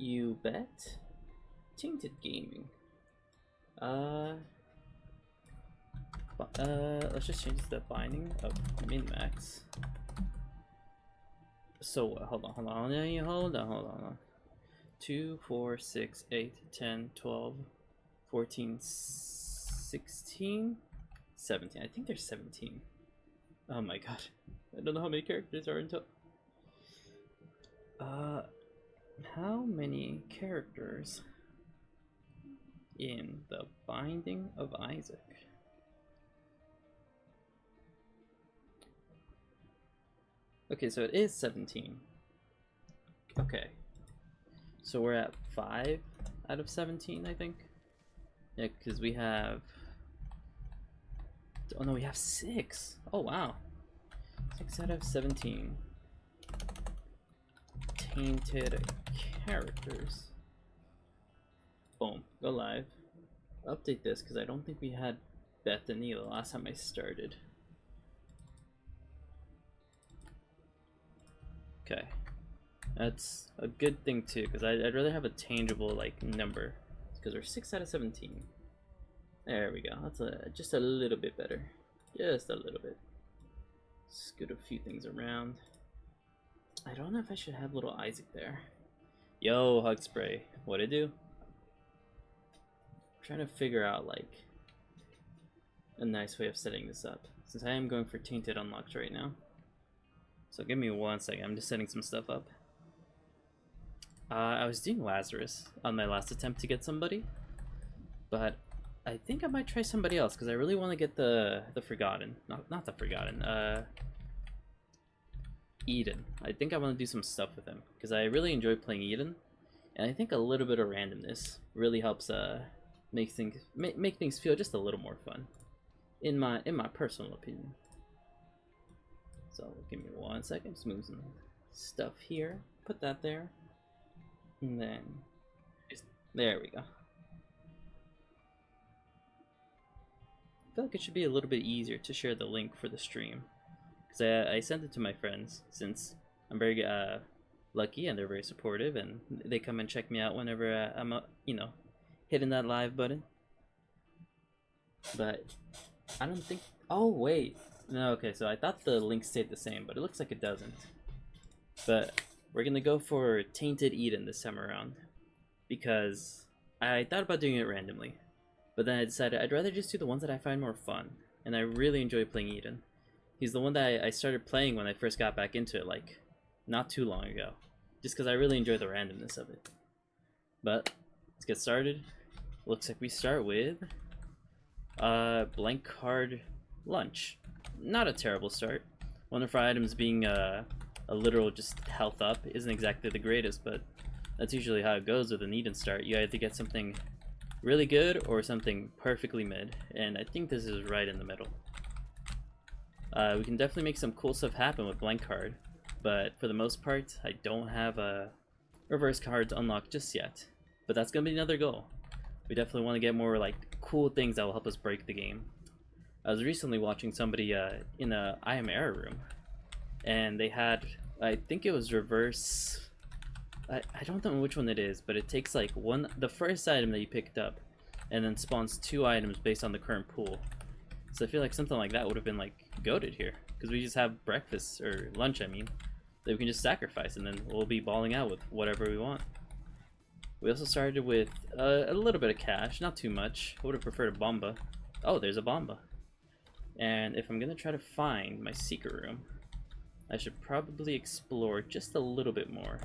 You bet. Tainted Gaming. Let's just change the binding of Minmax. So hold on. 2, 4, 6, 8, 10, 12, 14, 16, 17. I think there's 17. Oh my god. I don't know how many characters are until. How many characters in the Binding of Isaac? Okay, so it is 17. Okay. So we're at 5 out of 17, I think. Yeah, because we have... Oh no, we have 6. Oh wow. 6 out of 17. Tainted characters. Boom. Go live. Update this because I don't think we had Bethany the last time I started. Okay. That's a good thing too, because I'd rather have a tangible like number, because we're 6 out of 17. There we go. That's just a little bit better, just a little bit. Scoot a few things around. I don't know if I should have little Isaac there. Yo, Hug Spray, what'd it do? I'm trying to figure out like a nice way of setting this up, since I am going for Tainted unlocked right now. So give me 1 second. I'm just setting some stuff up. I was doing Lazarus on my last attempt to get somebody, but I think I might try somebody else because I really want to get the Forgotten, not the Forgotten, Eden. I think I want to do some stuff with him because I really enjoy playing Eden, and I think a little bit of randomness really helps make things feel just a little more fun, in my personal opinion. So give me 1 second. Just move some stuff here. Put that there. And then, there we go. I feel like it should be a little bit easier to share the link for the stream, because I sent it to my friends, since I'm very lucky and they're very supportive, and they come and check me out whenever I'm hitting that live button. But I don't think. Oh wait, no. Okay, so I thought the link stayed the same, but it looks like it doesn't. But we're gonna go for Tainted Eden this time around, because I thought about doing it randomly, but then I decided I'd rather just do the ones that I find more fun, and I really enjoy playing Eden. He's the one that I started playing when I first got back into it, like not too long ago, just because I really enjoy the randomness of it. But let's get started. Looks like we start with blank card lunch. Not a terrible start. One of our items being a literal just health up isn't exactly the greatest, but that's usually how it goes with an Eden start. You either get something really good or something perfectly mid, and I think this is right in the middle. We can definitely make some cool stuff happen with blank card, but for the most part I don't have reverse cards unlocked just yet, but that's gonna be another goal. We definitely want to get more like cool things that will help us break the game. I was recently watching somebody in a I Am Error room, and they had, I think it was reverse, I don't know which one it is, but it takes like the first item that you picked up and then spawns 2 items based on the current pool. So I feel like something like that would have been like goated here, because we just have breakfast, or lunch I mean, that we can just sacrifice, and then we'll be balling out with whatever we want. We also started with a little bit of cash, not too much. I would have preferred a bomba. Oh, there's a bomba. And if I'm gonna try to find my secret room, I should probably explore just a little bit more.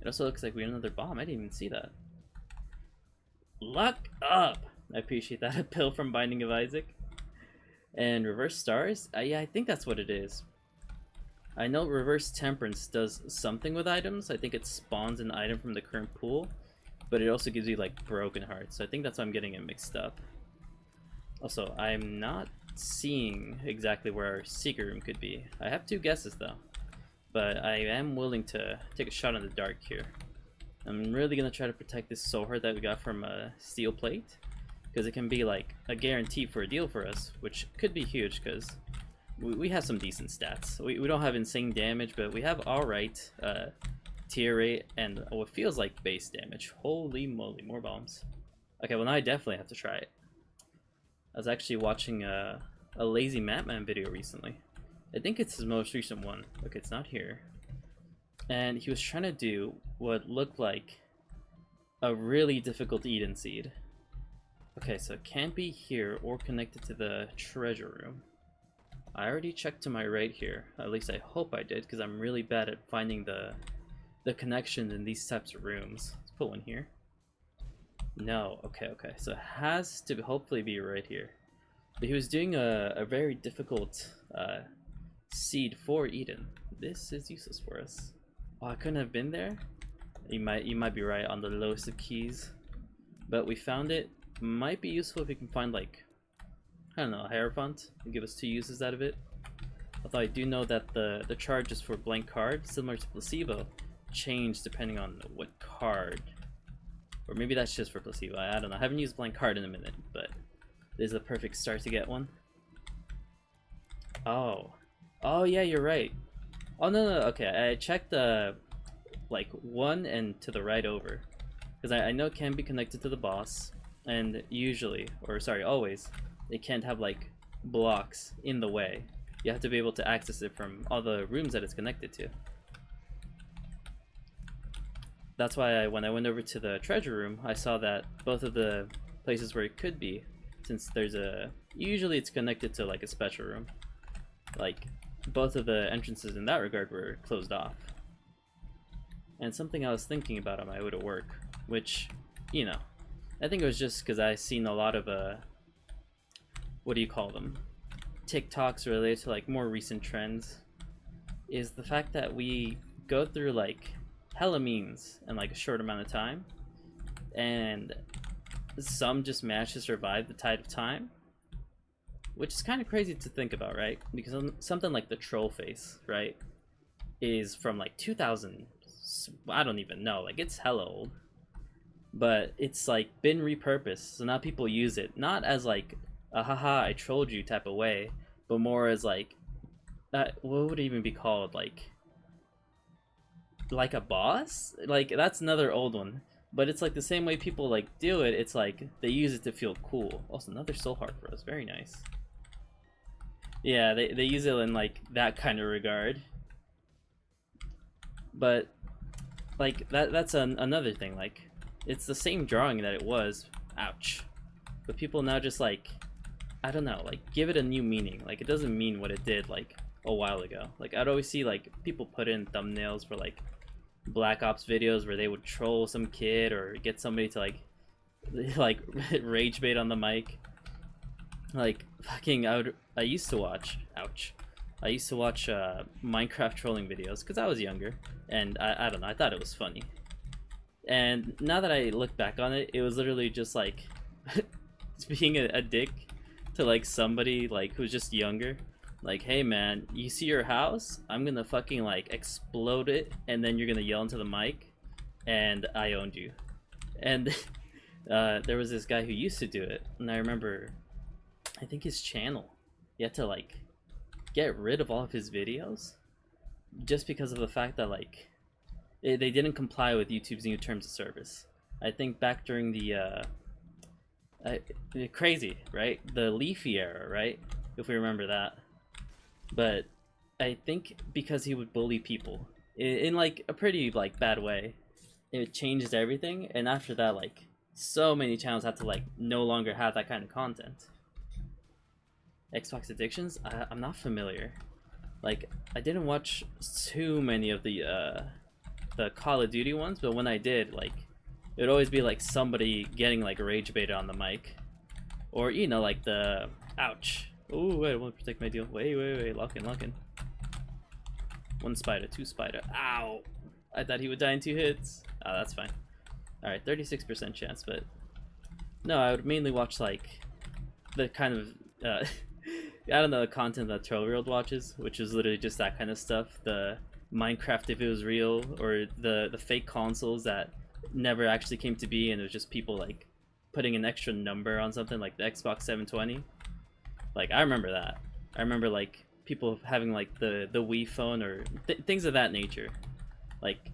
It also looks like we have another bomb. I didn't even see that. Luck up! I appreciate that. A pill from Binding of Isaac. And reverse stars? Yeah, I think that's what it is. I know reverse temperance does something with items. I think it spawns an item from the current pool, but it also gives you like broken hearts. So I think that's why I'm getting it mixed up. Also, I'm not seeing exactly where our secret room could be. I have 2 guesses though, but I am willing to take a shot in the dark here. I'm really gonna try to protect this soul heart that we got from steel plate, because it can be like a guarantee for a deal for us, which could be huge because we have some decent stats. We don't have insane damage, but we have alright tier rate and what feels like base damage. Holy moly, more bombs. Okay, well now I definitely have to try it. I was actually watching a Lazy Matman video recently. I think it's his most recent one. Okay, it's not here. And he was trying to do what looked like a really difficult Eden seed. Okay, so it can't be here or connected to the treasure room. I already checked to my right here. At least I hope I did, because I'm really bad at finding the connections in these types of rooms. Let's put one here. No, okay. So it has to hopefully be right here. But he was doing a very difficult seed for Eden. This is useless for us. Oh, I couldn't have been there? You might be right on the lowest of keys. But we found it. Might be useful if we can find, like, I don't know, a Hierophant and give us 2 uses out of it. Although I do know that the charges for blank card, similar to placebo, change depending on what card. Or maybe that's just for placebo, I don't know. I haven't used blank card in a minute, but this is a perfect start to get one. Oh yeah, you're right. Oh no, okay, I checked like 1 and to the right over. Because I know it can be connected to the boss, and usually, or sorry, always, it can't have like blocks in the way. You have to be able to access it from all the rooms that it's connected to. That's why when I went over to the treasure room, I saw that both of the places where it could be, since there's usually it's connected to like a special room, like both of the entrances in that regard were closed off. And something I was thinking about on my way to work, which, you know, I think it was just because I seen a lot of what do you call them, TikToks related to like more recent trends, is the fact that we go through like hella memes in like a short amount of time, and some just manage to survive the tide of time, which is kind of crazy to think about, right? Because something like the troll face, right, is from like 2000, I don't even know, like it's hella old, but it's like been repurposed, so now people use it not as like a haha I trolled you type of way, but more as like what would it even be called, like a boss? Like that's another old one, but it's like the same way people like do it. It's like they use it to feel cool. Also, another soul heart for us, very nice. Yeah, they use it in like that kind of regard, but like that's another thing. Like it's the same drawing that it was, ouch, but people now just like, I don't know, like give it a new meaning. Like it doesn't mean what it did like a while ago. Like I'd always see like people put in thumbnails for like Black Ops videos where they would troll some kid or get somebody to like rage bait on the mic. Like fucking I used to watch, ouch, I used to watch Minecraft trolling videos because I was younger, and I don't know, I thought it was funny. And now that I look back on it, it was literally just like being a dick to like somebody like who's just younger. Like, hey man, you see your house? I'm gonna fucking like explode it, and then you're gonna yell into the mic, and I owned you. And there was this guy who used to do it, and I remember, I think his channel, you had to like get rid of all of his videos just because of the fact that like they didn't comply with YouTube's new terms of service. I think back during the crazy, right? The Leafy era, right? If we remember that. But I think because he would bully people in like a pretty like bad way, it changed everything. And after that, like so many channels had to like no longer have that kind of content. Xbox addictions? I'm not familiar. Like I didn't watch too many of the Call of Duty ones, but when I did, like it would always be like somebody getting like rage baited on the mic, or you know, like the ouch. Oh wait, I want to protect my deal. Wait, lock in. 1 spider, 2 spider. Ow! I thought he would die in 2 hits. Oh, that's fine. All right, 36% chance, but no, I would mainly watch like the kind of I don't know, the content that 12-year-old watches, which is literally just that kind of stuff. The Minecraft if it was real, or the fake consoles that never actually came to be, and it was just people like putting an extra number on something like the Xbox 720. Like I remember that. I remember like people having like the Wii phone or things of that nature. Like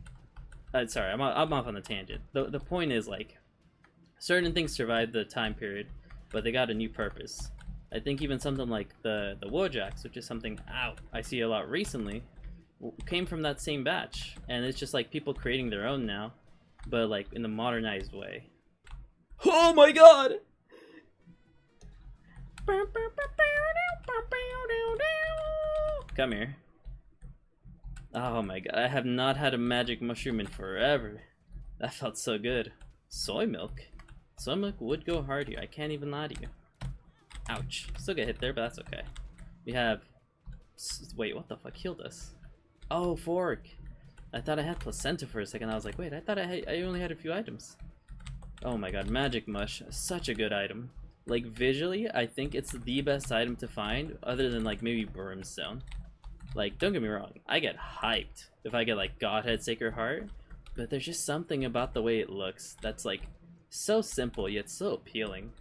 sorry, I'm off on a tangent. The point is, like, certain things survived the time period, but they got a new purpose. I think even something like the Wojaks, which is something I see a lot recently, came from that same batch, and it's just like people creating their own now, but like in the modernized way. Oh my god! Come here. Oh my god, I have not had a magic mushroom in forever. That felt so good. Soy milk? Soy milk would go hard here, I can't even lie to you. Ouch. Still get hit there, but that's okay. We have... Wait, what the fuck healed us? Oh, fork. I thought I had placenta for a second. I was like, wait, I thought I only had a few items. Oh my god, magic mush. Such a good item. Like, visually, I think it's the best item to find, other than, like, maybe Brimstone. Like, don't get me wrong, I get hyped if I get, like, Godhead Sacred Heart, but there's just something about the way it looks that's, like, so simple, yet so appealing.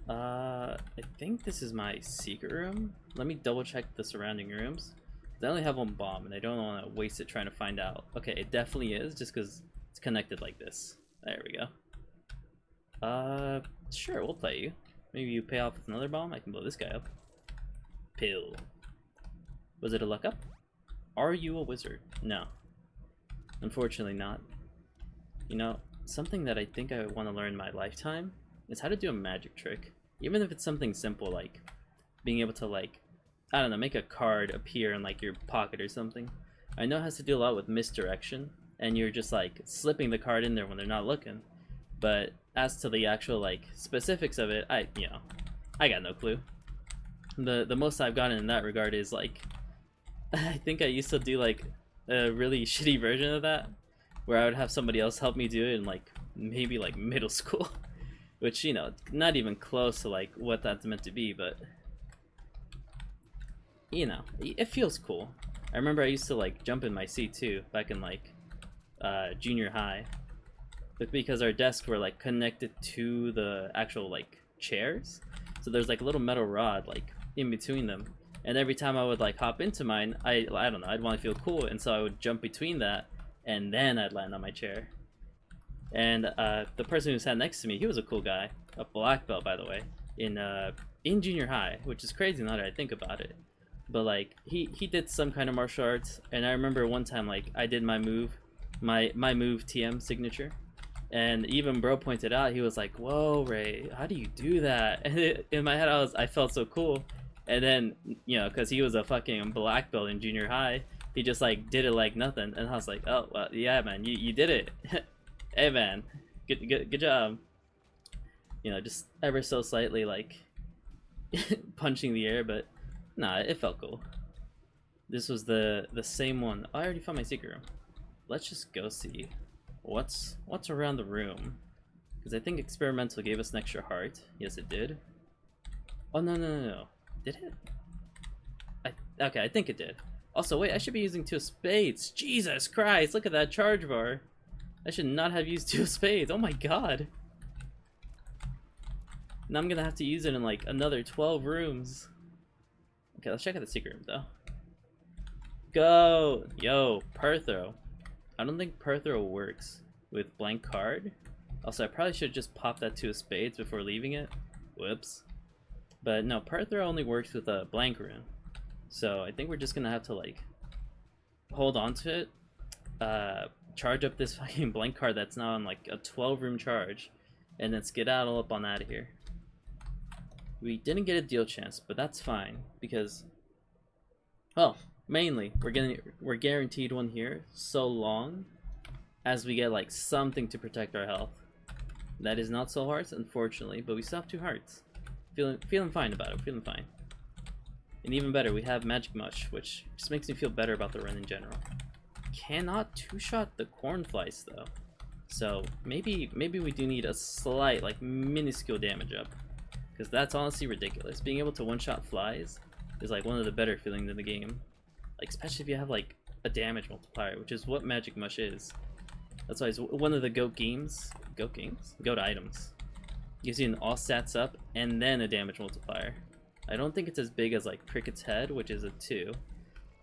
I think this is my secret room. Let me double check the surrounding rooms. I only have one bomb, and I don't want to waste it trying to find out. Okay, it definitely is, just because it's connected like this. There we go. Sure, we'll play you. Maybe you pay off with another bomb, I can blow this guy up. Pill. Was it a luck up? Are you a wizard? No. Unfortunately not. You know, something that I think I want to learn in my lifetime is how to do a magic trick. Even if it's something simple like being able to, like, I don't know, make a card appear in like your pocket or something. I know it has to do a lot with misdirection, and you're just like slipping the card in there when they're not looking. But as to the actual like specifics of it, I got no clue. The most I've gotten in that regard is like, I think I used to do like a really shitty version of that, where I would have somebody else help me do it in like maybe like middle school, which, you know, not even close to like what that's meant to be, but you know, it feels cool. I remember I used to like jump in my seat too back in like junior high, but because our desks were like connected to the actual like chairs, so there's like a little metal rod like in between them, and every time I would like hop into mine, I don't know, I'd want to feel cool, and so I would jump between that, and then I'd land on my chair. And the person who sat next to me, he was a cool guy, a black belt by the way, in junior high, which is crazy now that I think about it. But like he did some kind of martial arts, and I remember one time like I did my move, my move TM signature, and even bro pointed out, he was like, "Whoa, Ray, how do you do that?" And in my head I felt so cool, and then, you know, because he was a fucking black belt in junior high, he just like did it like nothing, and I was like, "Oh well, yeah, man, you did it." Hey man, good job. You know, just ever so slightly like punching the air, but nah, it felt cool. This was the same one. Oh, I already found my secret room. Let's just go see what's around the room, because I think experimental gave us an extra heart. Yes, it did. Oh no. Did it? Okay, I think it did. Also, wait, I should be using 2 of spades. Jesus Christ, look at that charge bar. I should not have used 2 of spades. Oh my god. Now I'm gonna have to use it in like another 12 rooms. Okay, let's check out the secret room though. Go! Yo, Perthro. I don't think Perthro works with blank card. Also, I probably should just pop that 2 of spades before leaving it. Whoops. But no, Perthro only works with a blank rune. So I think we're just gonna have to like hold on to it. Charge up this fucking blank card that's now on like a 12 room charge, and then skedaddle up on out of here. We didn't get a deal chance, but that's fine, because, well, mainly we're guaranteed one here so long as we get like something to protect our health. That is not soul hearts, unfortunately, but we still have 2 hearts. Feeling fine about it. Feeling fine. And even better, we have magic mush, which just makes me feel better about the run in general. Cannot 2-shot the cornflies though, so maybe we do need a slight like minuscule damage up, because that's honestly ridiculous. Being able to 1-shot flies is like one of the better feelings in the game, like especially if you have like a damage multiplier, which is what magic mush is. That's why it's one of the goat items. Gives you an all stats up and then a damage multiplier. I don't think it's as big as like Cricket's head, which is a 2,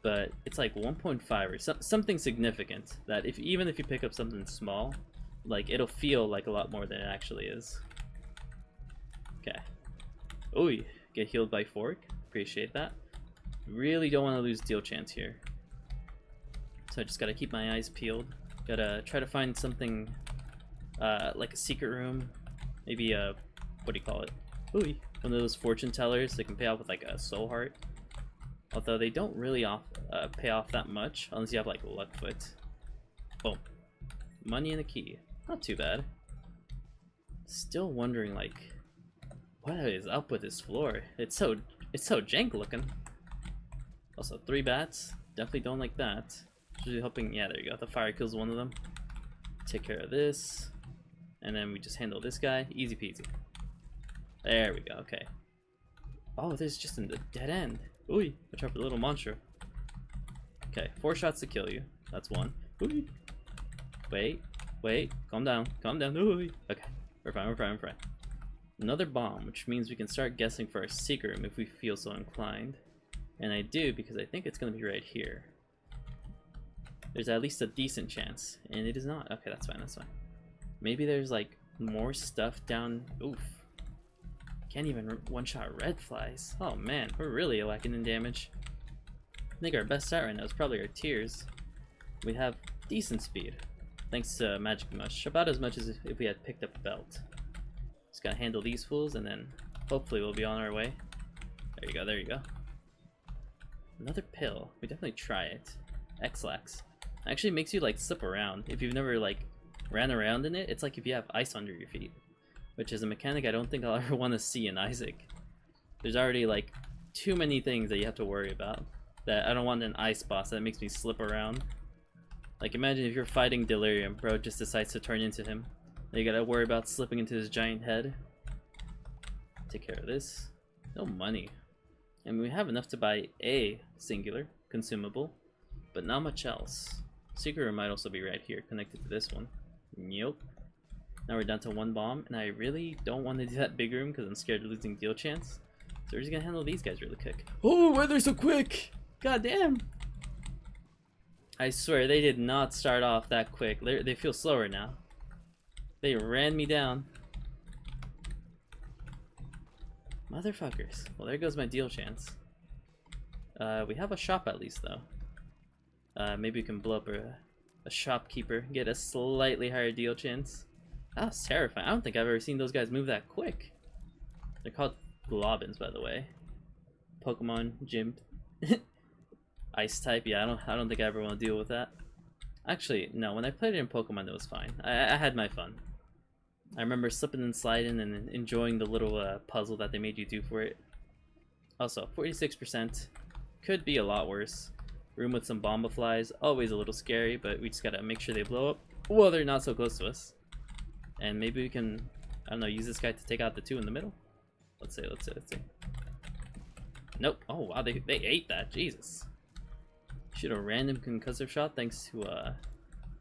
but it's like 1.5 or something significant that even if you pick up something small, like it'll feel like a lot more than it actually is. Okay. Ooh, get healed by fork. Appreciate that. Really don't want to lose deal chance here. So I just gotta keep my eyes peeled. Gotta try to find something like a secret room. Maybe a, what do you call it? Ooh, one of those fortune tellers that can pay off with like a soul heart. Although they don't really pay off that much unless you have like Luckfoot. Boom. Money and a key. Not too bad. Still wondering like what is up with this floor. It's so jank looking. Also 3 bats. Definitely don't like that. Usually hoping, yeah, there you go. The fire kills one of them. Take care of this. And then we just handle this guy. Easy peasy. There we go, okay. Oh, this is just in the dead end. Ooh, watch out for the little monster. Okay, 4 shots to kill you. That's 1. Ooh. Wait, calm down. Ooh. Okay, we're fine. Another bomb, which means we can start guessing for our secret room if we feel so inclined. And I do, because I think it's gonna be right here. There's at least a decent chance, and it is not. Okay, that's fine. Maybe there's like more stuff down. Oof. Can't even one-shot red flies. Oh man, we're really lacking in damage. I think our best stat right now is probably our tears. We have decent speed, thanks to Magic Mush. About as much as if we had picked up a belt. Just gotta handle these fools, and then hopefully we'll be on our way. There you go. Another pill. We definitely try it. X-Lax. Actually makes you like slip around. If you've never like ran around in it, it's like if you have ice under your feet, which is a mechanic I don't think I'll ever want to see in Isaac. There's already like too many things that you have to worry about that I don't want an ice boss that makes me slip around. Like imagine if you're fighting Delirium, bro just decides to turn into him. Then you gotta worry about slipping into his giant head. Take care of this. No money. I mean, we have enough to buy a singular consumable, but not much else. Secret room might also be right here, connected to this one. Nope. Now we're down to 1 bomb, and I really don't want to do that big room because I'm scared of losing deal chance. So we're just gonna handle these guys really quick. Oh, why they're so quick! God damn! I swear, they did not start off that quick. They feel slower now. They ran me down. Motherfuckers. Well, there goes my deal chance. We have a shop at least, though. Maybe we can blow up a shopkeeper, get a slightly higher deal chance. That was terrifying. I don't think I've ever seen those guys move that quick. They're called Globins, by the way. Pokemon Gym. Ice type, yeah, I don't think I ever want to deal with that. Actually, no, when I played it in Pokemon, it was fine. I had my fun. I remember slipping and sliding and enjoying the little puzzle that they made you do for it. Also, 46%. Could be a lot worse. Room with some bomba flies, always a little scary, but we just gotta make sure they blow up. Well, they're not so close to us. And maybe we can, I don't know, use this guy to take out the 2 in the middle? Let's see. Nope. Oh wow, they ate that, Jesus. Shoot a random concussive shot thanks to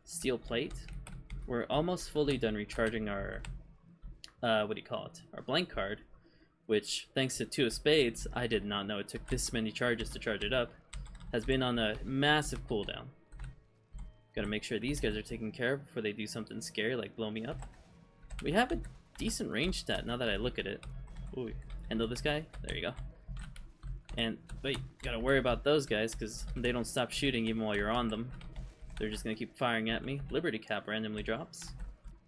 steel plate. We're almost fully done recharging our, what do you call it? Our blank card, which thanks to 2 of spades, I did not know it took this many charges to charge it up, has been on a massive cooldown. Gotta make sure these guys are taken care of before they do something scary like blow me up. We have a decent range stat now that I look at it. Ooh, handle this guy. There you go. And wait, gotta worry about those guys because they don't stop shooting even while you're on them. They're just gonna keep firing at me. Liberty Cap randomly drops.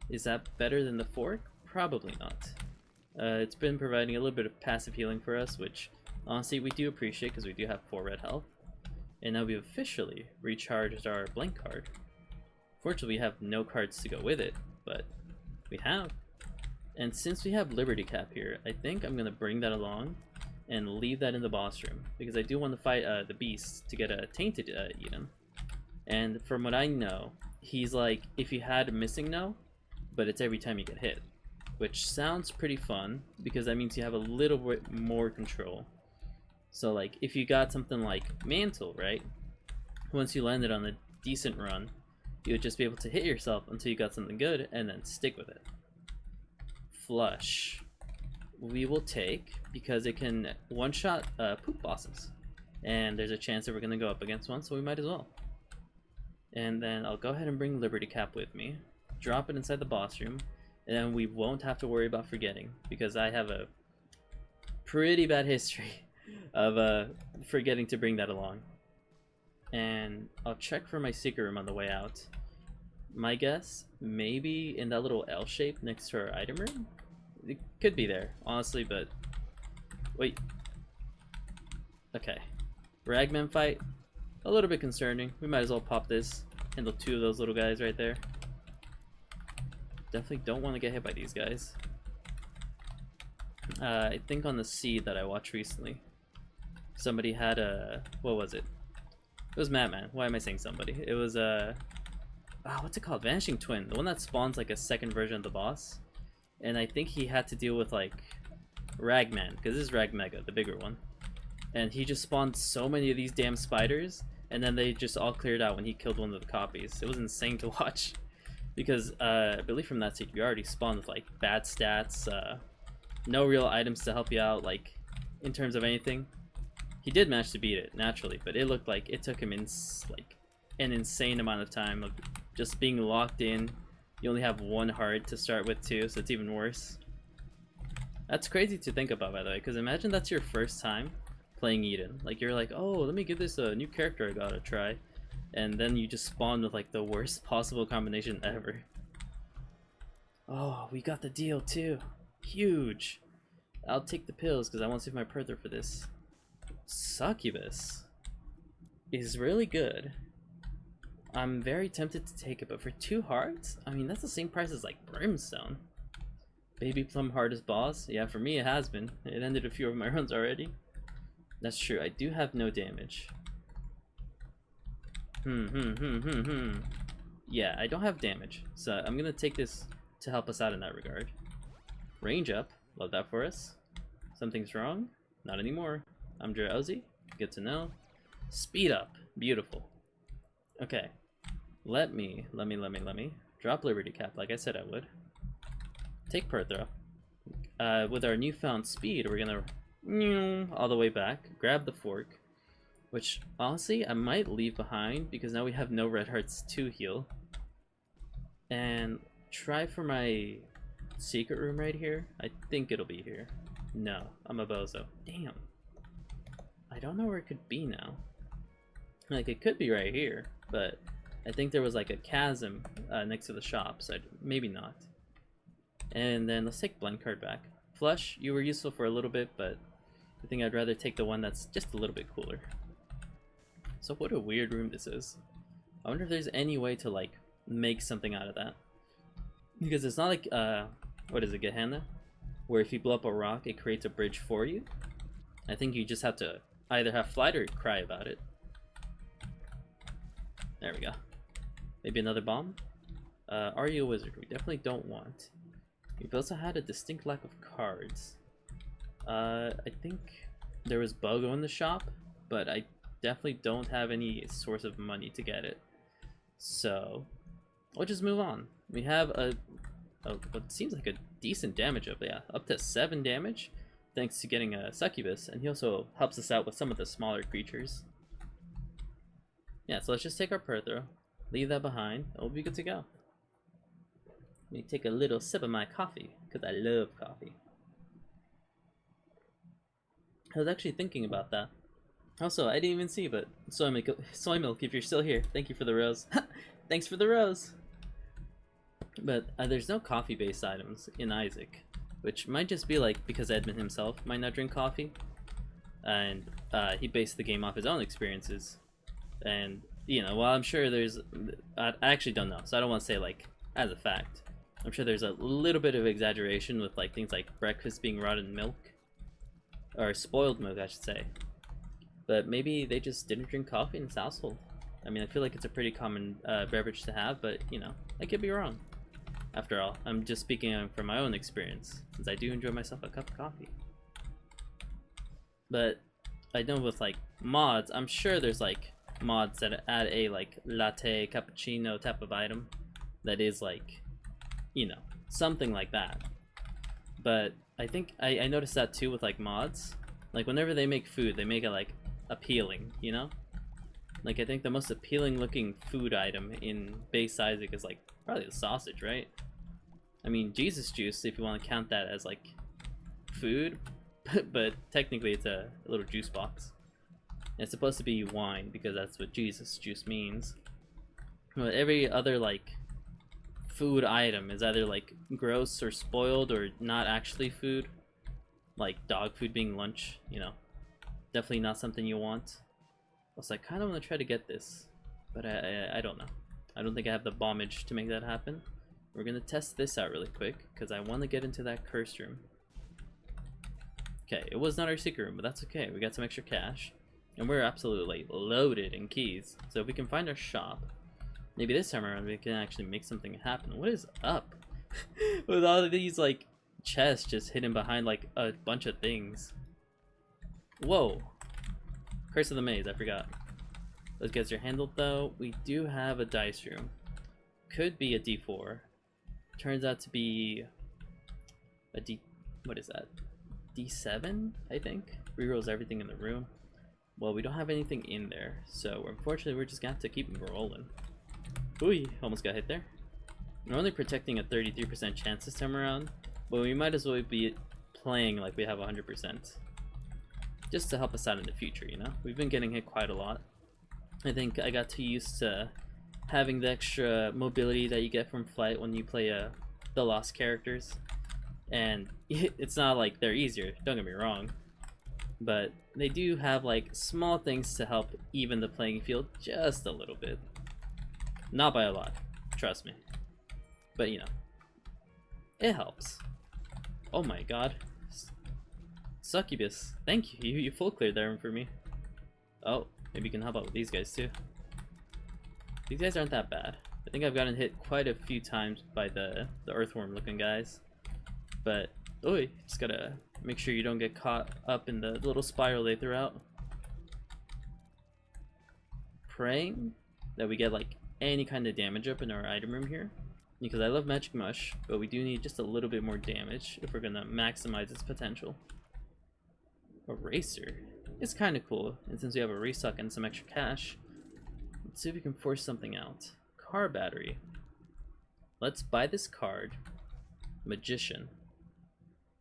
Is that better than the fork? Probably not. It's been providing a little bit of passive healing for us, which honestly we do appreciate because we do have 4 red health. And now we've officially recharged our blank card. Fortunately, we have no cards to go with it, but we have. And since we have Liberty Cap here, I think I'm gonna bring that along and leave that in the boss room because I do want to fight the beast to get a Tainted Eden. And from what I know, he's like if you had a missing no, but it's every time you get hit, which sounds pretty fun because that means you have a little bit more control. So like if you got something like Mantle, right? Once you landed on a decent run, you would just be able to hit yourself until you got something good and then stick with it. Flush. We will take because it can one-shot poop bosses. and there's a chance that we're gonna go up against one, so we might as well. And then I'll go ahead and bring Liberty Cap with me, drop it inside the boss room, and then we won't have to worry about forgetting, because I have a pretty bad history of forgetting to bring that along. And I'll check for my secret room on the way out. My guess, maybe in that little L shape next to our item room? It could be there, honestly, but... Wait. Okay. Ragman fight, a little bit concerning. We might as well pop this, handle 2 of those little guys right there. Definitely don't want to get hit by these guys. I think on the seed that I watched recently, somebody had a... What was it? It was Madman. Why am I saying somebody? It was what's it called? Vanishing Twin. The one that spawns like a second version of the boss. And I think he had to deal with like Ragman, because this is Ragmega, the bigger one. And he just spawned so many of these damn spiders, and then they just all cleared out when he killed one of the copies. It was insane to watch. Because I believe from that seed you already spawned with like bad stats, no real items to help you out like in terms of anything. He did manage to beat it naturally, but it looked like it took him like an insane amount of time of just being locked in. You only have 1 heart to start with too, so it's even worse. That's crazy to think about, by the way, because imagine that's your first time playing Eden. Like you're like, oh, let me give this a new character I gotta try, and then you just spawn with like the worst possible combination ever. Oh, we got the deal too. Huge. I'll take the pills because I want to save my Perther for this. Succubus is really good. I'm very tempted to take it, but for 2 hearts? I mean, that's the same price as like Brimstone. Baby Plum hardest boss? Yeah, for me it has been. It ended a few of my runs already. That's true, I do have no damage. Yeah, I don't have damage, so I'm gonna take this to help us out in that regard. Range up, love that for us. Something's wrong? Not anymore. I'm drowsy, good to know. Speed up, beautiful. Okay, let me drop Liberty Cap like I said I would. Take Perthro. With our newfound speed, we're gonna all the way back, grab the fork, which honestly I might leave behind because now we have no red hearts to heal. And try for my secret room right here. I think it'll be here. No, I'm a bozo. Damn. I don't know where it could be now. Like, it could be right here, but I think there was like a chasm next to the shop, so maybe not. And then let's take Blend Card back. Flush, you were useful for a little bit, but I think I'd rather take the one that's just a little bit cooler. So what a weird room this is. I wonder if there's any way to like make something out of that. Because it's not like, what is it, Gehenna? Where if you blow up a rock, it creates a bridge for you. I think you just have to either have Flight or cry about it. There we go. Maybe another bomb? Are you a wizard? We definitely don't want. We've also had a distinct lack of cards. I think there was Bogo in the shop, but I definitely don't have any source of money to get it. So, we'll just move on. We have what seems like a decent damage up, yeah, up to 7 damage, thanks to getting a Succubus, and he also helps us out with some of the smaller creatures. Yeah, so let's just take our Perthro, leave that behind, and we'll be good to go. Let me take a little sip of my coffee, because I love coffee. I was actually thinking about that. Also, I didn't even see, but soy milk, if you're still here, thank you for the rose. Thanks for the rose! But there's no coffee-based items in Isaac, which might just be like because Edmund himself might not drink coffee, and he based the game off his own experiences. And, you know, while I'm sure there's... I actually don't know, so I don't want to say, like, as a fact. I'm sure there's a little bit of exaggeration with, like, things like breakfast being rotten milk. Or spoiled milk, I should say. But maybe they just didn't drink coffee in his household. I mean, I feel like it's a pretty common beverage to have, but, you know, I could be wrong. After all, I'm just speaking from my own experience, since I do enjoy myself a cup of coffee. But I know with, like, mods, I'm sure there's, like, mods that add a, like, latte, cappuccino type of item that is, like, you know, something like that. But I think I noticed that too with, like, mods. Like, whenever they make food, they make it, like, appealing, you know? Like, I think the most appealing looking food item in base Isaac is like probably the sausage, right? I mean, Jesus juice, if you want to count that as like food, but technically it's a little juice box. It's supposed to be wine because that's what Jesus juice means. But every other like food item is either like gross or spoiled or not actually food. Like dog food being lunch, you know. Definitely not something you want. Also, I kind of want to try to get this, but I don't know. I don't think I have the bombage to make that happen. We're gonna test this out really quick because I want to get into that curse room. Okay, it was not our secret room, but that's okay. We got some extra cash, and we're absolutely loaded in keys. So if we can find our shop, maybe this time around we can actually make something happen. What is up with all of these like chests just hidden behind like a bunch of things? Whoa! Curse of the Maze, I forgot. Those guys are handled though. We do have a dice room. Could be a D4. Turns out to be a D... what is that? D7, I think? Rerolls everything in the room. Well, we don't have anything in there, so unfortunately we're just gonna have to keep them rolling. Ooh, almost got hit there. We're only protecting a 33% chance this time around, but we might as well be playing like we have 100%. Just to help us out in the future, you know? We've been getting hit quite a lot. I think I got too used to having the extra mobility that you get from flight when you play the Lost characters. And it's not like they're easier, don't get me wrong. But they do have like small things to help even the playing field just a little bit. Not by a lot, trust me. But you know, it helps. Oh my god. Succubus, thank you. You full cleared there for me. Oh, maybe you can help out with these guys too. These guys aren't that bad. I think I've gotten hit quite a few times by the earthworm looking guys. But, oh, just gotta make sure you don't get caught up in the little spiral they threw out. Praying that we get like any kind of damage up in our item room here. Because I love Magic Mush, but we do need just a little bit more damage if we're gonna maximize its potential. Eraser. It's kind of cool, and since we have a restock and some extra cash, let's see if we can force something out. Car battery. Let's buy this card. Magician.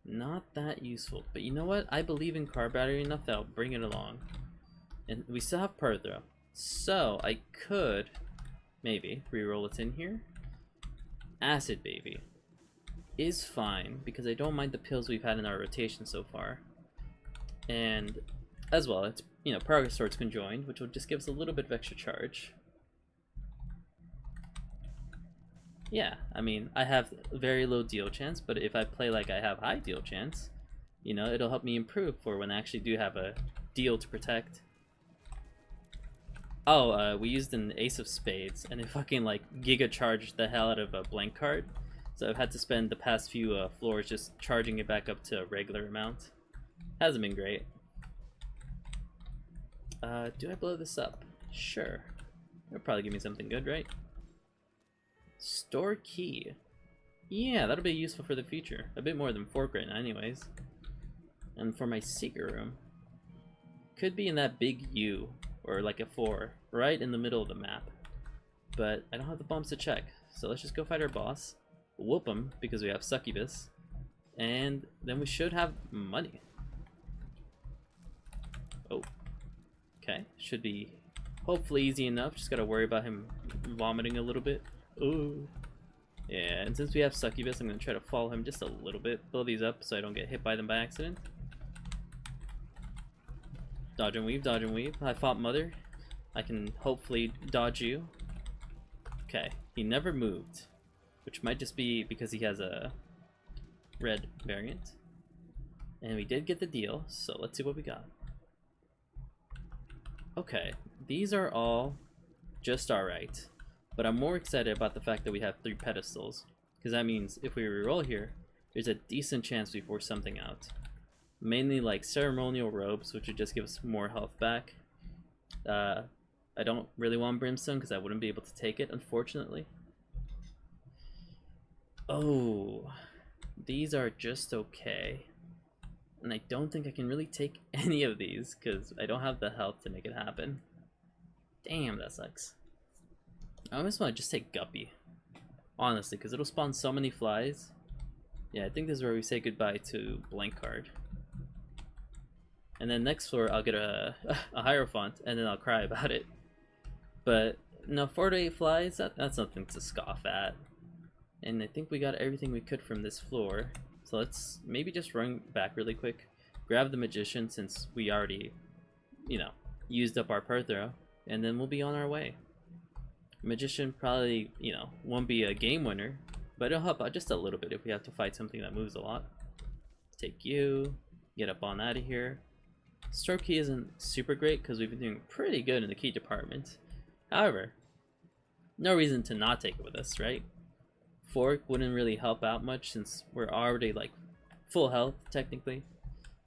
Not that useful, but you know what? I believe in car battery enough that I'll bring it along. And we still have Perthro, so I could maybe reroll what's in here. Acid Baby is fine because I don't mind the pills we've had in our rotation so far. And as well, it's, you know, Progress Swords conjoined, which will just give us a little bit of extra charge. Yeah, I mean, I have very low deal chance, but if I play like I have high deal chance, you know, it'll help me improve for when I actually do have a deal to protect. Oh, we used an Ace of Spades, and it fucking like giga charged the hell out of a blank card. So I've had to spend the past few floors just charging it back up to a regular amount. Hasn't been great. Do I blow this up? Sure. It'll probably give me something good, right? Store key. Yeah, that'll be useful for the future. A bit more than fork right now anyways. And for my secret room, could be in that big U, or like a 4, right in the middle of the map. But I don't have the bombs to check, so let's just go fight our boss, whoop him because we have Succubus, and then we should have money. Oh, okay, should be hopefully easy enough, just gotta worry about him vomiting a little bit. Ooh. Yeah, and since we have Succubus, I'm gonna try to follow him just a little bit, blow these up so I don't get hit by them by accident. Dodge and weave, dodge and weave. I fought Mother. I can hopefully dodge you. Okay, he never moved, which might just be because he has a red variant. And we did get the deal, so let's see what we got. Okay, these are all just alright, but I'm more excited about the fact that we have 3 pedestals, because that means if we reroll here, there's a decent chance we force something out. Mainly like ceremonial robes, which would just give us more health back. I don't really want Brimstone because I wouldn't be able to take it, unfortunately. Oh, these are just okay. And I don't think I can really take any of these because I don't have the health to make it happen. Damn, that sucks. I almost want to just take Guppy, honestly, because it'll spawn so many flies. Yeah, I think this is where we say goodbye to blank card. And then next floor I'll get a Hierophant, and then I'll cry about it. But no, 4 to 8 flies, that's nothing to scoff at. And I think we got everything we could from this floor. So let's maybe just run back really quick, grab the Magician since we already, you know, used up our Perthro, and then we'll be on our way. Magician probably, you know, won't be a game winner, but it'll help out just a little bit if we have to fight something that moves a lot. Take you, get up on out of here. Stroke key isn't super great because we've been doing pretty good in the key department. However, no reason to not take it with us, right? Fork wouldn't really help out much since we're already like full health technically,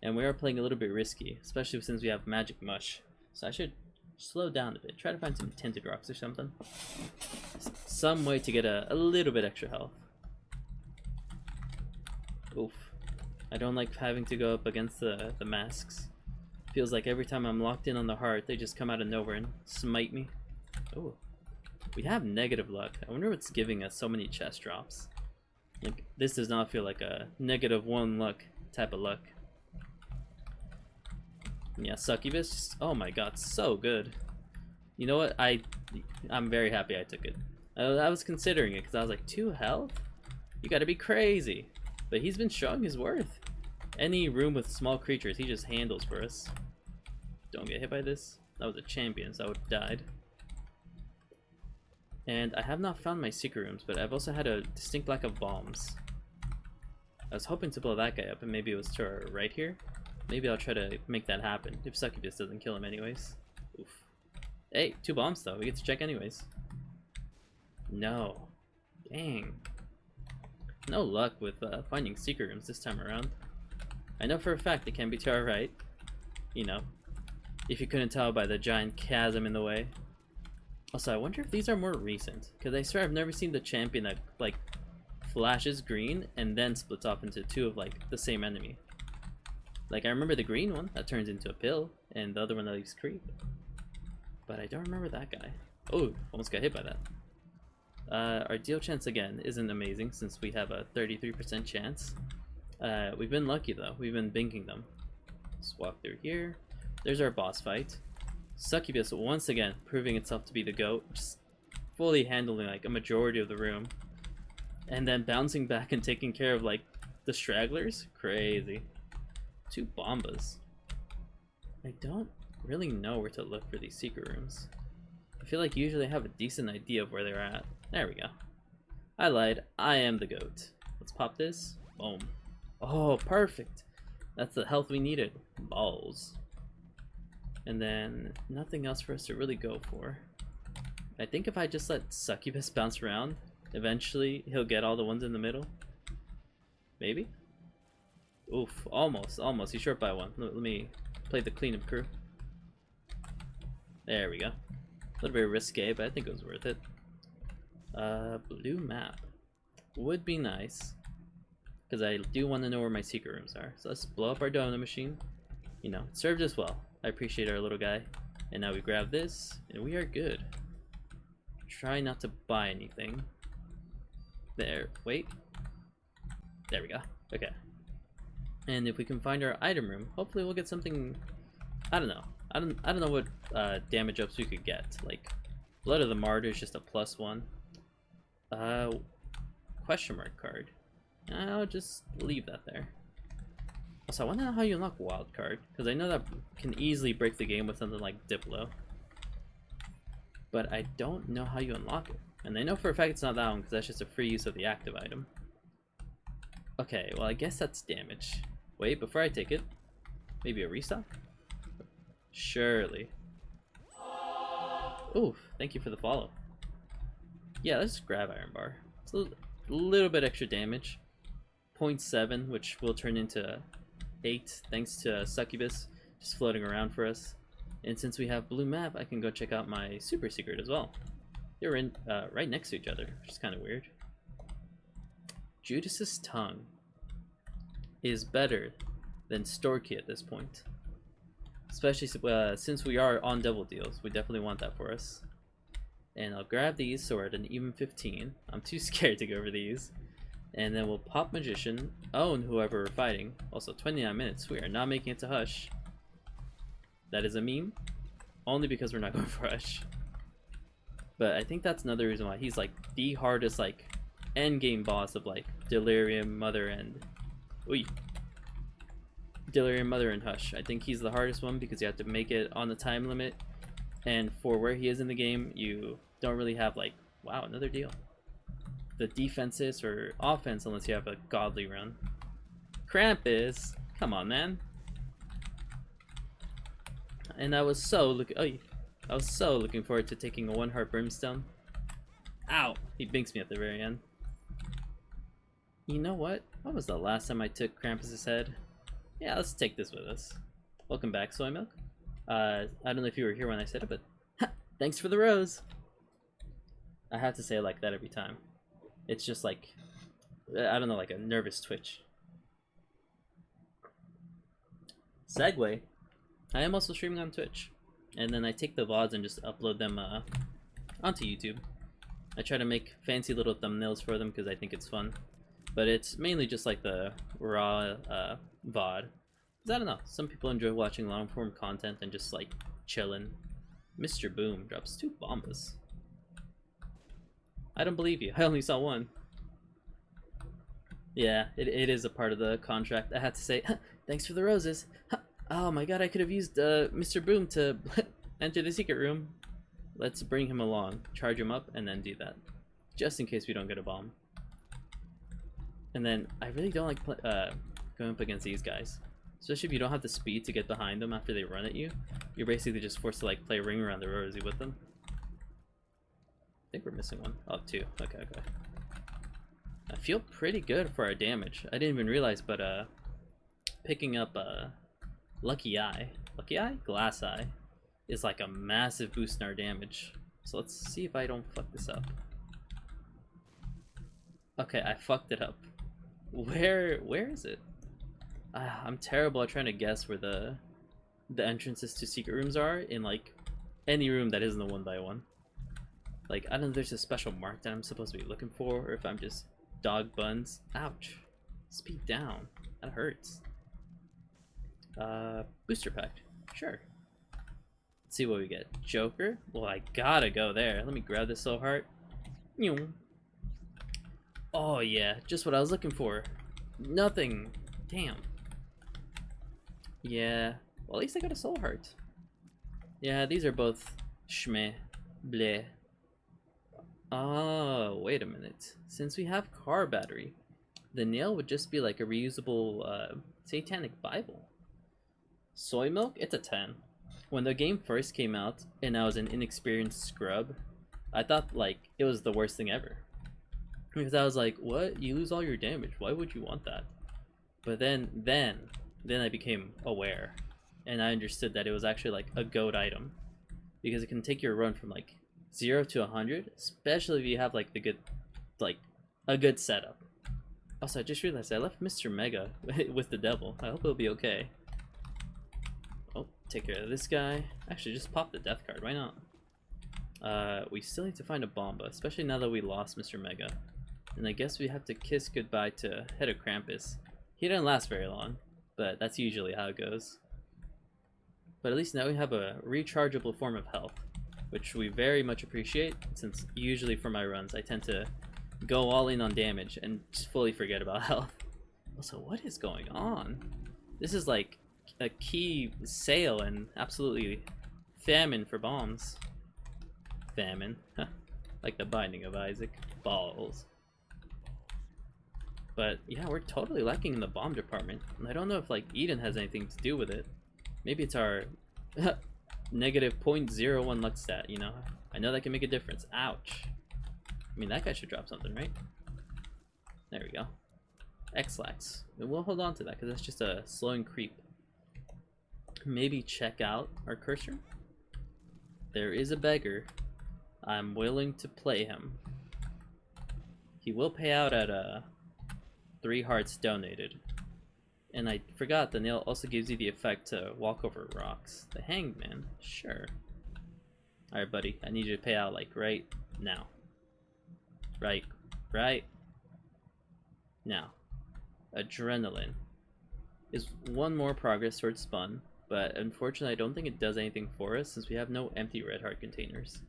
and we are playing a little bit risky, especially since we have Magic Mush. So I should slow down a bit, try to find some Tinted Rocks or something. Some way to get a little bit extra health. Oof. I don't like having to go up against the masks. Feels like every time I'm locked in on the heart, they just come out of nowhere and smite me. Oh, we have negative luck. I wonder what's giving us so many chest drops. Like, this does not feel like a -1 luck type of luck. Yeah, Succubus. Oh my god, so good. You know what? I'm very happy I took it. I was considering it because I was like, 2 health? You gotta be crazy. But he's been showing his worth. Any room with small creatures, he just handles for us. Don't get hit by this. That was a champion, so I would have died. And I have not found my secret rooms, but I've also had a distinct lack of bombs. I was hoping to blow that guy up, and maybe it was to our right here. Maybe I'll try to make that happen, if Succubus doesn't kill him anyways. Oof. Hey, 2 bombs though, we get to check anyways. No. Dang. No luck with finding secret rooms this time around. I know for a fact it can be to our right. You know, if you couldn't tell by the giant chasm in the way. Also, I wonder if these are more recent, because I swear I've never seen the champion that, like, flashes green and then splits off into 2 of, like, the same enemy. Like, I remember the green one that turns into a pill, and the other one that leaves creep. But I don't remember that guy. Oh, almost got hit by that. Our deal chance, again, isn't amazing, since we have a 33% chance. We've been lucky, though. We've been binking them. Let's walk through here. There's our boss fight. Succubus once again proving itself to be the GOAT, just fully handling like a majority of the room, and then bouncing back and taking care of like the stragglers. Crazy. 2 Bombas. I don't really know where to look for these secret rooms. I feel like usually I have a decent idea of where they're at. There we go. I lied. I am the GOAT. Let's pop this. Boom. Oh, perfect. That's the health we needed. Balls. And then nothing else for us to really go for. I think if I just let Succubus bounce around, eventually he'll get all the ones in the middle. Maybe? Oof, almost. He's short by 1. Let me play the cleanup crew. There we go. A little bit risque, but I think it was worth it. Blue map. Would be nice, because I do want to know where my secret rooms are. So let's blow up our Dogma machine. You know, it served us well. I appreciate our little guy. And now we grab this, and we are good. Try not to buy anything. There, wait. There we go. Okay. And if we can find our item room, hopefully we'll get something. I don't know. I don't know what damage ups we could get. Like, Blood of the Martyr is just a +1. Question mark card. I'll just leave that there. Also, I want to know how you unlock wild card, because I know that can easily break the game with something like Diplo. But I don't know how you unlock it. And I know for a fact it's not that one, because that's just a free use of the active item. Okay, well I guess that's damage. Wait, before I take it, maybe a restock? Surely. Ooh, thank you for the follow. Yeah, let's grab Iron Bar. It's a little bit extra damage. 0.7, which will turn into 8 thanks to Succubus just floating around for us. And since we have blue map, I can go check out my super secret as well. They're in right next to each other, which is kind of weird. Judas's tongue is better than store key at this point. Especially since we are on double deals, we definitely want that for us. And I'll grab these so we're at an even 15. I'm too scared to go over these. And then we'll pop Magician, own whoever we're fighting. Also, 29 minutes. We are not making it to Hush. That is a meme. Only because we're not going for Hush. But I think that's another reason why he's like the hardest like endgame boss of like Delirium, Mother, and Delirium, Mother, and Hush. I think he's the hardest one because you have to make it on the time limit. And for where he is in the game, you don't really have like, wow, another deal. The defenses or offense unless you have a godly run. Krampus, come on, man. And I was so looking forward to taking a 1-heart Brimstone. Ow! He binks me at the very end. You know what? When was the last time I took Krampus's head? Yeah, let's take this with us. Welcome back, Soy Milk. I don't know if you were here when I said it, but thanks for the rose. I have to say it like that every time. It's just like, I don't know, like a nervous twitch. Segue. I am also streaming on Twitch. And then I take the VODs and just upload them onto YouTube. I try to make fancy little thumbnails for them because I think it's fun. But it's mainly just like the raw VOD. Because I don't know, some people enjoy watching long form content and just like chilling. Mr. Boom drops 2 bombas. I don't believe you, I only saw 1. Yeah, it is a part of the contract. I had to say, thanks for the roses. Oh my god, I could have used Mr. Boom to enter the secret room. Let's bring him along, charge him up, and then do that. Just in case we don't get a bomb. And then, I really don't like going up against these guys. Especially if you don't have the speed to get behind them after they run at you. You're basically just forced to like play ring around the rosy with them. I think we're missing 1. Oh, 2. Okay. I feel pretty good for our damage. I didn't even realize, but picking up Lucky Eye, Glass Eye, is like a massive boost in our damage. So let's see if I don't fuck this up. Okay, I fucked it up. Where is it? I'm terrible at trying to guess where the entrances to secret rooms are in like any room that isn't a 1x1. Like, I don't know if there's a special mark that I'm supposed to be looking for, or if I'm just dog buns. Ouch. Speed down. That hurts. Booster pack. Sure. Let's see what we get. Joker? Well, I gotta go there. Let me grab this soul heart. Oh yeah, just what I was looking for. Nothing. Damn. Yeah. Well, at least I got a soul heart. Yeah, these are both shmeh. Bleh. Oh, wait a minute. Since we have car battery, the nail would just be like a reusable satanic Bible. Soy Milk? It's a 10. When the game first came out and I was an inexperienced scrub, I thought like it was the worst thing ever. Because I was like, what? You lose all your damage. Why would you want that? But then I became aware and I understood that it was actually like a goat item. Because it can take your run from like 0 to 100, especially if you have like the good, like a good setup. Also, I just realized I left Mr. Mega with the devil. I hope he'll be okay. Oh, take care of this guy. Actually, just pop the death card. Why not? We still need to find a Bomba, especially now that we lost Mr. Mega. And I guess we have to kiss goodbye to Head of Krampus. He didn't last very long, but that's usually how it goes. But at least now we have a rechargeable form of health, which we very much appreciate, since usually for my runs I tend to go all in on damage and just fully forget about health. Also, what is going on? This is like a key sale and absolutely famine for bombs. Famine. Like the Binding of Isaac. Balls. But yeah, we're totally lacking in the bomb department. And I don't know if like Eden has anything to do with it. Maybe it's our negative 0.01 luck stat, you know? I know that can make a difference. Ouch. I mean, that guy should drop something, right? There we go. X-Lax. And we'll hold on to that because that's just a slowing creep. Maybe check out our cursor. There is a beggar. I'm willing to play him. He will pay out at 3 hearts donated. And I forgot the nail also gives you the effect to walk over rocks. The Hanged Man, sure. Alright, buddy, I need you to pay out, like, right now. Right now. Adrenaline is one more progress towards Spun, but unfortunately I don't think it does anything for us since we have no empty red heart containers.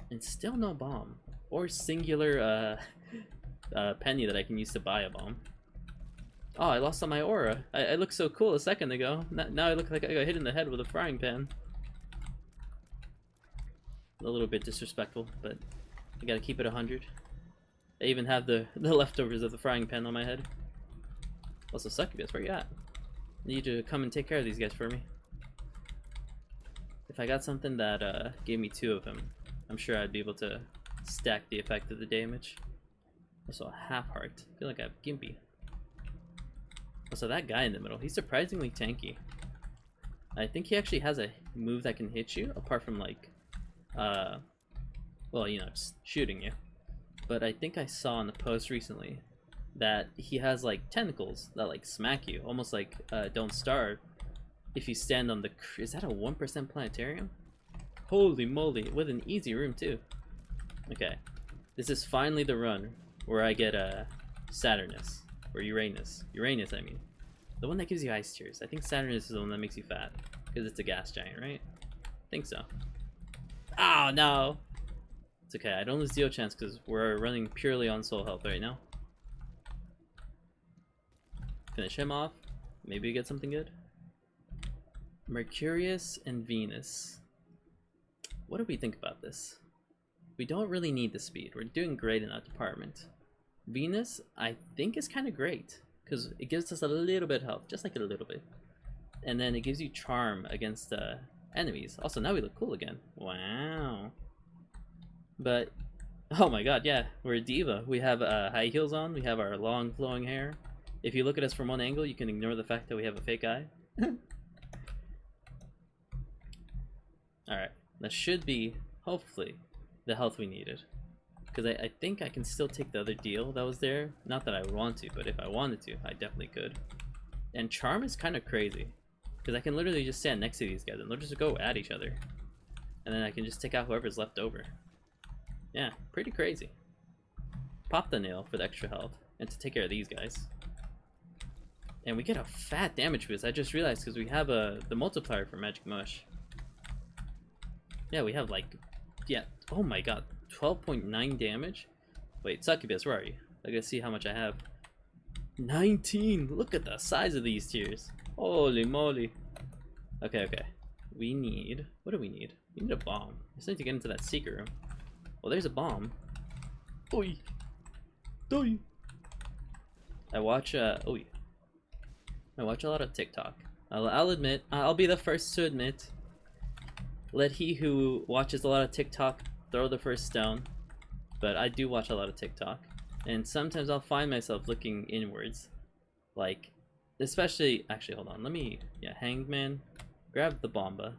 And still no bomb. Or singular penny that I can use to buy a bomb. Oh, I lost all my aura. I looked so cool a second ago. Now I look like I got hit in the head with a frying pan. A little bit disrespectful, but I gotta keep it 100. I even have the leftovers of the frying pan on my head. Also, Succubus, where you at? I need you to come and take care of these guys for me. If I got something that gave me 2 of them, I'm sure I'd be able to stack the effect of the damage. Also, a half heart. I feel like I have Gimpy. Also, that guy in the middle, he's surprisingly tanky. I think he actually has a move that can hit you, apart from like, well, you know, just shooting you. But I think I saw in the post recently that he has like tentacles that like smack you, almost like Don't Starve. If you stand on the, is that a 1% planetarium? Holy moly, with an easy room too. Okay, this is finally the run where I get Saturnus, or Uranus, I mean. The one that gives you ice tears. I think Saturnus is the one that makes you fat, because it's a gas giant, right? I think so. Oh no! It's okay, I don't lose Dio chance because we're running purely on soul health right now. Finish him off. Maybe we get something good. Mercurius and Venus. What do we think about this? We don't really need the speed. We're doing great in that department. Venus, I think, is kind of great because it gives us a little bit of health, just like a little bit. And then it gives you charm against enemies. Also, now we look cool again. Wow. But, oh my god, yeah, we're a diva. We have high heels on, we have our long flowing hair. If you look at us from one angle, you can ignore the fact that we have a fake eye. Alright, that should be, hopefully, the health we needed. Because I think I can still take the other deal that was there. Not that I would want to, but if I wanted to, I definitely could. And charm is kind of crazy. Because I can literally just stand next to these guys and they'll just go at each other. And then I can just take out whoever's left over. Yeah, pretty crazy. Pop the nail for the extra health and to take care of these guys. And we get a fat damage boost. I just realized because we have the multiplier for Magic Mush. Yeah, we have like, yeah, oh my god, 12.9 damage? Wait, Succubus, where are you? I gotta see how much I have. 19! Look at the size of these tiers. Holy moly. Okay, okay. We need, what do we need? We need a bomb. We just need to get into that secret room. Well, there's a bomb. Oi! Oi! I watch, I watch a lot of TikTok. I'll admit, I'll be the first to admit. Let he who watches a lot of TikTok throw the first stone. But I do watch a lot of TikTok. And sometimes I'll find myself looking inwards. Like, especially, actually, hold on, let me, yeah, Hanged Man. Grab the Bomba.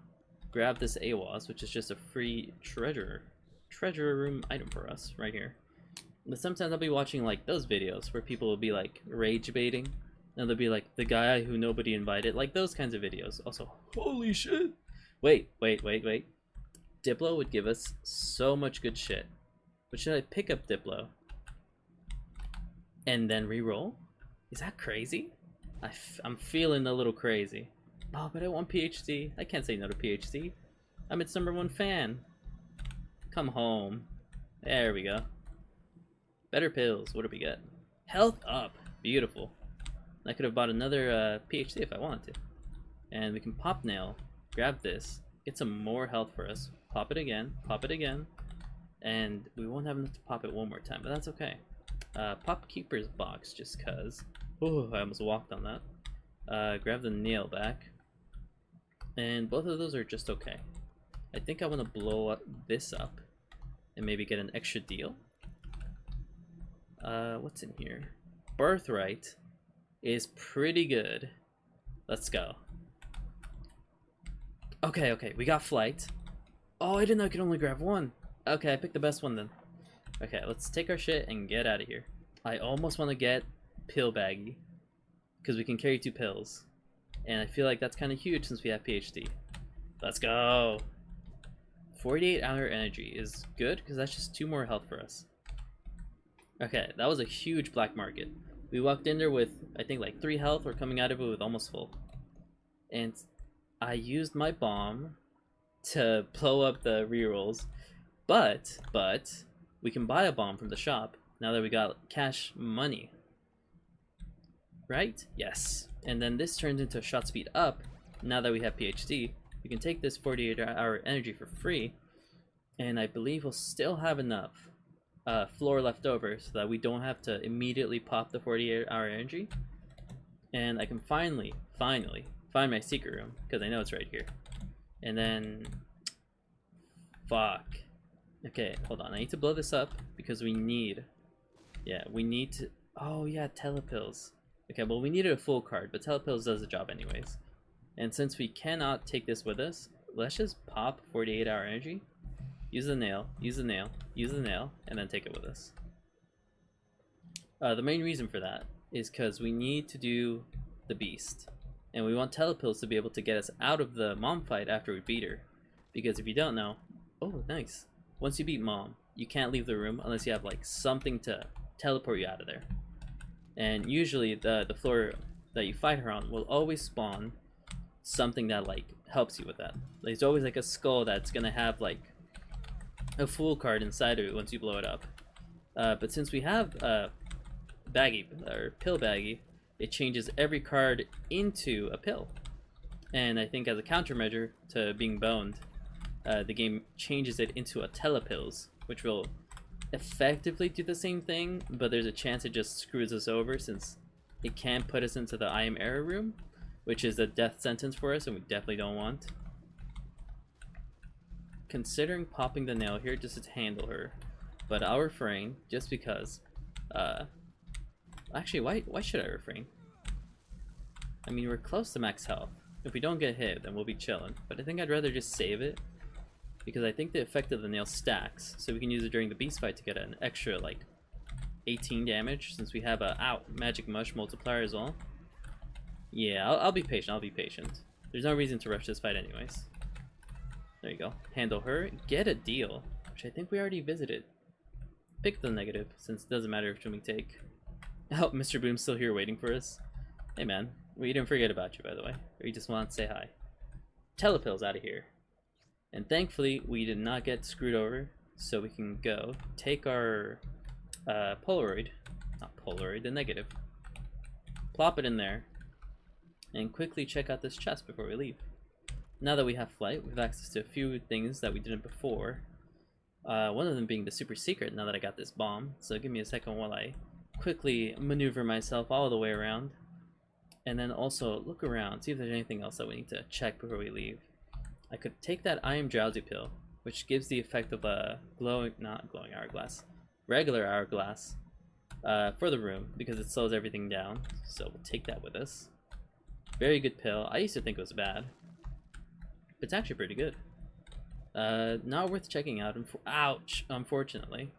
Grab this AWAS, which is just a free treasure room item for us, right here. But sometimes I'll be watching, like, those videos where people will be, like, rage baiting. And they'll be like, the guy who nobody invited. Like, those kinds of videos. Also, holy shit! Wait. Diplo would give us so much good shit. But should I pick up Diplo? And then reroll? Is that crazy? I'm feeling a little crazy. Oh, but I want PhD. I can't say no to PhD. I'm its #1 fan. Come home. There we go. Better pills. What do we get? Health up. Beautiful. I could have bought another PhD if I wanted to. And we can pop nail. Grab this. Get some more health for us. Pop it again. Pop it again. And we won't have enough to pop it one more time, but that's okay. Pop Keeper's box just cuz. Oh, I almost walked on that. Grab the nail back. And both of those are just okay. I think I want to blow up this up and maybe get an extra deal. What's in here? Birthright is pretty good. Let's go. Okay, we got flight. Oh, I didn't know I could only grab one. Okay, I picked the best one then. Okay, let's take our shit and get out of here. I almost want to get Pill Baggy. because we can carry 2 pills. And I feel like that's kind of huge since we have PhD. Let's go! 48-hour energy is good because that's just 2 more health for us. Okay, that was a huge black market. We walked in there with, I think, like 3 health. We're coming out of it with almost full. And I used my bomb to blow up the rerolls. But, we can buy a bomb from the shop now that we got cash money. Right? Yes. And then this turns into a shot speed up. Now that we have PhD, we can take this 48-hour energy for free. And I believe we'll still have enough floor left over so that we don't have to immediately pop the 48-hour energy. And I can finally find my secret room, because I know it's right here. And then... fuck. Okay, hold on. I need to blow this up because we need... yeah, we need to... oh yeah, telepills. Okay, well we needed a full card, but telepills does the job anyways. And since we cannot take this with us, let's just pop 48-hour energy. Use the nail, use the nail, use the nail, and then take it with us. The main reason for that is because we need to do the beast. And we want telepills to be able to get us out of the mom fight after we beat her. Because if you don't know... oh, nice. Once you beat mom, you can't leave the room unless you have like something to teleport you out of there. And usually the floor that you fight her on will always spawn something that like helps you with that. There's always like a skull that's gonna have like a full card inside of it once you blow it up. But since we have baggie or pill baggie, it changes every card into a pill. And I think as a countermeasure to being boned, the game changes it into a telepills, which will effectively do the same thing, but there's a chance it just screws us over since it can put us into the I am error room, which is a death sentence for us and we definitely don't want. Considering popping the nail here just to handle her, but I'll refrain just because actually why should I refrain? I mean, we're close to max health. If we don't get hit, then we'll be chilling, but I think I'd rather just save it because I think the effect of the nail stacks, so we can use it during the beast fight to get an extra like 18 damage since we have a magic mush multiplier as well. Yeah, I'll be patient, I'll be patient. There's no reason to rush this fight anyways. There you go. Handle her, get a deal, which I think we already visited. Pick the negative since it doesn't matter which one we take. Oh, Mr. Boom's still here waiting for us. Hey man, we didn't forget about you by the way, or you just want to say hi. Telepills out of here. And thankfully, we did not get screwed over, so we can go take our Polaroid, not Polaroid, the negative, plop it in there, and quickly check out this chest before we leave. Now that we have flight, we have access to a few things that we didn't before. One of them being the super secret now that I got this bomb, so give me a second while I quickly maneuver myself all the way around. And then also look around, see if there's anything else that we need to check before we leave. I could take that I am drowsy pill, which gives the effect of a not glowing hourglass, regular hourglass for the room because it slows everything down. So we'll take that with us. Very good pill. I used to think it was bad. It's actually pretty good. Not worth checking out, ouch, unfortunately.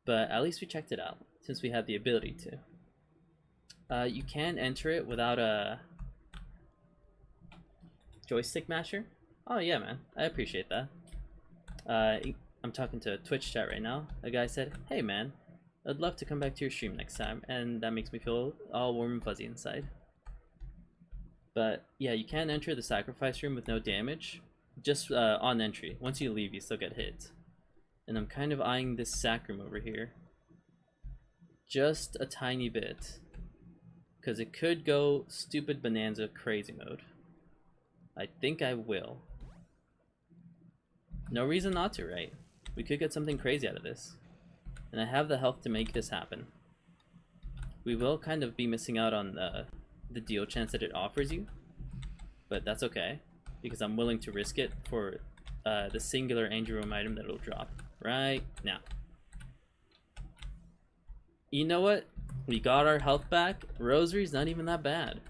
But at least we checked it out since we have the ability to. You can enter it without a joystick masher. Oh yeah, man, I appreciate that. I'm talking to Twitch chat right now. A guy said, hey man, I'd love to come back to your stream next time, and that makes me feel all warm and fuzzy inside. But yeah, you can enter the sacrifice room with no damage, just on entry. Once you leave, you still get hit. And I'm kind of eyeing this sac room over here. Just a tiny bit. Because it could go stupid bonanza crazy mode. I think I will. No reason not to, right? We could get something crazy out of this. And I have the health to make this happen. We will kind of be missing out on the deal chance that it offers you. But that's okay. Because I'm willing to risk it for the singular angel room item that it'll drop right now. You know what? We got our health back. Rosary's not even that bad.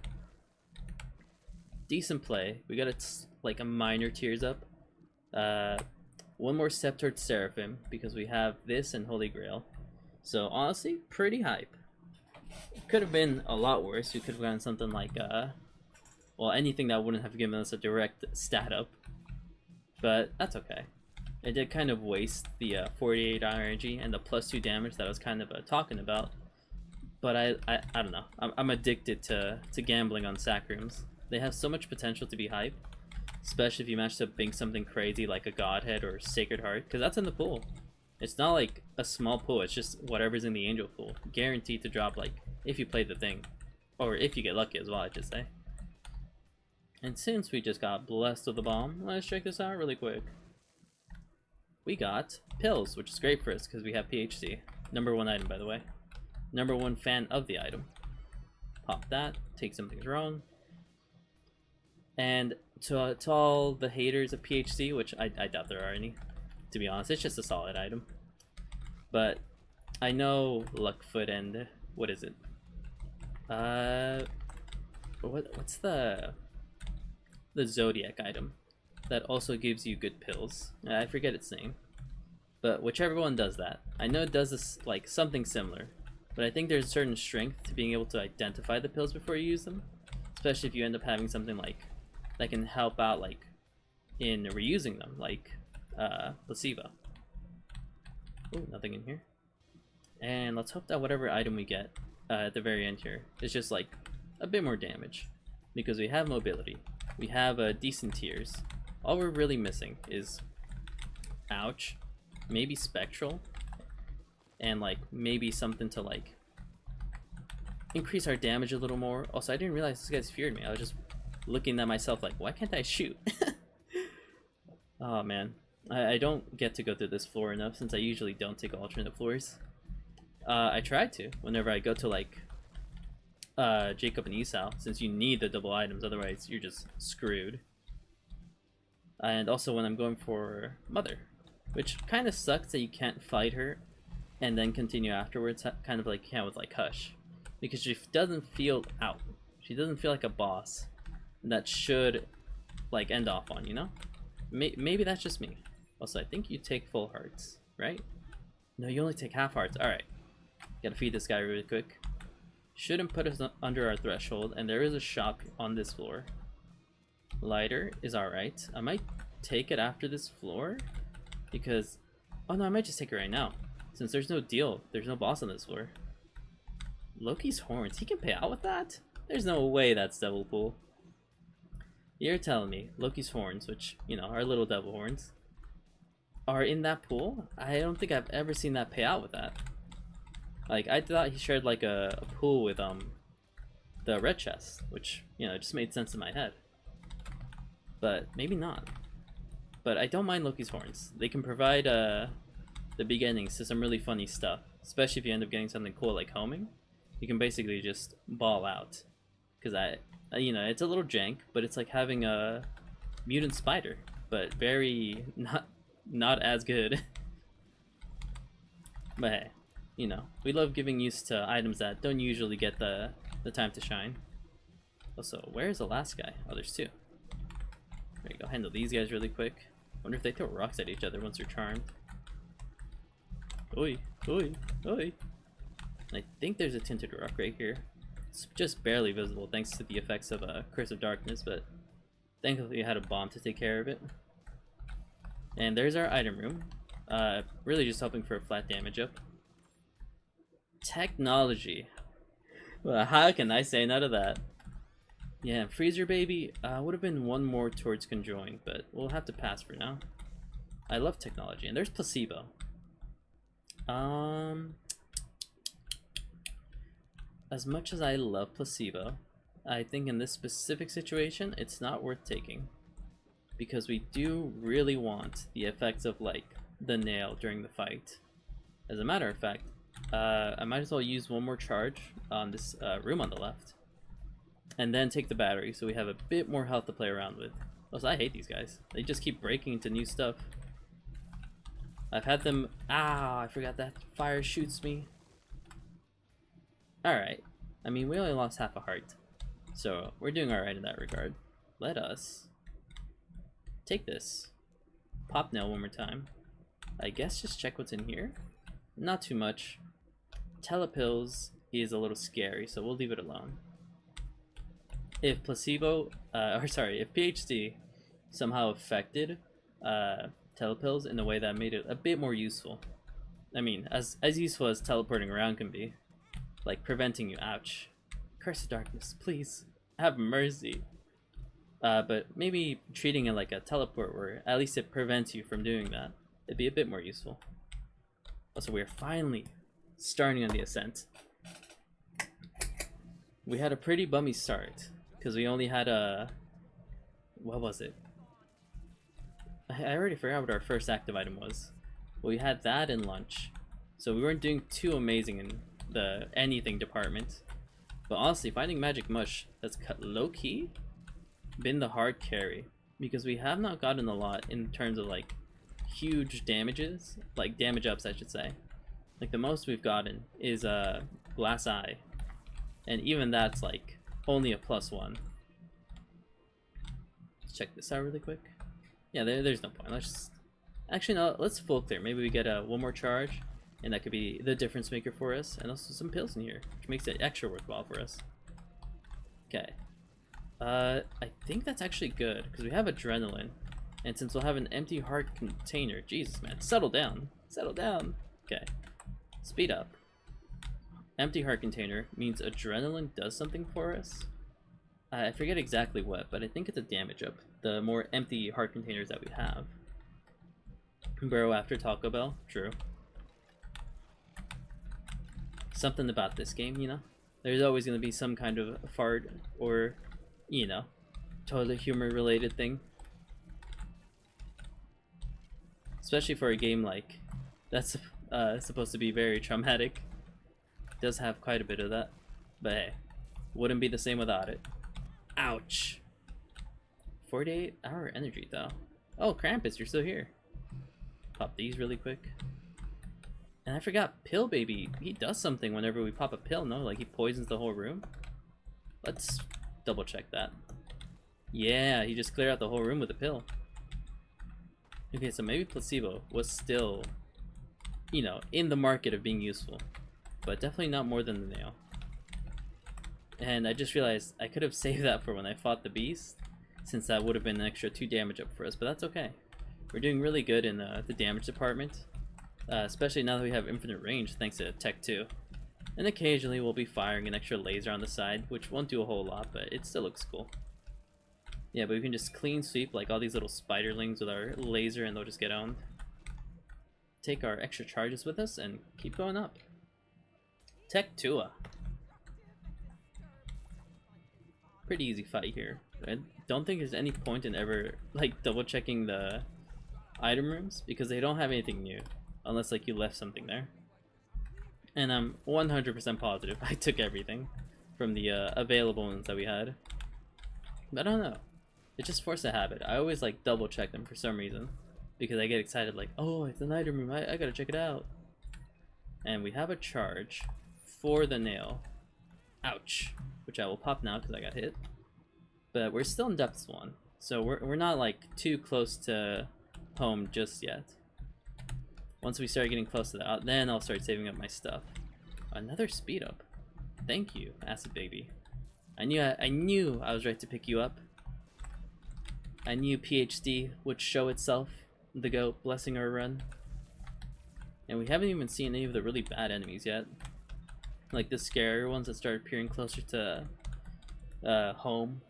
Decent play. We got like a minor tears up. One more step towards Seraphim because we have this and Holy Grail. So honestly, pretty hype. Could have been a lot worse. We could have gotten something like, well, anything that wouldn't have given us a direct stat up. But that's okay. It did kind of waste the 48 energy and the +2 damage that I was kind of talking about. But I don't know. I'm addicted to gambling on sack rooms. They have so much potential to be hype, especially if you manage to bink something crazy like a Godhead or Sacred Heart, because that's in the pool. It's not like a small pool, it's just whatever's in the Angel pool. Guaranteed to drop, like, if you play the thing. Or if you get lucky as well, I should say. And since we just got blessed with the bomb, let's check this out really quick. We got pills, which is great for us because we have PHC. #1 item, by the way. #1 fan of the item. Pop that, take something's wrong. And to all the haters of PHC, which I doubt there are any, to be honest, it's just a solid item. But I know Luckfoot and what is it? What's the Zodiac item that also gives you good pills? I forget its name. But whichever one does that. I know it does this, like, something similar. But I think there's a certain strength to being able to identify the pills before you use them. Especially if you end up having something like that can help out, like, in reusing them, like placebo. Ooh, nothing in here. And let's hope that whatever item we get at the very end here is just like a bit more damage, because we have mobility, we have decent tiers. All we're really missing is ouch, maybe spectral, and like maybe something to like increase our damage a little more. Also, I didn't realize this guy's feared me. I was just looking at myself like, why can't I shoot? Oh man, I don't get to go through this floor enough since I usually don't take alternate floors. I tried to whenever I go to like Jacob and Esau, since you need the double items, otherwise you're just screwed. And also when I'm going for Mother, which kind of sucks that you can't fight her and then continue afterwards, kind of like you can with like Hush, because she doesn't feel out. She doesn't feel like a boss that should like end off on, you know? Maybe that's just me. Also, I think you take full hearts, right? No, you only take half hearts. Alright. Gotta feed this guy really quick. Shouldn't put us under our threshold, and there is a shop on this floor. Lighter is alright. I might take it after this floor, because... oh no, I might just take it right now, since there's no deal. There's no boss on this floor. Loki's horns. He can pay out with that? There's no way that's Devil Pool. You're telling me Loki's horns, which, you know, are little devil horns, are in that pool? I don't think I've ever seen that pay out with that. Like, I thought he shared like a pool with the red chest, which, you know, just made sense in my head. But maybe not. But I don't mind Loki's horns. They can provide the beginnings to some really funny stuff, especially if you end up getting something cool like homing. You can basically just ball out, because you know, it's a little jank, but it's like having a mutant spider, but very not as good. But hey, you know, we love giving use to items that don't usually get the time to shine. Also, where's the last guy? Oh, there's two. There you go. Handle these guys really quick. Wonder if they throw rocks at each other once they're charmed. Oi, oi, oi. I think there's a tinted rock right here. It's just barely visible thanks to the effects of Curse of Darkness, but thankfully I had a bomb to take care of it. And there's our item room. Really just hoping for a flat damage up. Technology. Well, how can I say none of that? Yeah, Freezer Baby would have been one more towards Conjoin, but we'll have to pass for now. I love technology, and there's Placebo. As much as I love Placebo, I think in this specific situation, it's not worth taking. Because we do really want the effects of, like, the nail during the fight. As a matter of fact, I might as well use one more charge on this room on the left. And then take the battery, so we have a bit more health to play around with. Also, I hate these guys. They just keep breaking into new stuff. I've had them... ah, I forgot that fire shoots me. Alright. I mean, we only lost half a heart. So, we're doing alright in that regard. Let us take this. Pop nail one more time. I guess just check what's in here. Not too much. Telepills. he is a little scary, so we'll leave it alone. If placebo, if PhD somehow affected telepills in a way that made it a bit more useful. I mean, as useful as teleporting around can be. Like preventing you, ouch. Curse of darkness, please, have mercy. But maybe treating it like a teleport where at least it prevents you from doing that. It'd be a bit more useful. Also, we're finally starting on the ascent. We had a pretty bummy start because we only had a... what was it? I already forgot what our first active item was. Well, we had that and lunch. So we weren't doing too amazing in the anything department. But honestly, finding magic mush that's cut low-key been the hard carry. Because we have not gotten a lot in terms of like huge damages. Like damage ups, I should say. Like the most we've gotten is Glass Eye. And even that's like only a +1. Let's check this out really quick. Yeah, there's no point. Let's just... actually no, let's full clear. Maybe we get one more charge, and that could be the difference maker for us. And also some pills in here, which makes it extra worthwhile for us. Okay. I think that's actually good because we have adrenaline, and since we'll have an empty heart container, Jesus man, settle down, settle down. Okay, speed up. Empty heart container means adrenaline does something for us. I forget exactly what, but I think it's a damage up. The more empty heart containers that we have. Burrow after Taco Bell, true. Something about this game, you know? There's always going to be some kind of fart or, you know, toilet humor related thing. Especially for a game like that's supposed to be very traumatic. It does have quite a bit of that. But hey, wouldn't be the same without it. Ouch. 48-hour energy though. Oh, Krampus, you're still here. Pop these really quick. And I forgot, Pill Baby, he does something whenever we pop a pill, no? Like he poisons the whole room? Let's double check that. Yeah, he just cleared out the whole room with a pill. Okay, so maybe placebo was still, you know, in the market of being useful. But definitely not more than the nail. And I just realized I could have saved that for when I fought the beast, since that would have been an extra 2 damage up for us, but that's okay. We're doing really good in the damage department, especially now that we have infinite range thanks to Tech 2. And occasionally we'll be firing an extra laser on the side, which won't do a whole lot, but it still looks cool. Yeah, but we can just clean sweep like all these little spiderlings with our laser and they'll just get owned. Take our extra charges with us and keep going up. Tech 2. Pretty easy fight here. I don't think there's any point in ever like double checking the item rooms because they don't have anything new unless like you left something there. And I'm 100% positive I took everything from the available ones that we had. But I don't know. It's just forced a habit. I always like double check them for some reason because I get excited like, oh, it's an item room, I gotta check it out. And we have a charge for the nail. Ouch. Which I will pop now because I got hit. But we're still in depths 1. So we're not like too close to home just yet. Once we start getting close to that, then I'll start saving up my stuff. Another speed up. Thank you, Acid Baby. I knew I was right to pick you up. I knew PhD would show itself, the goat blessing our run. And we haven't even seen any of the really bad enemies yet. Like the scarier ones that start appearing closer to home.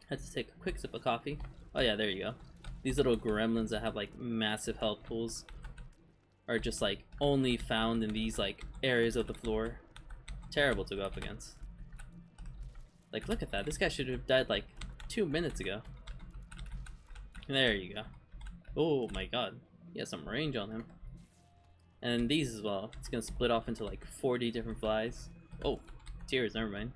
Had to take a quick sip of coffee. Oh yeah, there you go. These little gremlins that have like massive health pools are just like only found in these like areas of the floor. Terrible to go up against. Like look at that. This guy should have died like 2 minutes ago. There you go. Oh my god. He has some range on him. And these as well. It's gonna split off into like 40 different flies. Oh, tears, never mind.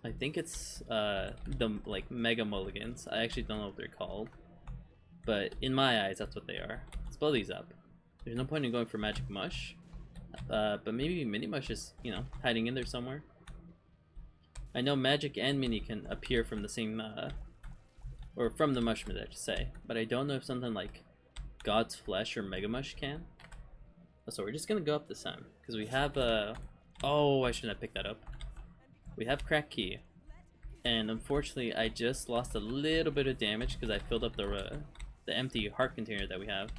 I think it's the like mega mulligans. I actually don't know what they're called. But in my eyes, that's what they are. Let's blow these up. There's no point in going for magic mush. But maybe mini mush is, you know, hiding in there somewhere. I know magic and mini can appear from the same or from the mushroom, I should say, but I don't know if something like God's Flesh or Mega Mush can. So we're just gonna go up this time because we have oh, I shouldn't have picked that up. We have Crack Key, and unfortunately I just lost a little bit of damage because I filled up the empty heart container that we have,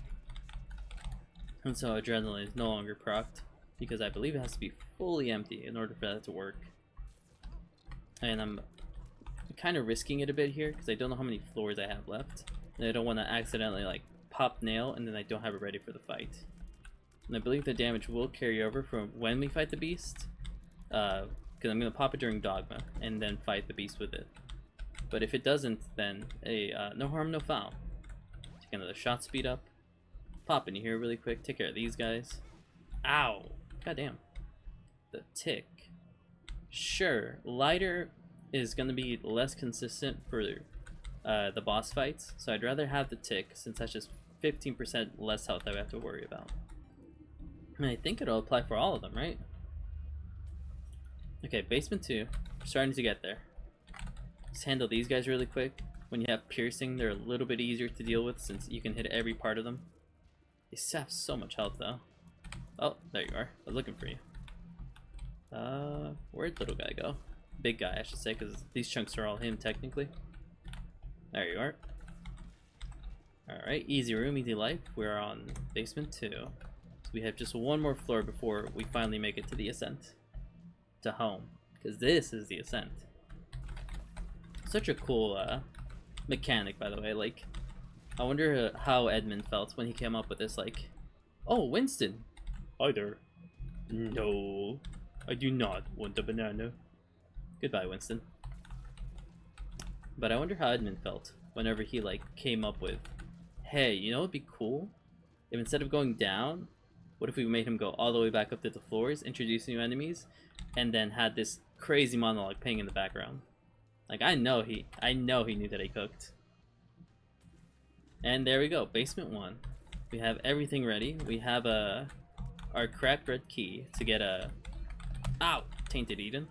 and so Adrenaline is no longer procced because I believe it has to be fully empty in order for that to work. And I'm kind of risking it a bit here because I don't know how many floors I have left, and I don't want to accidentally like pop nail and then I don't have it ready for the fight. And I believe the damage will carry over from when we fight the beast, because I'm going to pop it during Dogma and then fight the beast with it. But if it doesn't, then no harm, no foul. Take another shot speed up, pop in here really quick, take care of these guys. Ow! Goddamn. The tick. Sure, lighter is going to be less consistent for the boss fights, so I'd rather have the tick since that's just 15% less health that we have to worry about. And I think it'll apply for all of them, right? Okay, basement 2. We're starting to get there. Let's handle these guys really quick. When you have piercing, they're a little bit easier to deal with since you can hit every part of them. They sap so much health though. Oh, there you are. I was looking for you. Where'd little guy go? Big guy, I should say, because these chunks are all him technically. There you are. Alright, easy room, easy life. We're on basement 2. So we have just one more floor before we finally make it to the ascent. To home. Because this is the ascent. Such a cool mechanic, by the way. Like, I wonder how Edmund felt when he came up with this, like, oh, Winston. Hi there. No, I do not want a banana. Goodbye, Winston. But I wonder how Edmund felt whenever he, like, came up with, hey, you know what'd be cool? If instead of going down, what if we made him go all the way back up to the floors, introduce new enemies, and then had this crazy monologue playing in the background? Like, I know he knew that he cooked. And there we go, basement 1. We have everything ready. We have our cracked red key to get a Tainted Eden.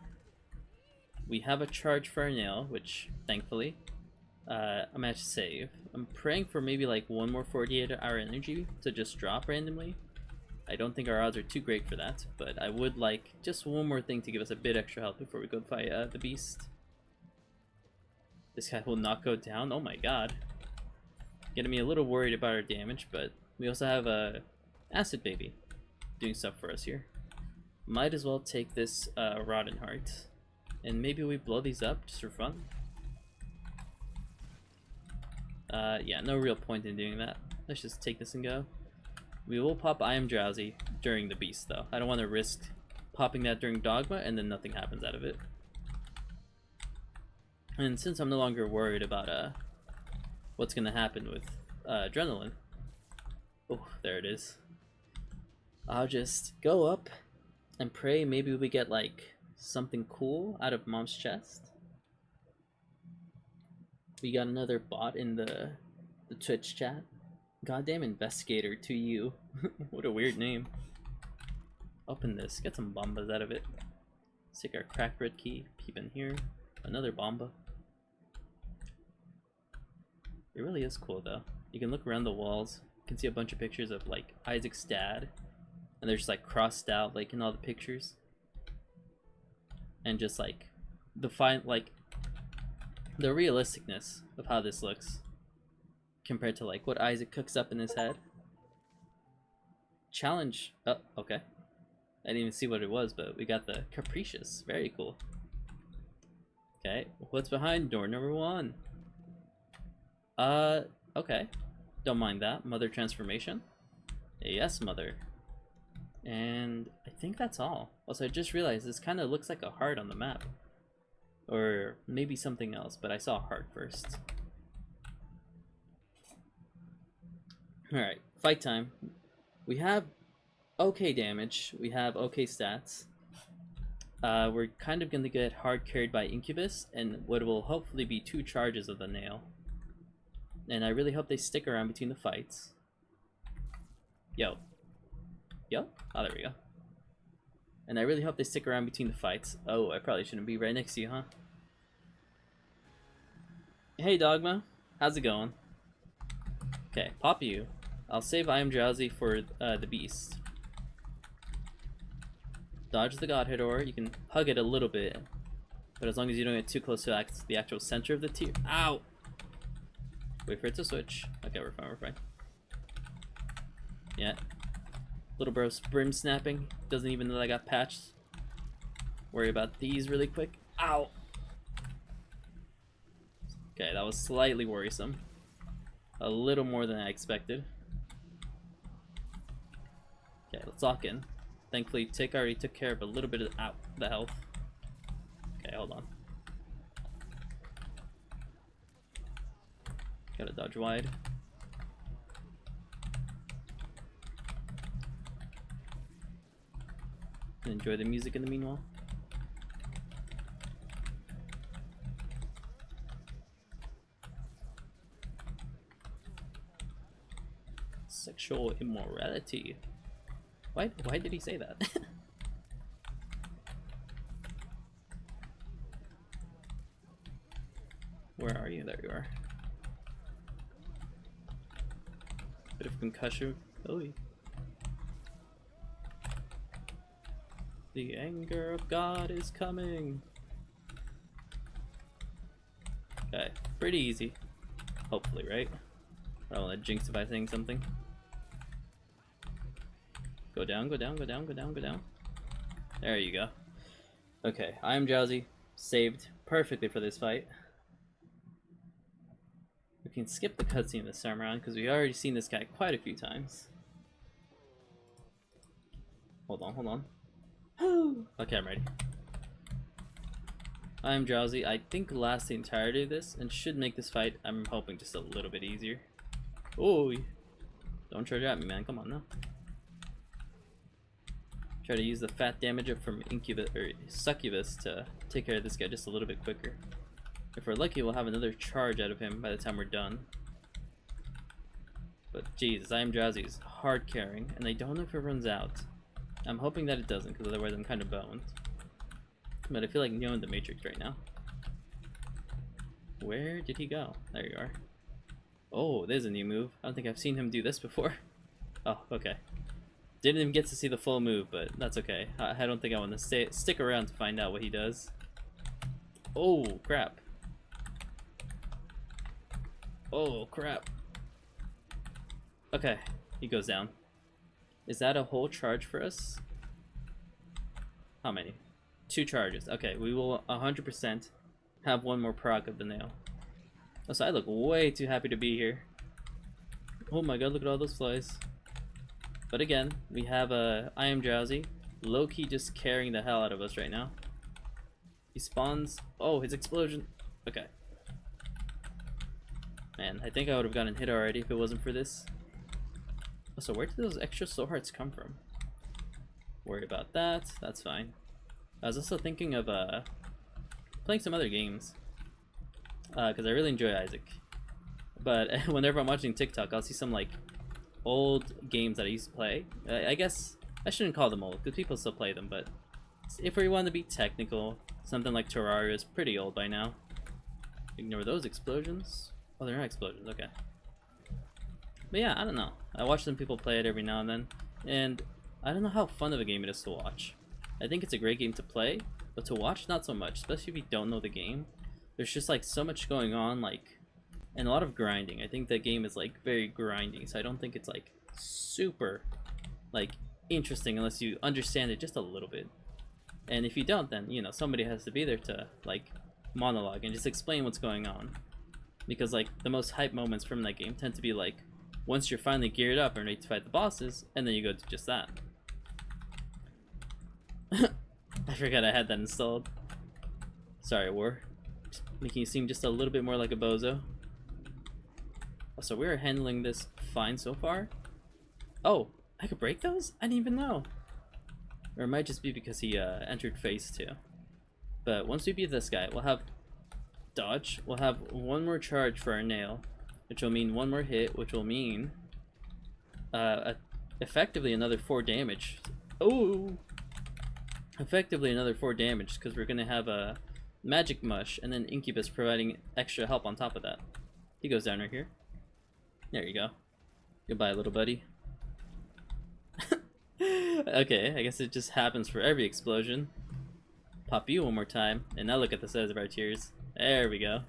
We have a charge for our nail, which thankfully I managed to save. I'm praying for maybe like one more 48-hour energy to just drop randomly. I don't think our odds are too great for that, but I would like just one more thing to give us a bit extra health before we go fight the beast. This guy will not go down. Oh my god. Getting me a little worried about our damage, but we also have a Acid Baby doing stuff for us here. Might as well take this Rotten Heart, and maybe we blow these up just for fun. Yeah, no real point in doing that. Let's just take this and go. We will pop I Am Drowsy during the beast though. I don't want to risk popping that during Dogma and then nothing happens out of it. And since I'm no longer worried about what's gonna happen with Adrenaline, oh, there it is, I'll just go up and pray maybe we get like something cool out of Mom's chest. We got another bot in the Twitch chat. Goddamn investigator to you. What a weird name. Open this, get some bombas out of it. Let's take our cracked red key, peep in here. Another bomba. It really is cool though. You can look around the walls, you can see a bunch of pictures of like Isaac's dad, and they're just like crossed out like in all the pictures. And just like the realisticness of how this looks compared to like what Isaac cooks up in his head. Challenge. Oh, okay. I didn't even see what it was, but we got the Capricious. Very cool. Okay, what's behind door number 1? Okay. Don't mind that. Mother transformation. Yes, mother. And I think that's all. Also, I just realized this kind of looks like a heart on the map. Or maybe something else, but I saw a heart first. Alright, fight time. We have okay damage. We have okay stats. We're kind of going to get hard carried by Incubus and what will hopefully be 2 charges of the nail. And I really hope they stick around between the fights. Yo. Yo? Oh, there we go. And I really hope they stick around between the fights. Oh, I probably shouldn't be right next to you, huh? Hey, Dogma. How's it going? Okay, pop you. I'll save I Am Drowsy for the beast. Dodge the God Hidor. You can hug it a little bit, but as long as you don't get too close to the actual center of the tier. Ow! Wait for it to switch. Okay, we're fine, we're fine. Yeah. Little bro's brim snapping. Doesn't even know that I got patched. Worry about these really quick. Ow! Okay, that was slightly worrisome. A little more than I expected. Okay, let's lock in. Thankfully, Tick already took care of a little bit of the health. Okay, hold on. Gotta dodge wide. Enjoy the music in the meanwhile. Sexual immorality. Why did he say that? Where are you? There you are. Bit of concussion. Oh, yeah. The anger of God is coming. Okay, pretty easy. Hopefully, right? I don't want to jinx it by saying something. Go down, go down, go down, go down, go down. There you go. Okay, I Am Drowsy. Saved perfectly for this fight. We can skip the cutscene this time around because we've already seen this guy quite a few times. Hold on, hold on. Okay, I'm ready. I Am Drowsy. I think lasts the entirety of this and should make this fight, I'm hoping, just a little bit easier. Oh, don't charge at me, man. Come on now. Try to use the fat damage up from Incubus or Succubus to take care of this guy just a little bit quicker. If we're lucky, we'll have another charge out of him by the time we're done. But Jesus, I Am Drowsy is hard carrying, and I don't know if it runs out. I'm hoping that it doesn't, because otherwise I'm kind of boned. But I feel like Neo in the Matrix right now. Where did he go? There you are. Oh, there's a new move. I don't think I've seen him do this before. Oh, okay. Didn't even get to see the full move, but that's okay. I don't think I want to stick around to find out what he does. Oh, crap. Oh, crap. Okay, he goes down. Is that a whole charge for us? How many? 2 charges. Okay, we will 100% have one more proc of the nail. Oh, so I look way too happy to be here. Oh my god, look at all those flies. But again, we have I Am Drowsy, low-key just carrying the hell out of us right now. He spawns. Oh, his explosion. Okay. Man, I think I would have gotten hit already if it wasn't for this. Oh, so where did those extra soul hearts come from? Worry about that. That's fine. I was also thinking of playing some other games. Because I really enjoy Isaac. But whenever I'm watching TikTok, I'll see some like old games that I used to play. I guess I shouldn't call them old because people still play them, but if we want to be technical, something like Terraria is pretty old by now. Ignore those explosions. Oh, they're not explosions, okay. But yeah, I don't know. I watch some people play it every now and then, and I don't know how fun of a game it is to watch. I think it's a great game to play, but to watch, not so much, especially if you don't know the game. There's just like so much going on, like, and a lot of grinding. I think the game is like very grindy, so I don't think it's like super like interesting unless you understand it just a little bit. And if you don't, then you know somebody has to be there to like monologue and just explain what's going on, because like the most hype moments from that game tend to be like once you're finally geared up and ready to fight the bosses, and then you go to just that. I forgot I had that installed. Sorry, War. Making you seem just a little bit more like a bozo. So we're handling this fine so far. Oh, I could break those? I didn't even know. Or it might just be because he entered phase 2. But once we beat this guy, we'll have dodge. We'll have one more charge for our nail, which will mean one more hit, which will mean effectively another 4 damage. Oh, effectively another 4 damage because we're gonna have a magic mush and then Incubus providing extra help on top of that. He goes down right here. There you go. Goodbye, little buddy. Okay, I guess it just happens for every explosion. Pop you one more time, and now look at the size of our tears. There we go.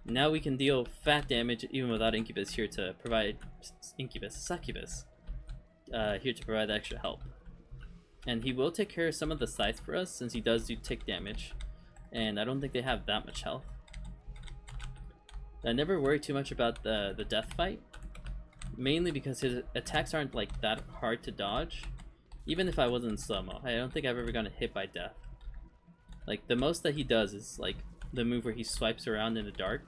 Now we can deal fat damage even without Incubus here to provide... Succubus. Here to provide extra help. And he will take care of some of the scythe for us, since he does do tick damage. And I don't think they have that much health. I never worry too much about the death fight. Mainly because his attacks aren't like that hard to dodge. Even if I wasn't in slow-mo, I don't think I've ever gotten hit by death. Like, the most that he does is like the move where he swipes around in the dark.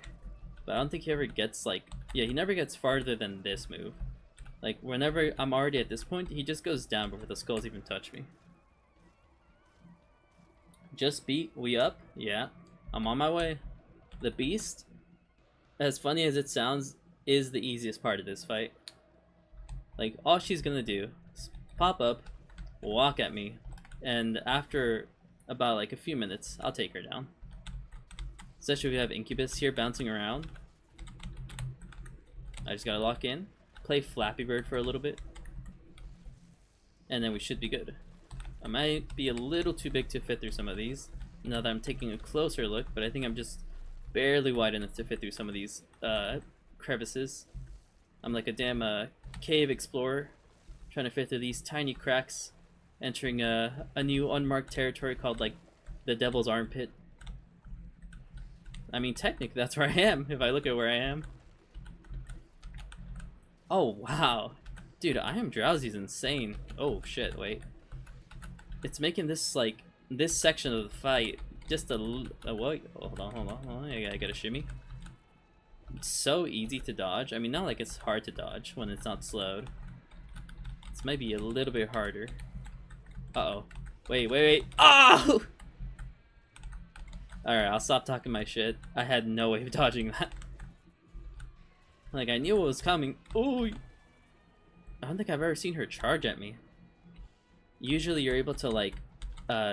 But I don't think he ever gets like... Yeah, he never gets farther than this move. Like, whenever I'm already at this point, he just goes down before the skulls even touch me. Just beat, we up? Yeah, I'm on my way. The beast, as funny as it sounds, is the easiest part of this fight. Like, all she's gonna do is pop up, walk at me, and after about like a few minutes, I'll take her down. Especially if we have Incubus here bouncing around. I just gotta lock in, play Flappy Bird for a little bit, and then we should be good. I might be a little too big to fit through some of these, now that I'm taking a closer look, but I think I'm just barely wide enough to fit through some of these crevices. I'm like a damn cave explorer, trying to fit through these tiny cracks, entering a new unmarked territory called like the Devil's Armpit. I mean, technically that's where I am, if I look at where I am. Oh, wow. Dude, I am drowsy is insane. Oh, shit, wait. It's making this, like, this section of the fight just what? Hold on. I gotta shimmy. It's so easy to dodge. I mean, not like it's hard to dodge when it's not slowed. This might be a little bit harder. Uh-oh. Wait. Oh! Alright, I'll stop talking my shit. I had no way of dodging that. Like, I knew what was coming. Ooh! I don't think I've ever seen her charge at me. Usually you're able to, like,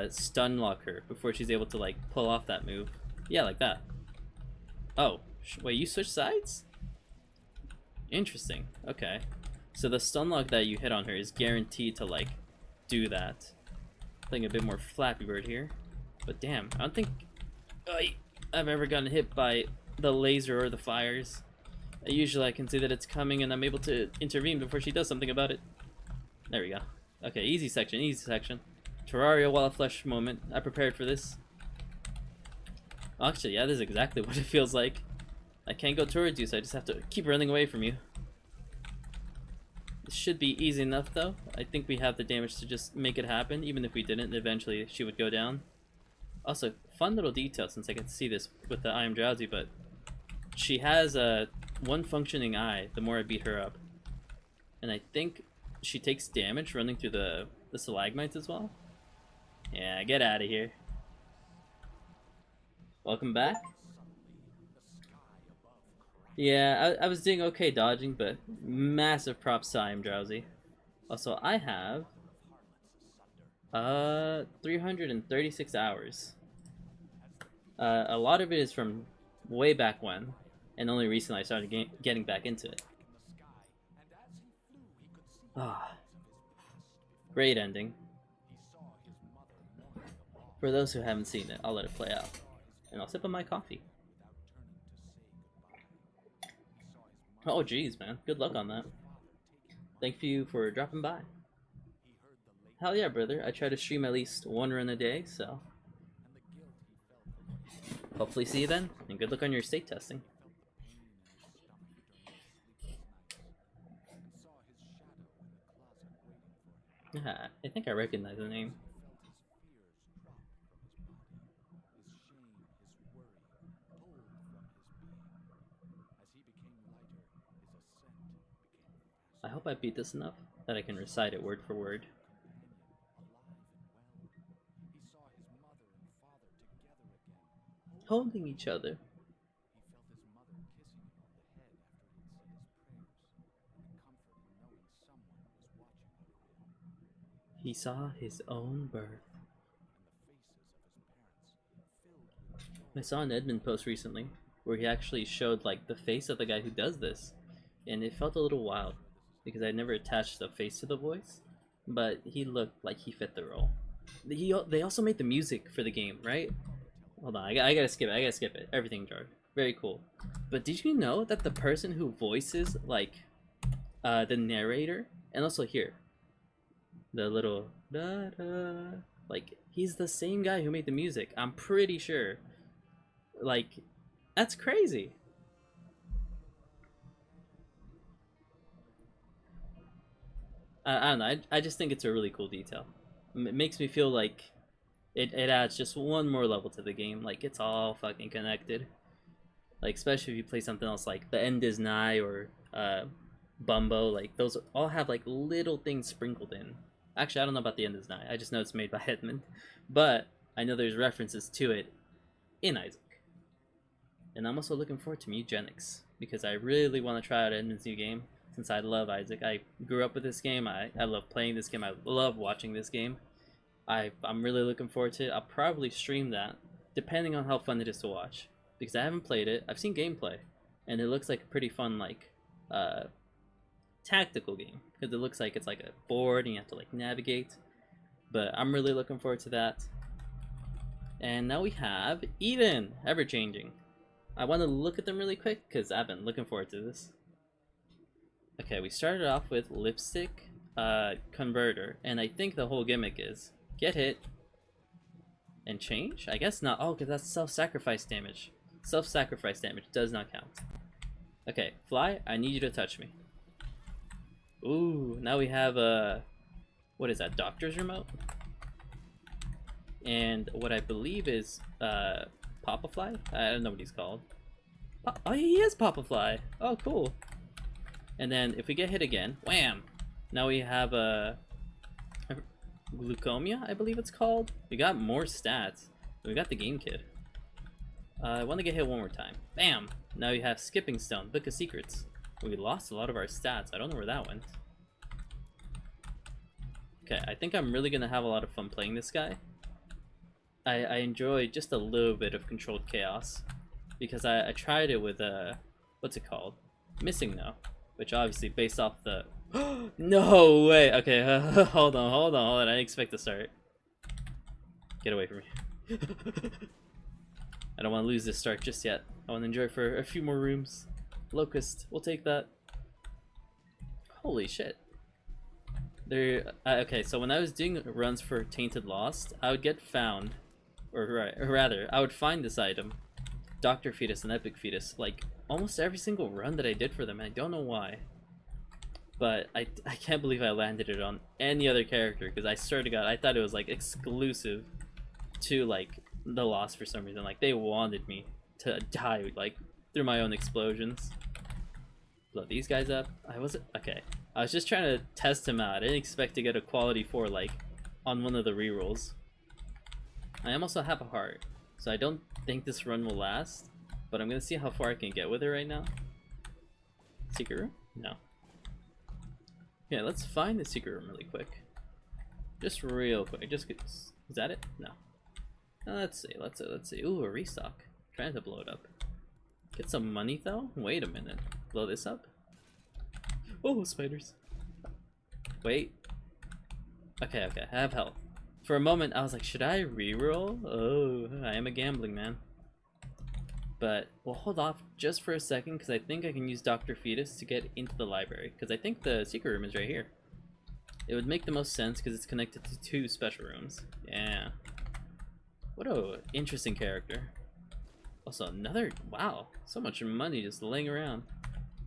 stun lock her before she's able to, like, pull off that move. Yeah, like that. Oh. Wait, you switch sides? Interesting. Okay. So the stun lock that you hit on her is guaranteed to, like, do that. Playing a bit more Flappy Bird here. But damn, I don't think I've ever gotten hit by the laser or the fires. Usually I can see that it's coming and I'm able to intervene before she does something about it. There we go. Okay, easy section. Terraria Wall of Flesh moment. I prepared for this. Actually, yeah, this is exactly what it feels like. I can't go towards you, so I just have to keep running away from you. This should be easy enough, though. I think we have the damage to just make it happen. Even if we didn't, eventually she would go down. Also, fun little detail, since I can see this with the I am drowsy, but she has one functioning eye the more I beat her up. And I think she takes damage running through the stalagmites as well. Yeah, get out of here. Welcome back. Yeah, I was doing okay dodging, but massive props to I am drowsy. Also, I have 336 hours. A lot of it is from way back when, and only recently I started getting back into it. Ah, great ending. For those who haven't seen it, I'll let it play out, and I'll sip on my coffee. Oh geez, man, good luck on that. Thank you for dropping by. Hell yeah, brother. I try to stream at least one run a day, so hopefully see you then, and good luck on your state testing. Yeah, I think I recognize the name. I hope I beat this enough that I can recite it word for word. Holding each other. He saw his own birth. I saw an Edmund post recently where he actually showed like the face of the guy who does this, and it felt a little wild. because I never attached the face to the voice, but he looked like he fit the role. They also made the music for the game, right? Hold on, I gotta skip it. I gotta skip it. Everything jarred. Very cool. But did you know that the person who voices like the narrator, and also here, the little da da, like he's the same guy who made the music. I'm pretty sure. Like, that's crazy. I don't know. I just think it's a really cool detail. It makes me feel like it adds just one more level to the game. Like, it's all fucking connected. Like, especially if you play something else like The End Is Nigh or Bumbo. Like, those all have like little things sprinkled in. Actually, I don't know about The End Is Nigh. I just know it's made by Edmund. But I know there's references to it in Isaac. And I'm also looking forward to Mutagenics, because I really want to try out Edmund's new game. Since I love Isaac, I grew up with this game. I love playing this game. I love watching this game. I'm really looking forward to it. I'll probably stream that, depending on how fun it is to watch, because I haven't played it. I've seen gameplay, and it looks like a pretty fun, like, tactical game, because it looks like it's like a board and you have to like navigate. But I'm really looking forward to that. And now we have Eden, ever changing. I want to look at them really quick because I've been looking forward to this. Okay, we started off with Lipstick Converter, and I think the whole gimmick is get hit and change? I guess not. Oh, because that's self-sacrifice damage. Self-sacrifice damage does not count. Okay, Fly, I need you to touch me. Ooh, now we have a... what is that, Doctor's Remote? And what I believe is Papa Fly? I don't know what he's called. Oh, he is Papa Fly! Oh, cool. And then if we get hit again, wham! Now we have a Glucomia, I believe it's called. We got more stats. We got the Game Kid. I want to get hit one more time. Bam! Now we have Skipping Stone, Book of Secrets. We lost a lot of our stats. I don't know where that went. Okay, I think I'm really gonna have a lot of fun playing this guy. I enjoy just a little bit of Controlled Chaos, because I tried it with what's it called? Missing No, which obviously based off the no way. Okay, hold on. I didn't expect to start. Get away from me. I don't want to lose this start just yet. I want to enjoy for a few more rooms. Locust, we'll take that. Holy shit. There. Okay, so when I was doing runs for Tainted Lost, I would get found, or rather, I would find this item, Dr. Fetus and Epic Fetus, like almost every single run that I did for them. I don't know why, but I can't believe I landed it on any other character, because I swear to God, I thought it was like exclusive to like the Lost for some reason. Like they wanted me to die like through my own explosions. Blow these guys up. I was just trying to test him out. I didn't expect to get a quality 4 like on one of the rerolls. I also have a heart, so I don't think this run will last, but I'm gonna see how far I can get with it right now. Secret room? No. Yeah, let's find the secret room really quick. Just real quick. Is that it? No. Let's see. Ooh, a restock. Trying to blow it up. Get some money though? Wait a minute. Blow this up? Oh, spiders. Wait. Okay, I have health. For a moment, I was like, should I reroll? Oh, I am a gambling man. But we'll hold off just for a second, because I think I can use Dr. Fetus to get into the library, because I think the secret room is right here. It would make the most sense because it's connected to 2 special rooms. Yeah. What a interesting character. Also, another... wow, so much money just laying around.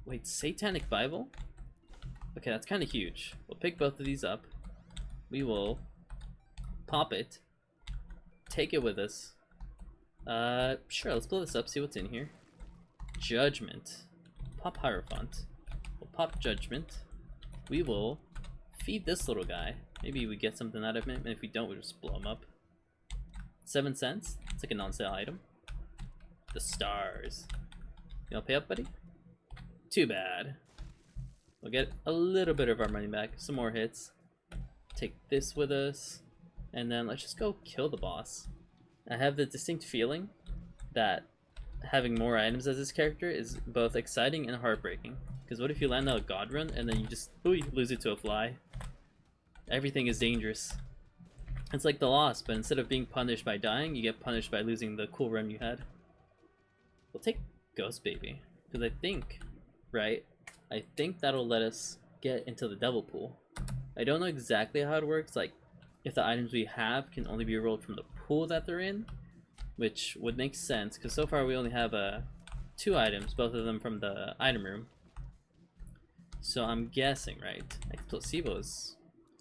Wait, Satanic Bible? Okay, that's kind of huge. We'll pick both of these up. We will pop it. Take it with us. Sure, let's blow this up, see what's in here. Judgment. Pop Hierophant. We'll pop Judgment. We will feed this little guy. Maybe we get something out of him, and if we don't, we'll just blow him up. 7 cents. It's like a non-sale item. The stars. You wanna pay up, buddy? Too bad. We'll get a little bit of our money back. Some more hits. Take this with us. And then let's just go kill the boss. I have the distinct feeling that having more items as this character is both exciting and heartbreaking. Because what if you land on a god run and then you just you lose it to a fly? Everything is dangerous. It's like the loss, but instead of being punished by dying, you get punished by losing the cool run you had. We'll take Ghost Baby, because I think, right? I think that'll let us get into the devil pool. I don't know exactly how it works, like if the items we have can only be rolled from the pool that they're in, which would make sense, because so far we only have 2 items, both of them from the item room. So I'm guessing, right? Explosivo is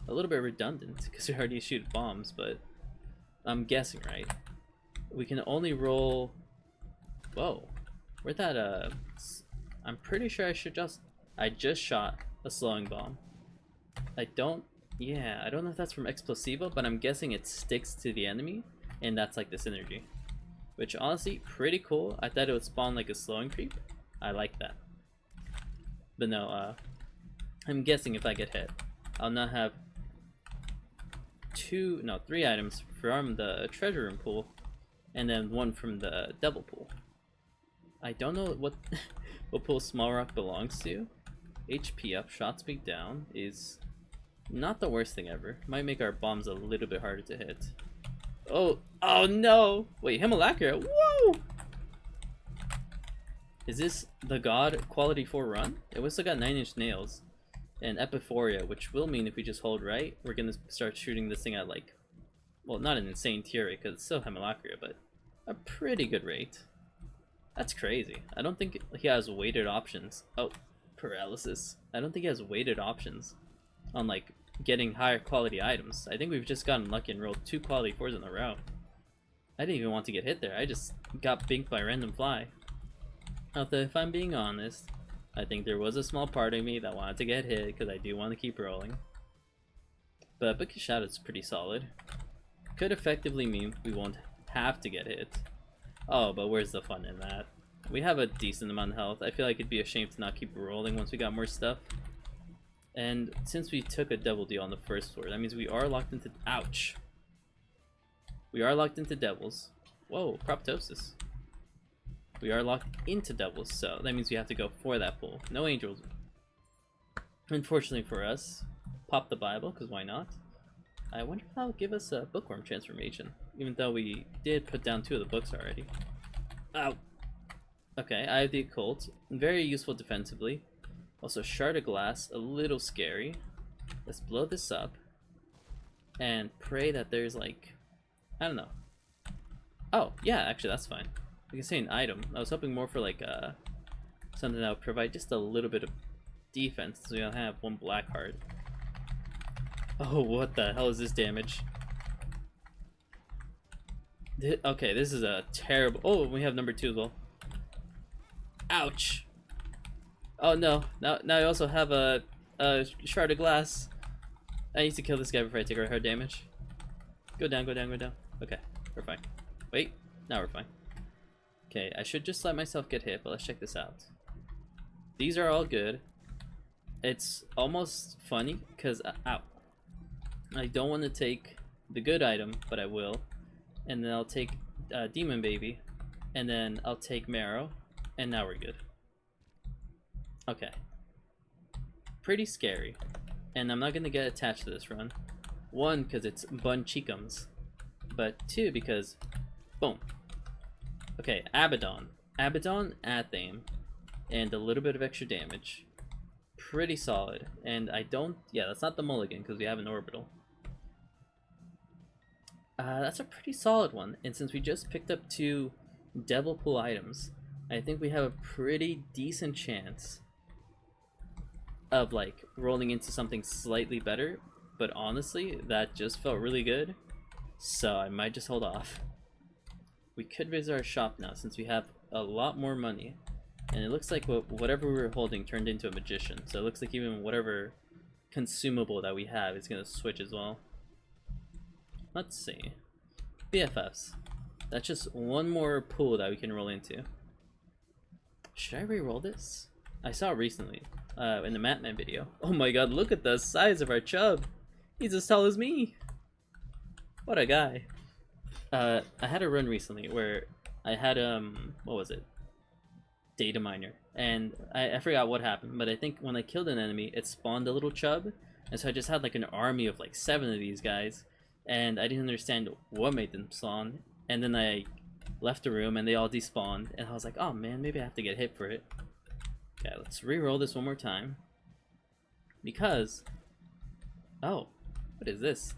a little bit redundant because we already shoot bombs, but I'm guessing, right? We can only roll. Whoa, where'd that? I'm pretty sure I just shot a slowing bomb. I don't know if that's from Explosivo, but I'm guessing it sticks to the enemy, and that's like the synergy. Which honestly, pretty cool. I thought it would spawn like a slowing creep. I like that. But no, I'm guessing if I get hit, I'll not have 3 items from the treasure room pool, and then 1 from the devil pool. I don't know what pool Small Rock belongs to. HP up, shot speed down is not the worst thing ever. Might make our bombs a little bit harder to hit. Oh no! Wait, Himmelacura? Whoa! Is this the god quality 4 run? It was still got 9-inch nails and Epiphoria, which will mean if we just hold right, we're gonna start shooting this thing at like, well, not an insane tier rate because it's still Himmelacura, but a pretty good rate. That's crazy. I don't think he has weighted options. Oh, paralysis. I don't think he has weighted options on like getting higher quality items. I think we've just gotten lucky and rolled 2 quality 4s in a row. I didn't even want to get hit there. I just got binked by a random fly. Although if I'm being honest, I think there was a small part of me that wanted to get hit because I do want to keep rolling. But Book of Shadows is pretty solid. Could effectively mean we won't have to get hit. Oh, but where's the fun in that? We have a decent amount of health. I feel like it'd be a shame to not keep rolling once we got more stuff. And since we took a double deal on the first floor, that means we are locked into... Ouch! We are locked into devils. Whoa, Proptosis. We are locked into devils, so that means we have to go for that pool. No angels. Unfortunately for us, pop the Bible, because why not? I wonder if that'll give us a bookworm transformation, even though we did put down 2 of the books already. Ow! Okay, I have the occult. Very useful defensively. Also, Shard of Glass, a little scary. Let's blow this up. And pray that there's like... I don't know. Oh, yeah, actually that's fine. We can say an item. I was hoping more for like something that would provide just a little bit of defense, so we don't have 1 black heart. Oh, what the hell is this damage? Okay, this is a terrible... Oh, we have number 2 as well. Ouch! Oh no, now I also have a Shard of Glass. I need to kill this guy before I take hard damage. Go down, go down, go down. Okay, we're fine. Wait, now we're fine. Okay, I should just let myself get hit, but let's check this out. These are all good. It's almost funny, because, ow. I don't want to take the good item, but I will. And then I'll take Demon Baby, and then I'll take Marrow, and now we're good. Okay. Pretty scary. And I'm not going to get attached to this run. 1, because it's Bun Cheekums. But 2, because... Boom. Okay, Abaddon. Abaddon, Athame, and a little bit of extra damage. Pretty solid. And I don't... Yeah, that's not the mulligan, because we have an orbital. That's a pretty solid one. And since we just picked up 2 Devil Pool items, I think we have a pretty decent chance of like rolling into something slightly better. But honestly, that just felt really good, so I might just hold off. We could visit our shop now since we have a lot more money, and it looks like whatever we were holding turned into a magician, so it looks like even whatever consumable that we have is going to switch as well. Let's see. BFFs. That's just 1 more pool that we can roll into. Should I re-roll this? I saw it recently in the Matman video. Oh my god, look at the size of our chub. He's as tall as me. What a guy. I had a run recently where I had what was it? data miner, and I forgot what happened, but I think when I killed an enemy, it spawned a little chub, and so I just had like an army of like 7 of these guys, and I didn't understand what made them spawn, and then I left the room and they all despawned, and I was like, oh man, maybe I have to get hit for it. Okay, let's re-roll this one more time, because, oh, what is this?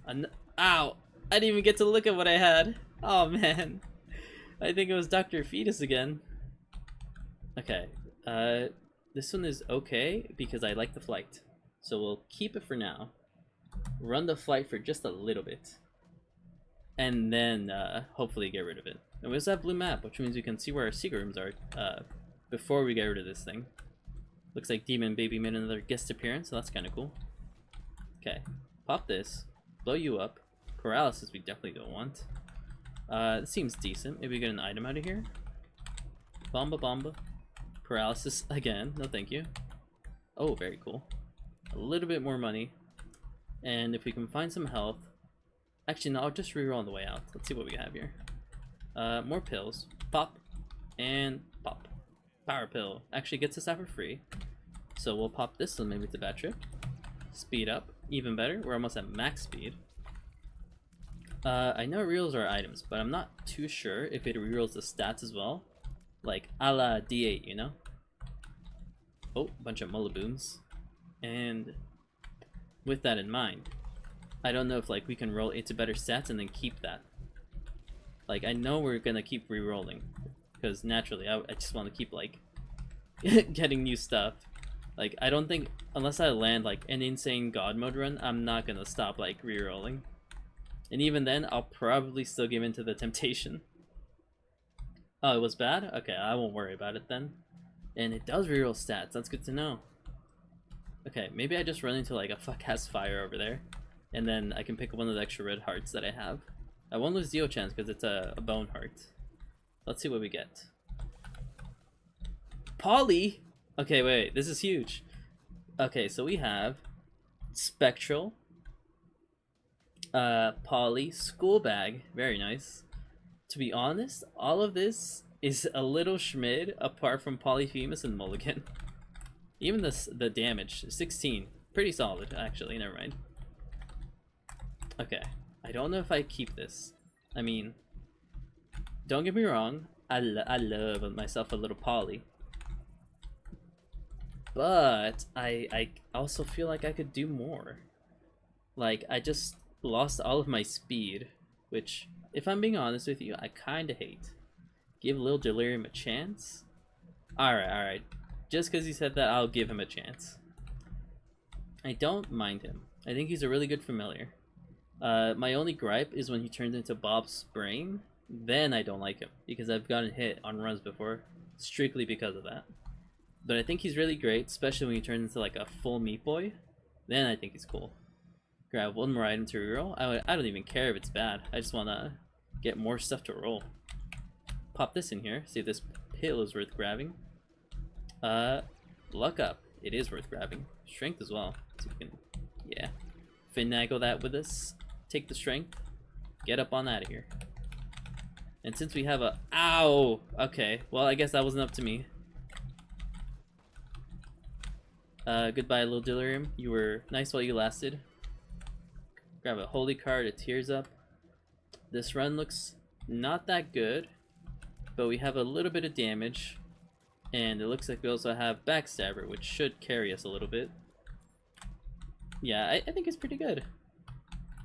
Ow! I didn't even get to look at what I had. Oh man, I think it was Dr. Fetus again. Okay, this one is okay because I like the flight, so we'll keep it for now. Run the flight for just a little bit, and then hopefully get rid of it. And we also have blue map, which means we can see where our secret rooms are before we get rid of this thing. Looks like Demon Baby made another guest appearance, so that's kind of cool. Okay, pop this, blow you up. Paralysis we definitely don't want. This seems decent. Maybe we get an item out of here. Bomba bomba. Paralysis again, no thank you. Oh, very cool. A little bit more money. And if we can find some health. Actually, no, I'll just reroll on the way out. Let's see what we have here. More pills. Pop. And pop. Power pill. Actually gets us out for free. So we'll pop this one, maybe it's a bad trip. Speed up. Even better. We're almost at max speed. I know it rerolls our items, but I'm not too sure if it rerolls the stats as well. Like, a la D8, you know? Oh, bunch of mullabooms. And with that in mind, I don't know if like we can roll into better stats and then keep that. Like, I know we're gonna keep re-rolling, because naturally I just want to keep like getting new stuff. Like, I don't think, unless I land like an insane god mode run, I'm not gonna stop like re-rolling. And even then, I'll probably still give in to the temptation. Oh, it was bad? Okay, I won't worry about it then. And it does reroll stats, that's good to know. Okay, maybe I just run into like a fuck-ass fire over there, and then I can pick up one of the extra red hearts that I have. I won't lose Dio chance because it's a bone heart. Let's see what we get. Polly! Okay, wait, this is huge. Okay, so we have Spectral, Polly, School Bag, very nice. To be honest, all of this is a little schmid apart from Polyphemus and Mulligan. Even the damage, 16, pretty solid actually, never mind. Okay, I don't know if I keep this. I mean, don't get me wrong, I love myself a little Poly. But I also feel like I could do more. Like, I just lost all of my speed, which, if I'm being honest with you, I kinda hate. Give Lil Delirium a chance? Alright. Just because he said that, I'll give him a chance. I don't mind him. I think he's a really good familiar. My only gripe is when he turns into Bob's brain. Then I don't like him, because I've gotten hit on runs before, strictly because of that. But I think he's really great, especially when he turns into like a full Meat Boy. Then I think he's cool. Grab one more item to reroll. I don't even care if it's bad. I just want to get more stuff to roll. Pop this in here. See if this pill is worth grabbing. Luck up. It is worth grabbing. Strength as well. So we can, yeah, finagle that with us. Take the strength. Get up on out of here. And since we have a... Ow! Okay, well, I guess that wasn't up to me. Goodbye, Lil Delirium. You were nice while you lasted. Grab a holy card, a tears up. This run looks not that good, but we have a little bit of damage, and it looks like we also have Backstabber, which should carry us a little bit. Yeah, I think it's pretty good.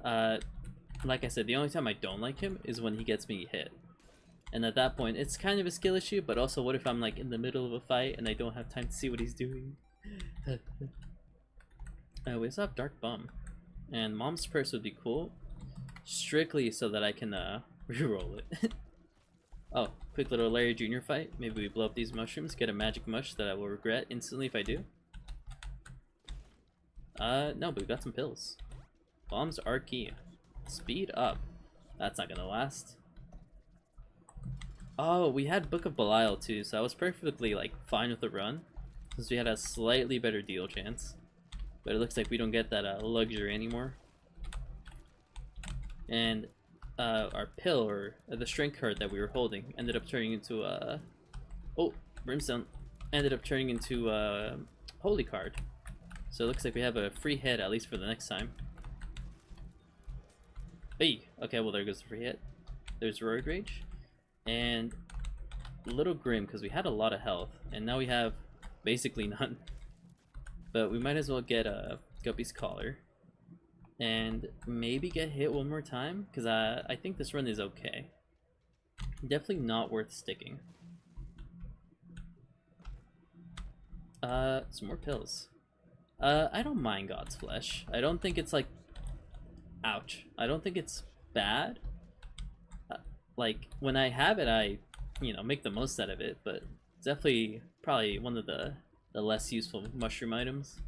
Like I said, the only time I don't like him is when he gets me hit. And at that point, it's kind of a skill issue, but also what if I'm like in the middle of a fight and I don't have time to see what he's doing? We also have Dark Bum. And Mom's Purse would be cool, strictly so that I can reroll it. Oh, quick little Larry Jr. fight. Maybe we blow up these mushrooms, get a magic mush that I will regret instantly if I do. No, but we got some pills. Bombs are key. Speed up. That's not gonna last. Oh, we had Book of Belial too, so I was perfectly like fine with the run, since we had a slightly better deal chance. But it looks like we don't get that luxury anymore. And our pill, or the strength card that we were holding, ended up turning into oh, Brimstone. ended up turning into a Holy card. So it looks like we have a free hit, at least for the next time. Hey! Okay, well there goes the free hit. There's Roid Rage. And a little grim, because we had a lot of health. And now we have basically none. But we might as well get a Guppy's Collar. And maybe get hit one more time, because I think this run is okay. Definitely not worth sticking. Some more pills. I don't mind God's Flesh. I don't think it's like... Ouch. I don't think it's bad. Like, when I have it, I, you know, make the most out of it, but it's definitely probably one of the less useful mushroom items.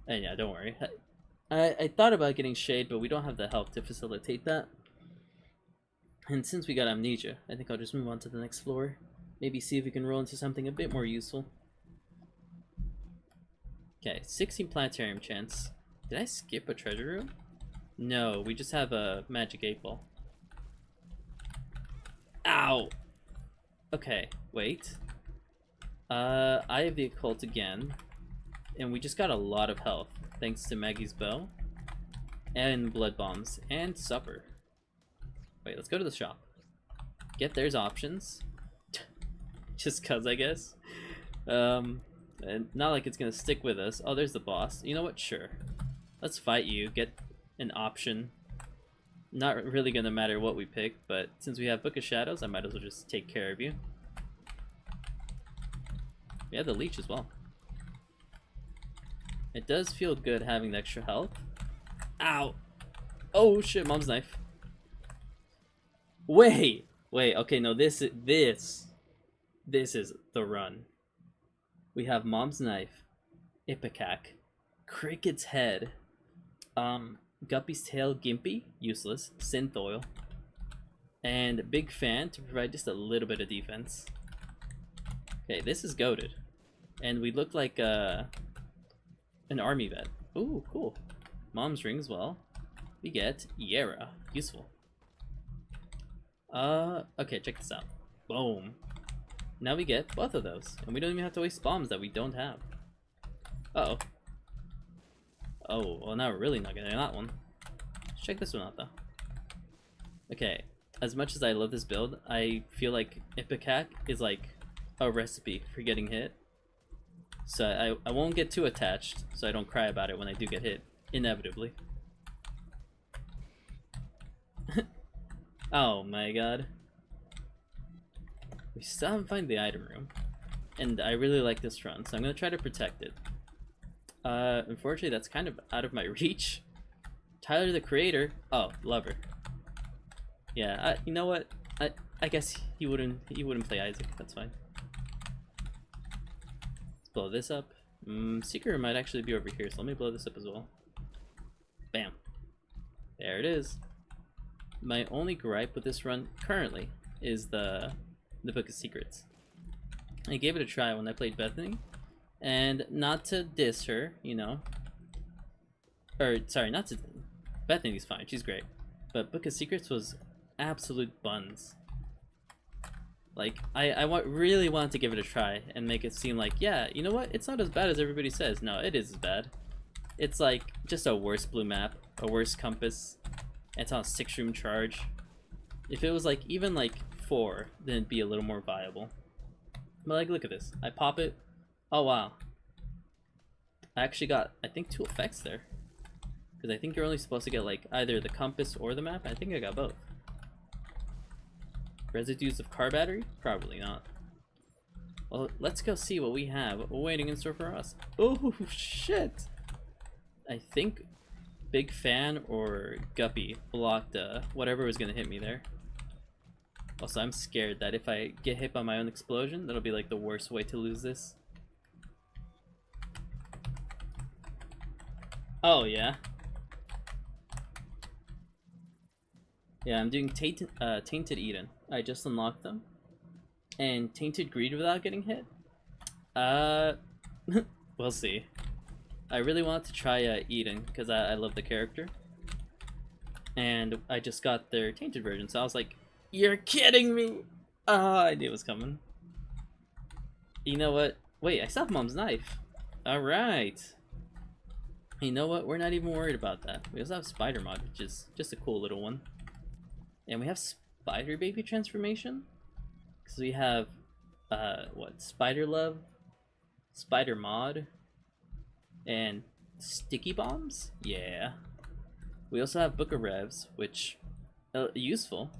And yeah, don't worry. I thought about getting Shade, but we don't have the help to facilitate that. And since we got Amnesia, I think I'll just move on to the next floor. Maybe see if we can roll into something a bit more useful. Okay, 16 Planetarium chance. Did I skip a treasure room? No, we just have a magic 8-ball. Ow! Okay, wait. I have the occult again. And we just got a lot of health, thanks to Maggie's bow. And blood bombs. And supper. Wait, let's go to the shop. There's options. Just cuz, I guess. And not like it's gonna stick with us. Oh, there's the boss. You know what? Sure. Let's fight you. Get an option. Not really gonna matter what we pick, but since we have Book of Shadows, I might as well just take care of you. We have the leech as well. It does feel good having the extra health. Ow! Oh shit, mom's knife. Wait! Okay, no, this is the run. We have Mom's Knife, Ipecac, Cricket's Head, Guppy's Tail Gimpy, useless, Synth Oil, and Big Fan to provide just a little bit of defense. Okay, this is goated. And we look like an army vet. Ooh, cool. Mom's Ring as well. We get Yera, useful. Okay, check this out. Boom. Now we get both of those, and we don't even have to waste bombs that we don't have. Uh-oh. Oh, well now we're really not getting that one. Let's check this one out though. Okay, as much as I love this build, I feel like Ipecac is like a recipe for getting hit. So I won't get too attached, so I don't cry about it when I do get hit, inevitably. Oh my god. We still haven't found the item room, and I really like this run, so I'm gonna try to protect it. Unfortunately, that's kind of out of my reach. Tyler the Creator. Oh, lover. Yeah, you know what? I guess he wouldn't play Isaac. That's fine. Let's blow this up. Secret might actually be over here, so let me blow this up as well. Bam. There it is. My only gripe with this run currently is the Book of Secrets. I gave it a try when I played Bethany, and not to diss her, you know, or sorry, not to. Bethany's fine, she's great, but Book of Secrets was absolute buns. Like I really wanted to give it a try and make it seem like, yeah, you know what, it's not as bad as everybody says. No, it is as bad. It's like just a worse blue map, a worse compass. It's on a 6-room charge. If it was like even like 4, then it'd be a little more viable. But like, look at this. I pop it. Oh wow. I actually got, I think, 2 effects there. Because I think you're only supposed to get like either the compass or the map. I think I got both. Residues of car battery? Probably not. Well, let's go see what we have waiting in store for us. Oh shit! I think Big Fan or Guppy blocked whatever was gonna hit me there. Also, I'm scared that if I get hit by my own explosion, that'll be like the worst way to lose this. Oh yeah. Yeah, I'm doing Tainted Eden. I just unlocked them. And Tainted Greed without getting hit? We'll see. I really wanted to try Eden because I love the character. And I just got their Tainted version, so I was like, you're kidding me! Ah, I knew it was coming. You know what? Wait, I still have Mom's knife. Alright. You know what? We're not even worried about that. We also have Spider Mod, which is just a cool little one. And we have Spider Baby transformation. Because we have, what? Spider Love, Spider Mod, and Sticky Bombs? Yeah. We also have Book of Revs, which useful.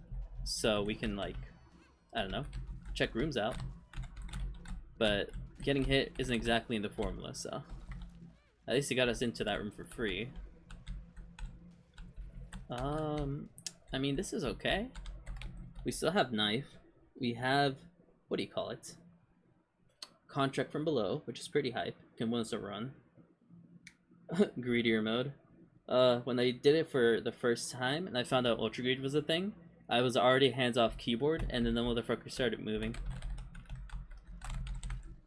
So we can, like, I don't know, check rooms out. But getting hit isn't exactly in the formula, so at least it got us into that room for free. I mean, this is okay. We still have Knife. We have, what do you call it? Contract from Below, which is pretty hype. Can win us a run. Greedier mode. When I did it for the first time and I found out Ultra Greed was a thing, I was already hands off keyboard and then the motherfucker started moving.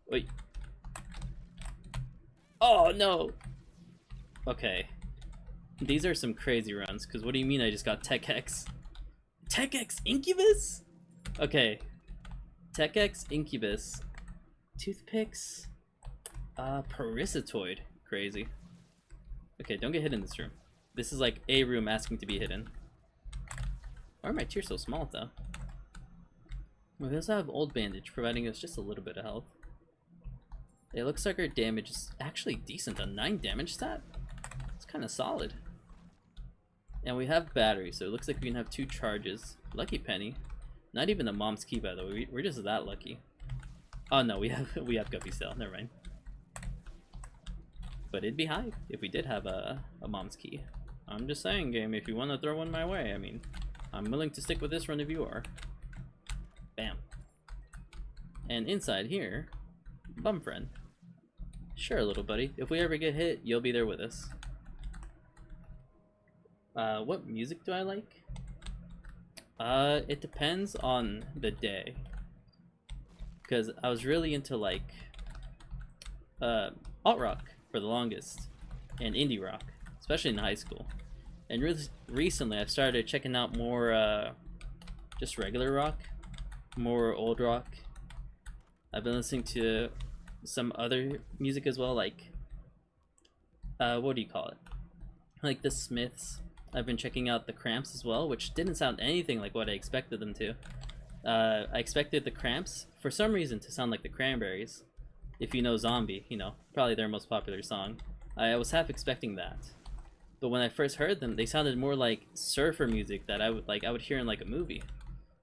Wait. Oh no! Okay. These are some crazy runs, because what do you mean I just got Tech X? Tech X Incubus? Okay. Tech X Incubus. Toothpicks. Parasitoid. Crazy. Okay, don't get hit in this room. This is like a room asking to be hidden. Why are my tears so small though? We also have Old Bandage, providing us just a little bit of health. It looks like our damage is actually decent. A 9 damage stat? It's kind of solid. And we have battery, so it looks like we can have 2 charges. Lucky penny. Not even a Mom's Key, by the way. We're just that lucky. Oh no, we have Guppy still. Never mind. But it'd be high if we did have a Mom's Key. I'm just saying, game, if you want to throw one my way, I mean, I'm willing to stick with this run if you are. Bam. And inside here, Bum Friend. Sure, little buddy. If we ever get hit, you'll be there with us. What music do I like? It depends on the day. Because I was really into, like, alt rock for the longest, and indie rock, especially in high school. And recently I've started checking out more, just regular rock, more old rock. I've been listening to some other music as well, like, what do you call it? Like the Smiths. I've been checking out the Cramps as well, which didn't sound anything like what I expected them to. I expected the Cramps, for some reason, to sound like the Cranberries. If you know Zombie, you know, probably their most popular song. I was half expecting that. But when I first heard them, they sounded more like surfer music that I would hear in like a movie.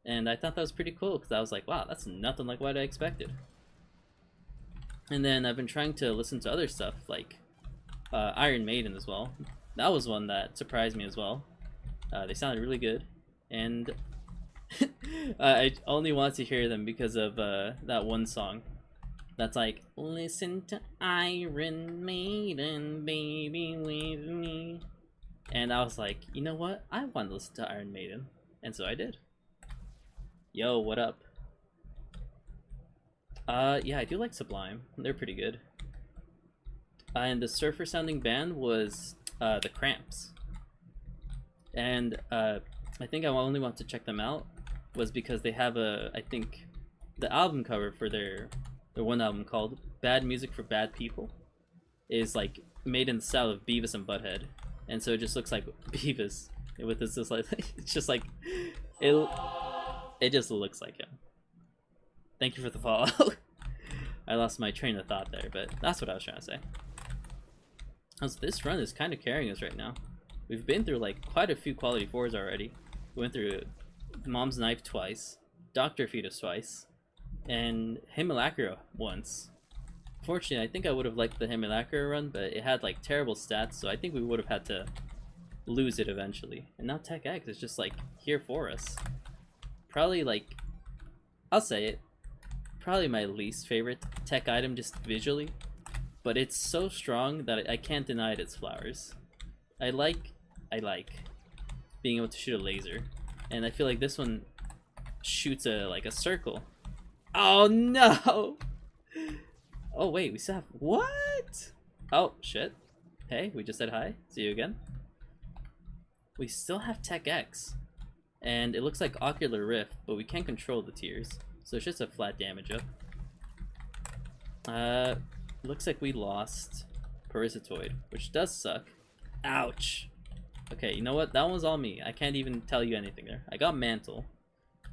And I thought that was pretty cool, because I was like, wow, that's nothing like what I expected. And then I've been trying to listen to other stuff, like Iron Maiden as well. That was one that surprised me as well. They sounded really good. And I only want to hear them because of that one song. That's like, listen to Iron Maiden, baby, with me. And I was like, you know what? I want to listen to Iron Maiden. And so I did. Yo, what up? Yeah, I do like Sublime. They're pretty good. And the surfer sounding band was the Cramps. And I think I only want to check them out was because they have I think the album cover for their one album called Bad Music for Bad People is like made in the style of Beavis and Butthead, and so it just looks like Beavis with this like it's just like it just looks like him. Thank you for the follow. I lost my train of thought there, but that's what I was trying to say. So this run is kind of carrying us right now. We've been through like quite a few quality 4s already. We went through Mom's Knife twice, Dr. Fetus twice, and Himmelacra once. Fortunately, I think I would have liked the Himmelacra run, but it had like terrible stats, so I think we would have had to lose it eventually. And now Tech X is just like here for us. Probably like, I'll say it, probably my least favorite tech item just visually, but it's so strong that I can't deny it its flowers. I like being able to shoot a laser, and I feel like this one shoots like a circle. Oh no! Oh wait, we still have what? Oh shit! Hey, we just said hi. See you again. We still have Tech X, and it looks like Ocular Rift, but we can't control the tiers, so it's just a flat damage up. Looks like we lost Parasitoid, which does suck. Ouch. Okay, you know what? That one was all me. I can't even tell you anything there. I got Mantle,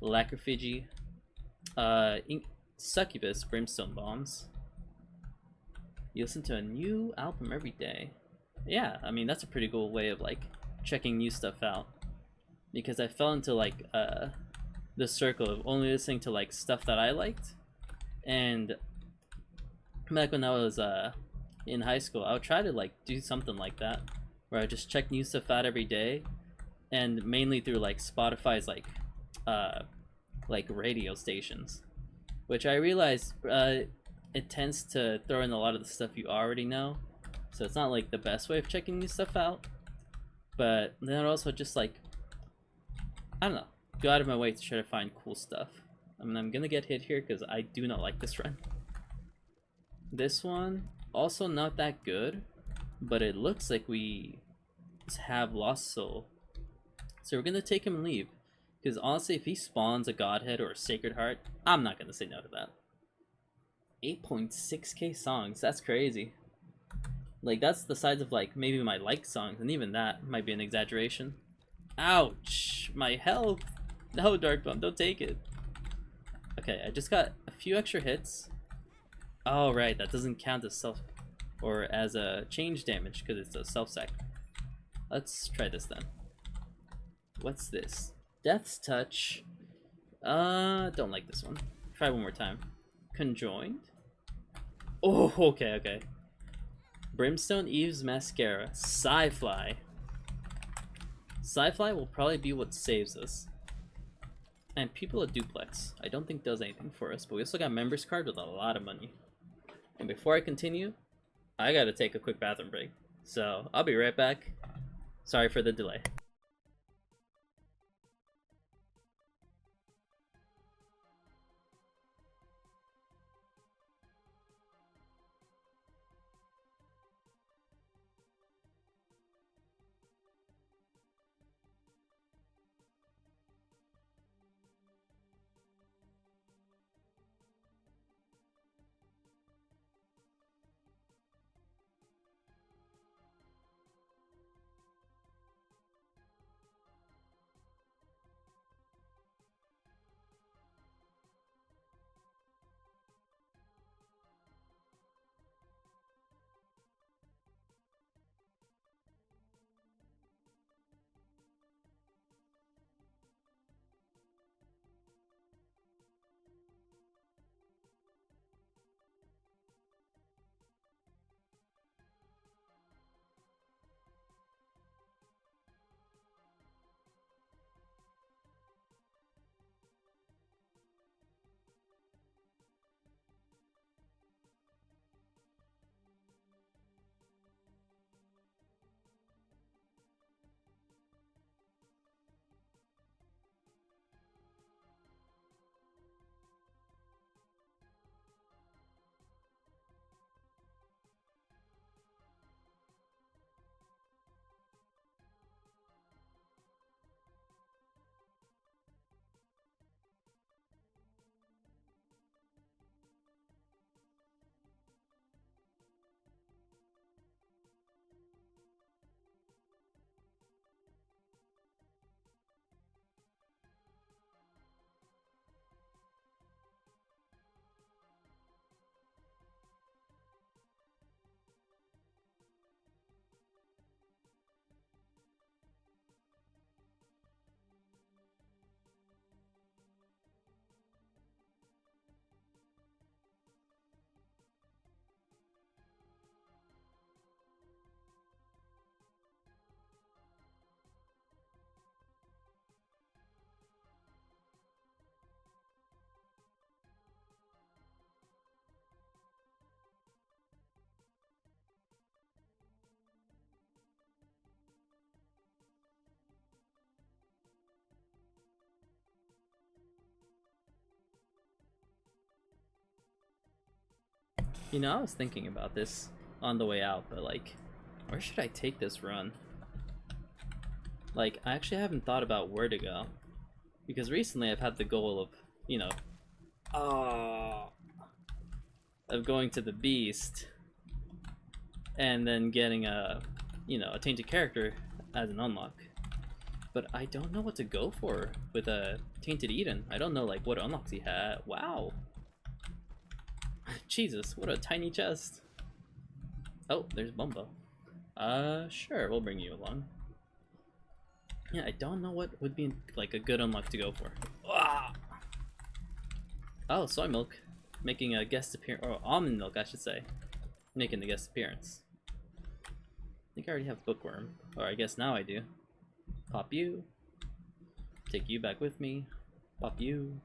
Lacrophagy, Succubus, Brimstone Bombs. You listen to a new album every day. Yeah, I mean, that's a pretty cool way of, like, checking new stuff out. Because I fell into, like, the circle of only listening to, like, stuff that I liked. And back when I was, in high school, I would try to, like, do something like that. Where I just check new stuff out every day. And mainly through, like, Spotify's, like, radio stations. Which I realized, it tends to throw in a lot of the stuff you already know, so it's not like the best way of checking new stuff out. But then it also just, like, I don't know, go out of my way to try to find cool stuff. I mean, I'm gonna get hit here because I do not like this run. This one also not that good, but it looks like we have Lost Soul, so we're gonna take him and leave. Because honestly, if he spawns a Godhead or a Sacred Heart, I'm not gonna say no to that. 8.6k songs, that's crazy. Like, that's the size of, like, maybe my like songs, and even that might be an exaggeration. Ouch! My health! No, Dark Bum, don't take it. Okay, I just got a few extra hits. Oh, right, that doesn't count as self, or as a change damage, because it's a self-sac. Let's try this then. What's this? Death's Touch. Don't like this one. Try one more time. Conjoined? Oh, okay. Brimstone, Eve's Mascara, Psyfly. Psyfly will probably be what saves us. And People of Duplex, I don't think does anything for us, but we also got Members Card with a lot of money. And before I continue, I gotta take a quick bathroom break. So, I'll be right back. Sorry for the delay. You know, I was thinking about this on the way out, but, like, where should I take this run? Like, I actually haven't thought about where to go. Because recently I've had the goal of, you know... of going to the Beast and then getting a, you know, a tainted character as an unlock. But I don't know what to go for with a Tainted Eden. I don't know like what unlocks he had. Wow. Jesus, what a tiny chest. Oh, there's Bumbo. Sure, we'll bring you along. Yeah, I don't know what would be like a good unlock to go for. Ah! Oh, soy milk making a guest appearance, or almond milk, I should say, making the guest appearance. I think I already have bookworm, or I guess now I do. Pop you. Take you back with me. Pop you.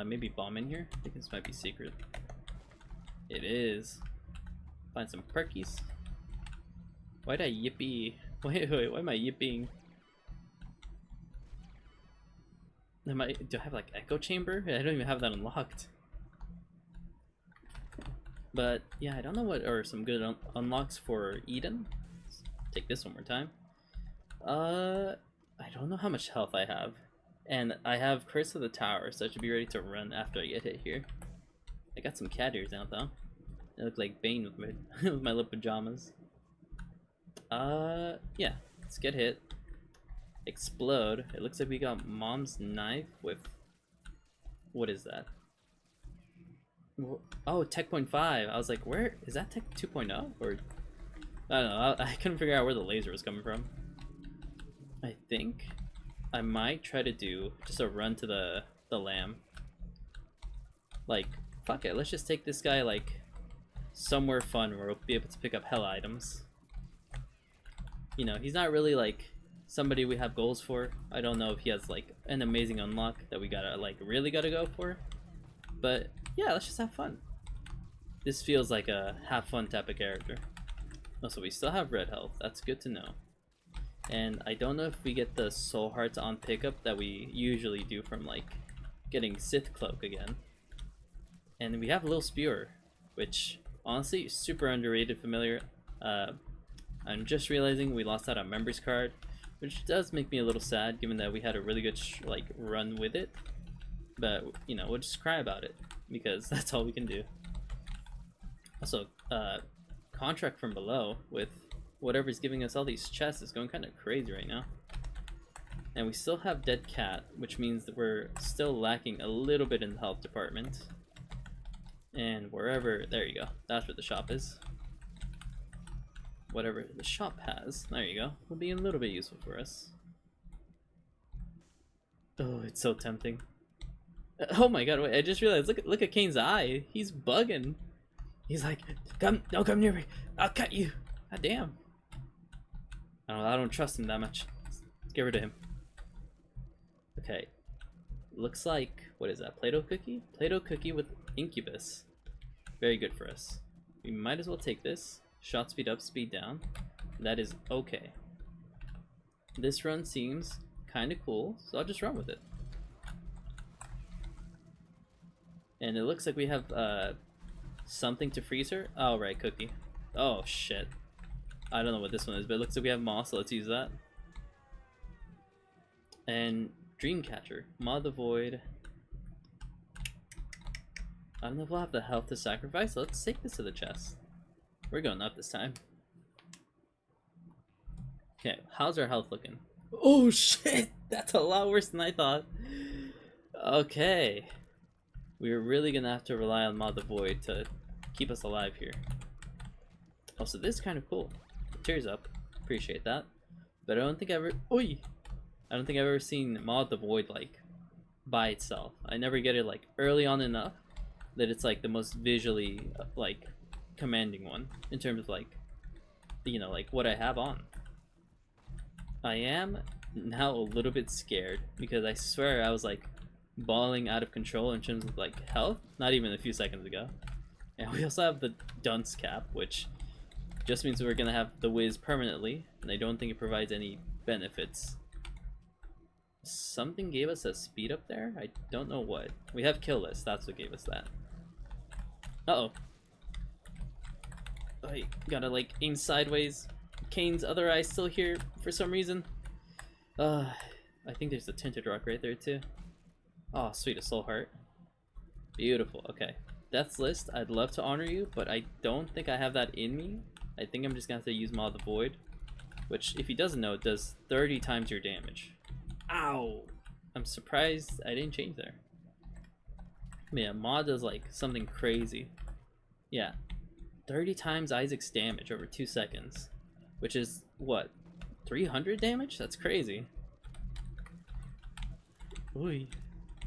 Maybe bomb in here? I think this might be secret. It is. Find some perkies. Why'd I yippee? Wait, why am I yipping? Do I have like echo chamber? I don't even have that unlocked. But yeah, I don't know what are some good unlocks for Eden. Let's take this one more time. I don't know how much health I have. And I have Curse of the Tower, so I should be ready to run after I get hit here. I got some cat ears out though. I look like Bane with my, with my little pajamas. Yeah, let's get hit. Explode. It looks like we got Mom's Knife with... What is that? Oh, Tech 0.5. I was like, where... Is that Tech 2.0? Or... I don't know, I couldn't figure out where the laser was coming from. I think I might try to do just a run to the lamb. Like, fuck it, let's just take this guy, like, somewhere fun where we'll be able to pick up hell items. You know, he's not really, like, somebody we have goals for. I don't know if he has, like, an amazing unlock that we gotta, like, really gotta go for. But, yeah, let's just have fun. This feels like a have fun type of character. Also, we still have red health. That's good to know. And I don't know if we get the soul hearts on pickup that we usually do from, like, getting Sith Cloak again. And we have Lil Spewer, which, honestly, super underrated familiar. I'm just realizing we lost out on members card, which does make me a little sad given that we had a really good like run with it. But you know, we'll just cry about it because that's all we can do. Also, contract from below with whatever's giving us all these chests is going kind of crazy right now. And we still have Dead Cat, which means that we're still lacking a little bit in the health department. And wherever, there you go, that's where the shop is. Whatever the shop has, there you go, will be a little bit useful for us. Oh, it's so tempting. Oh my god, wait, I just realized, look at Kane's eye, he's bugging. He's like, come, don't come near me, I'll cut you. God damn. I don't trust him that much. Let's get rid of him. Okay, looks like, what is that, Play-Doh cookie? Play-Doh cookie with Incubus. Very good for us. We might as well take this. Shot speed up, speed down. That is okay. This run seems kind of cool, so I'll just run with it. And it looks like we have something to freeze her. Oh, right, cookie. Oh, shit. I don't know what this one is, but it looks like we have moss, so let's use that. And Dreamcatcher. Maw the Void. I don't know if we'll have the health to sacrifice, so let's take this to the chest. We're going up this time. Okay, how's our health looking? Oh shit! That's a lot worse than I thought. Okay. We're really gonna have to rely on Maw the Void to keep us alive here. Also, this is kind of cool. Tears up. Appreciate that. But I don't think I've ever... Oi! I don't think I've ever seen Maw the Void, like, by itself. I never get it, like, early on enough that it's, like, the most visually, like, commanding one in terms of like, you know, like what I have on. I am now a little bit scared because I swear I was like balling out of control in terms of like health not even a few seconds ago. And we also have the dunce cap, which just means we're gonna have the whiz permanently, and I don't think it provides any benefits. Something gave us a speed up there. I don't know what. We have kill list, that's what gave us that. Uh-oh. I gotta like aim sideways. Kane's other eye's still here for some reason. I think there's a tinted rock right there too. Oh, sweet, a soul heart. Beautiful. Okay, Death's List, I'd love to honor you, but I don't think I have that in me. I think I'm just gonna have to use Maw the Void, which, if he doesn't know, it does 30 times your damage. Ow! I'm surprised I didn't change there. Yeah, Maw does like something crazy. Yeah, 30 times Isaac's damage over 2 seconds, which is what, 300 damage? That's crazy. Oy.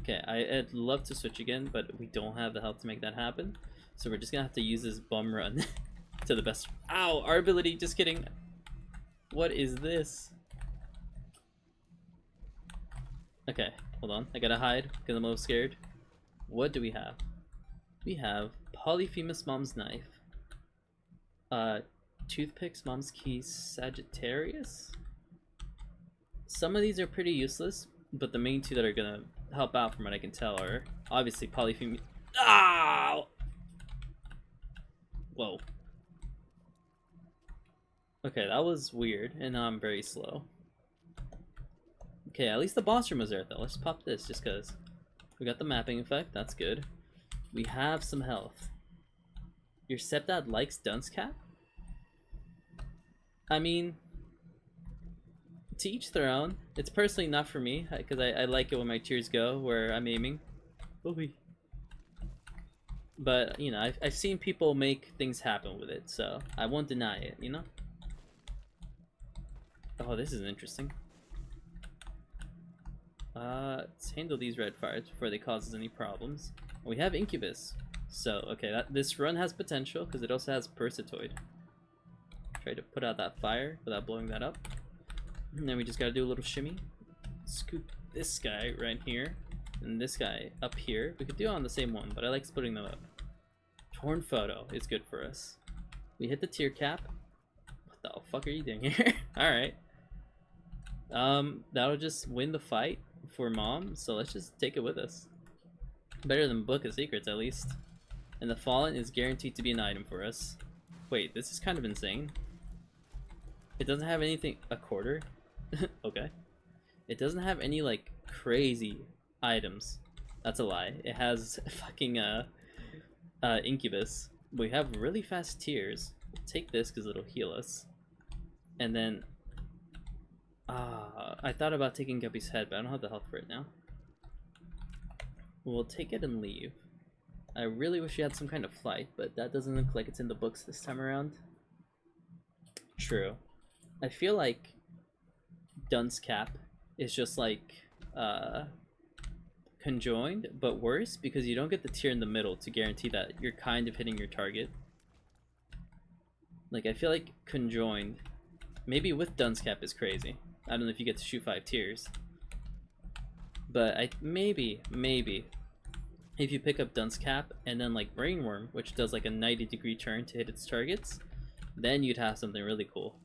Okay, I'd love to switch again, but we don't have the health to make that happen, so we're just gonna have to use this bum run to the best. Ow! Our ability, just kidding. What is this? Okay, hold on. I gotta hide because I'm a little scared. What do we have? We have Polyphemus Mom's Knife, Toothpicks Mom's Keys, Sagittarius. Some of these are pretty useless, but the main two that are gonna help out from what I can tell are obviously Polyphemus. Ow! Whoa. Okay, that was weird, and now I'm very slow. Okay, at least the boss room was there though. Let's pop this just cause. We got the mapping effect, that's good. We have some health. Your stepdad likes Dunce Cap? I mean, to each their own. It's personally not for me, because I like it when my tears go where I'm aiming. Ooh-wee. But, you know, I've seen people make things happen with it, so I won't deny it, you know? Oh, this is interesting. Let's handle these red fires before they cause us any problems. We have Incubus, so okay, this run has potential because it also has Persitoid. Try to put out that fire without blowing that up, and then we just gotta do a little shimmy. Scoop this guy right here, and this guy up here. We could do it on the same one, but I like splitting them up. Torn Photo is good for us. We hit the tier cap. What the fuck are you doing here? All right. That'll just win the fight for Mom, so let's just take it with us. Better than Book of Secrets, at least. And the Fallen is guaranteed to be an item for us. Wait, this is kind of insane. It doesn't have anything. A quarter? Okay. It doesn't have any, like, crazy items. That's a lie. It has fucking, Incubus. We have really fast tiers. We'll take this because it'll heal us. And then I thought about taking Guppy's head, but I don't have the health for it now. We'll take it and leave. I really wish we had some kind of flight, but that doesn't look like it's in the books this time around. True. I feel like Dunce Cap is just like Conjoined, but worse because you don't get the tier in the middle to guarantee that you're kind of hitting your target. Like, I feel like Conjoined, maybe with Dunce Cap, is crazy. I don't know if you get to shoot 5 tiers, but maybe if you pick up Dunce Cap and then like Brainworm, which does like a 90-degree turn to hit its targets, then you'd have something really cool,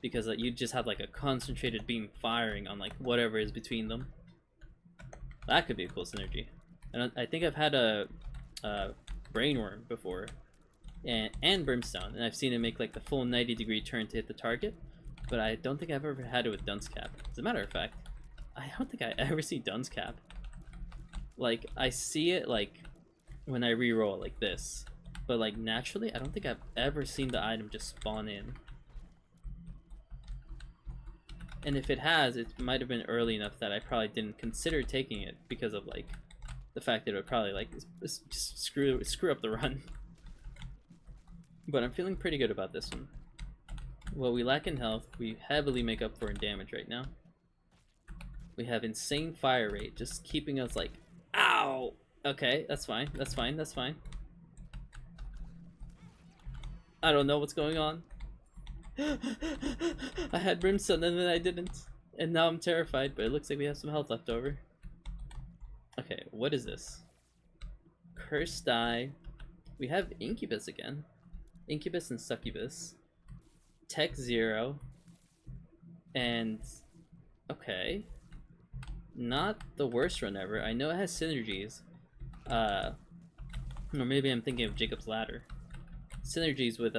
because you'd just have like a concentrated beam firing on like whatever is between them. That could be a cool synergy. And I think I've had a Brainworm before, and Brimstone, and I've seen it make like the full 90-degree turn to hit the target, but I don't think I've ever had it with Dunce Cap. As a matter of fact, I don't think I ever see Dunce Cap. Like, I see it like when I reroll like this, but like naturally I don't think I've ever seen the item just spawn in. And if it has, it might have been early enough that I probably didn't consider taking it because of like the fact that it would probably like just screw up the run. But I'm feeling pretty good about this one. What we lack in health, we heavily make up for in damage right now. We have insane fire rate, just keeping us like, ow! Okay, that's fine, that's fine, that's fine. I don't know what's going on. I had Brimstone and then I didn't. And now I'm terrified, but it looks like we have some health left over. Okay, what is this? Cursed Die. We have Incubus again. Incubus and Succubus. Tech 0. And okay. Not the worst run ever. I know it has synergies. Or maybe I'm thinking of Jacob's Ladder. Synergies with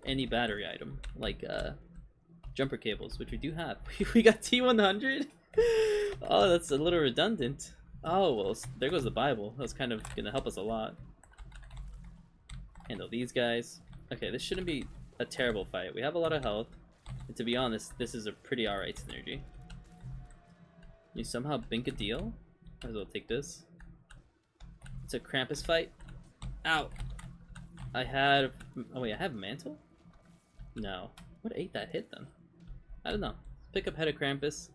any battery item, like jumper cables, which we do have. We got T100? Oh, that's a little redundant. Oh, well, there goes the Bible. That's kind of gonna help us a lot. Handle these guys. Okay, this shouldn't be a terrible fight. We have a lot of health. And to be honest, this is a pretty alright synergy. You somehow bink a deal? Might as well take this. It's a Krampus fight. Ow! I had... Oh wait, I have Mantle? No. What ate that hit then? I don't know. Pick up Head of Krampus.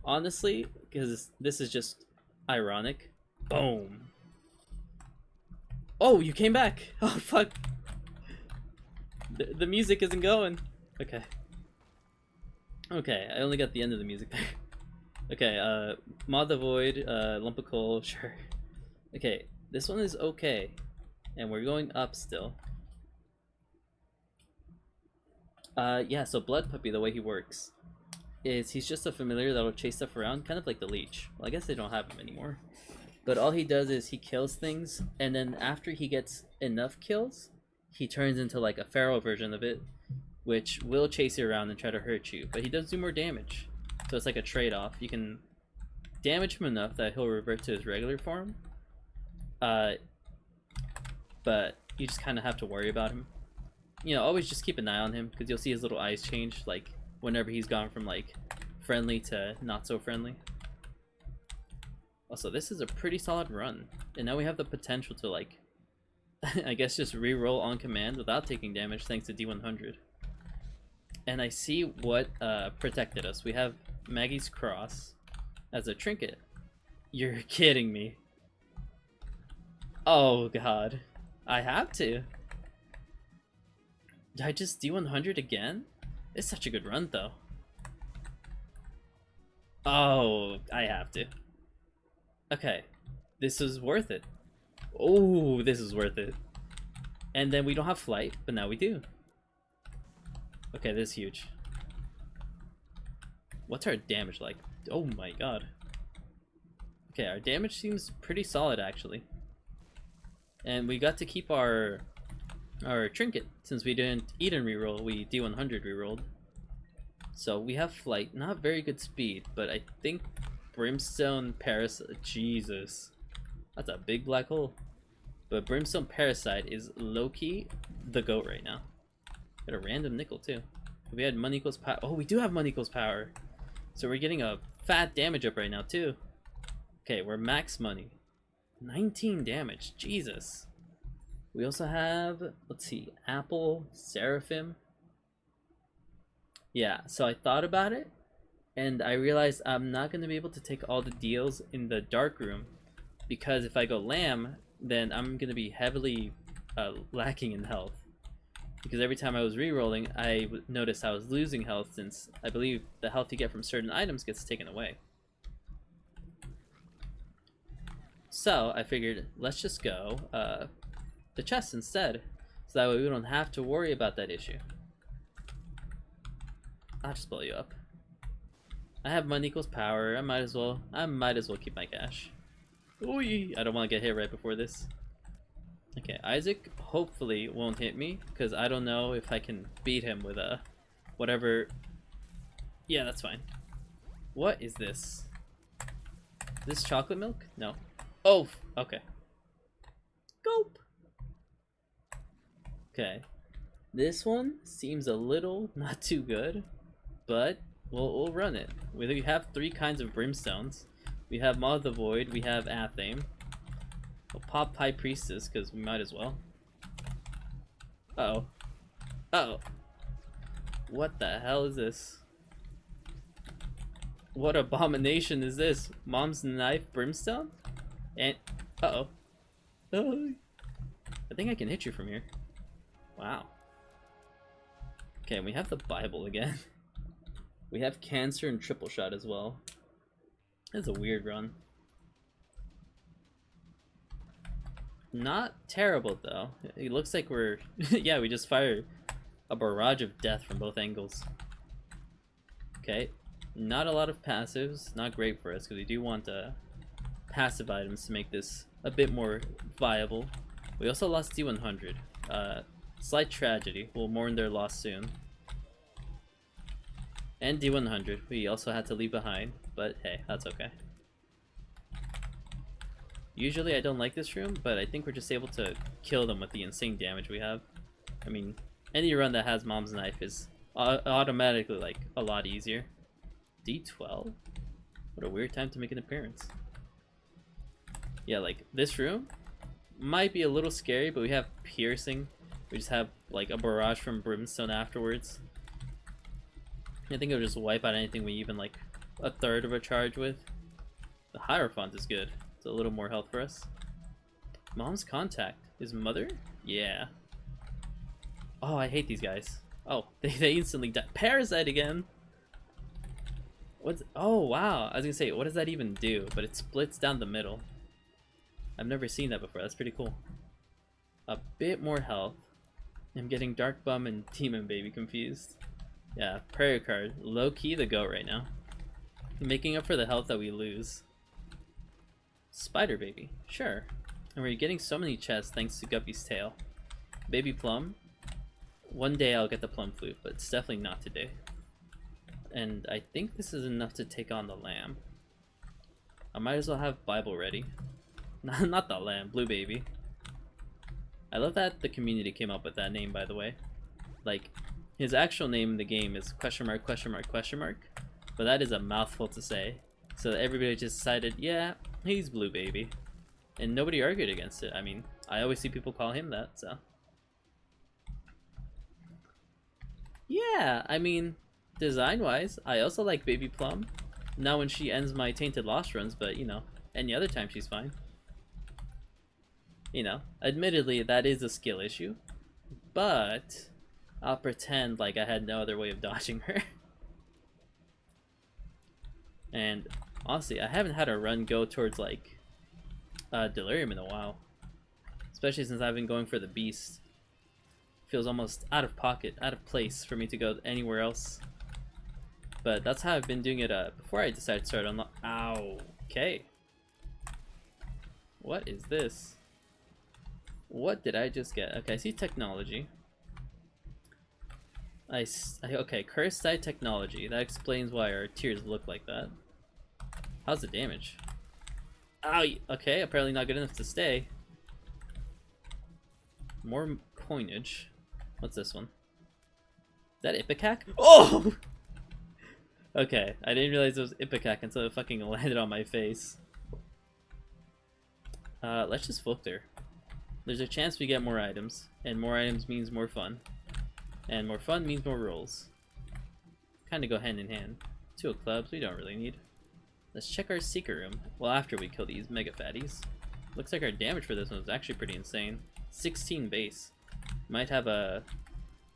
Honestly, because this is just ironic. Boom! Oh, you came back! Oh, fuck! The music isn't going. Okay. Okay, I only got the end of the music there. Okay, Maw the Void, Lump of Coal, sure. Okay, this one is okay. And we're going up still. Yeah, so Blood Puppy, the way he works is he's just a familiar that'll chase stuff around, kind of like the Leech. Well, I guess they don't have him anymore. But all he does is he kills things, and then after he gets enough kills, he turns into like a feral version of it, which will chase you around and try to hurt you. But he does do more damage. So it's like a trade-off. You can damage him enough that he'll revert to his regular form. But you just kind of have to worry about him. You know, always just keep an eye on him, because you'll see his little eyes change, like, whenever he's gone from, like, friendly to not so friendly. Also, this is a pretty solid run. And now we have the potential to, like, I guess just re-roll on command without taking damage thanks to D100. And I see what protected us. We have Maggie's Cross as a trinket. You're kidding me. Oh god. I have to. Did I just D100 again? It's such a good run though. Oh, I have to. Okay. This is worth it. Oh, this is worth it. And then we don't have flight, but now we do. Okay, this is huge. What's our damage like? Oh my god. Okay, our damage seems pretty solid actually. And we got to keep our trinket. Since we didn't eat and reroll, we D100 rerolled. So we have flight, not very good speed, but I think Brimstone Parasite, Jesus. That's a big black hole. But Brimstone Parasite is low-key the GOAT right now. Got a random nickel too. We had money equals power. Oh, we do have money equals power. So we're getting a fat damage up right now too. Okay, we're max money. 19 damage, Jesus. We also have, let's see, Apple, Seraphim. Yeah, so I thought about it, and I realized I'm not going to be able to take all the deals in the dark room, because if I go Lamb, then I'm going to be heavily lacking in health. Because every time I was re-rolling, I noticed I was losing health, since I believe the health you get from certain items gets taken away. So I figured, let's just go the chest instead, so that way we don't have to worry about that issue. I'll just blow you up. I have money equals power. I might as well keep my cash. Ooh, I don't want to get hit right before this. Okay, Isaac hopefully won't hit me, because I don't know if I can beat him with a whatever. Yeah, that's fine. What is this? Is this chocolate milk? No. Oh, okay. Gulp. Okay. This one seems a little not too good, but we'll run it. We have 3 kinds of Brimstones. We have Maw of the Void, we have Athame. We'll pop High Priestess, because we might as well. Uh-oh. Uh-oh. What the hell is this? What abomination is this? Mom's Knife Brimstone? And... uh-oh. Oh. I think I can hit you from here. Wow. Okay, we have the Bible again. We have Cancer and Triple Shot as well. That's a weird run. Not terrible though. It looks like we're yeah, we just fired a barrage of death from both angles. Okay, not a lot of passives, not great for us because we do want passive items to make this a bit more viable. We also lost D100. Slight tragedy, we'll mourn their loss soon. And D100 we also had to leave behind, but hey, that's okay. Usually I don't like this room, but I think we're just able to kill them with the insane damage we have. I mean, any run that has Mom's Knife is automatically like a lot easier. D12? What a weird time to make an appearance. Yeah, like this room might be a little scary, but we have piercing. We just have like a barrage from Brimstone afterwards. I think it'll just wipe out anything we even like a third of a charge with. The Hierophant is good. It's a little more health for us. Mom's contact. His mother? Yeah. Oh, I hate these guys. Oh, they instantly die. Parasite again! What's... Oh, wow. I was gonna say, what does that even do? But it splits down the middle. I've never seen that before. That's pretty cool. A bit more health. I'm getting Dark Bum and Demon Baby confused. Yeah, Prayer Card. Low-key the GOAT right now. Making up for the health that we lose. Spider Baby. Sure. And we're getting so many chests thanks to Guppy's tail. Baby Plum. One day I'll get the Plum Flute, but it's definitely not today. And I think this is enough to take on the Lamb. I might as well have Bible ready. Not the Lamb, Blue Baby. I love that the community came up with that name, by the way. Like, his actual name in the game is question mark, question mark, question mark. But that is a mouthful to say. So everybody just decided, yeah, he's Blue Baby. And nobody argued against it. I mean, I always see people call him that, so. Yeah, I mean, design-wise, I also like Baby Plum. Not when she ends my Tainted Lost runs, but, you know, any other time she's fine. You know, admittedly, that is a skill issue. But I'll pretend like I had no other way of dodging her. And honestly, I haven't had a run go towards like Delirium in a while. Especially since I've been going for the Beast. Feels almost out of pocket, out of place for me to go anywhere else. But that's how I've been doing it before I decided to start unlock. Ow. Okay. What is this? What did I just get? Okay, I see technology. Okay, Cursed Eye technology. That explains why our tears look like that. How's the damage? Ow! Okay, apparently not good enough to stay. More coinage. What's this one? Is that Ipecac? Oh! Okay, I didn't realize it was Ipecac until it fucking landed on my face. Let's just filter. There's a chance we get more items, and more items means more fun. And more fun means more rolls. Kinda go hand in hand. 2 of clubs we don't really need. Let's check our secret room. Well, after we kill these mega fatties. Looks like our damage for this one is actually pretty insane. 16 base. Might have a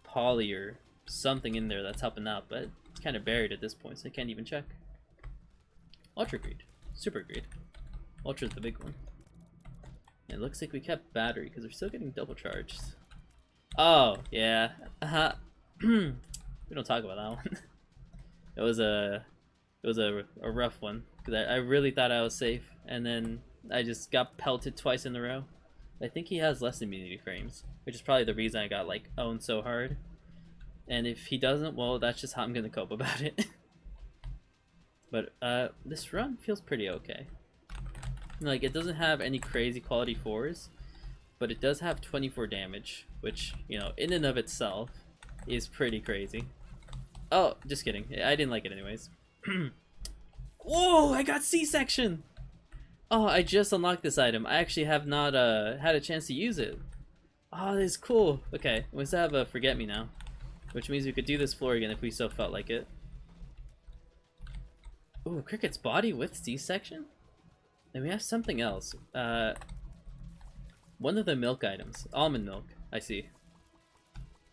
poly or something in there that's helping out, but it's kind of buried at this point, so I can't even check. Ultra Greed. Super Greed. Ultra's the big one. It looks like we kept battery because we're still getting double charged. Oh, yeah. We don't talk about that one. It was a rough one because I really thought I was safe, and then I just got pelted twice in a row. I think he has less immunity frames, which is probably the reason I got like owned so hard. And if he doesn't, well, that's just how I'm gonna cope about it. But this run feels pretty okay. Like, it doesn't have any crazy quality 4s, but it does have 24 damage, which, you know, in and of itself is pretty crazy. Oh, just kidding. I didn't like it anyways. Whoa, I got C-section! Oh, I just unlocked this item. I actually have not had a chance to use it. Oh, this is cool. Okay, we still have a Forget Me now, which means we could do this floor again if we so felt like it. Ooh, Cricket's body with C-section? Then we have something else. One of the milk items. Almond milk. I see.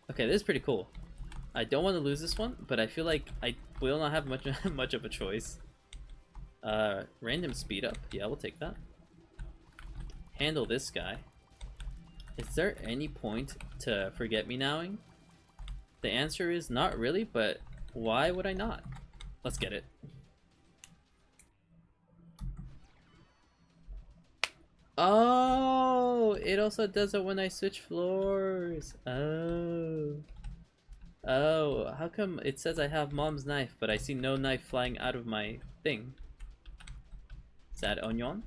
Okay, this is pretty cool. I don't want to lose this one, but I feel like I will not have much of a choice. Random speed up. Yeah, we'll take that. Handle this guy. Is there any point to Forget Me Nowing? The answer is not really, but why would I not? Let's get it. Oh, it also does it when I switch floors. Oh. Oh, how come it says I have Mom's knife, but I see no knife flying out of my thing? Is that onion?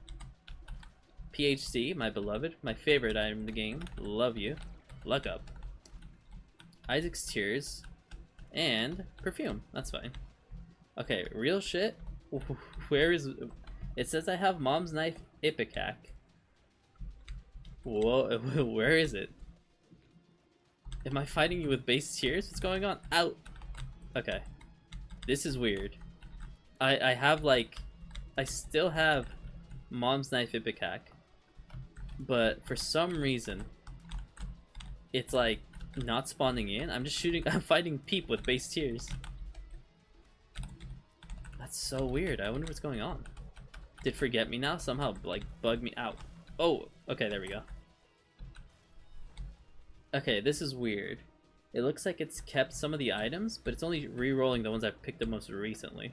PhD, my beloved, my favorite item in the game. Love you. Luck up. Isaac's Tears. And perfume. That's fine. Okay, real shit. Where is... It says I have Mom's Knife Ipecac. Whoa, where is it? Am I fighting you with base tears? What's going on? Out. Okay. This is weird. I have like... I still have Mom's Knife Ipecac. But for some reason, it's like not spawning in. I'm just shooting... I'm fighting Peep with base tears. That's so weird. I wonder what's going on. Did Forget Me Now somehow like bug me out? Oh, okay, there we go. Okay, this is weird. It looks like it's kept some of the items, but it's only re-rolling the ones I picked up most recently.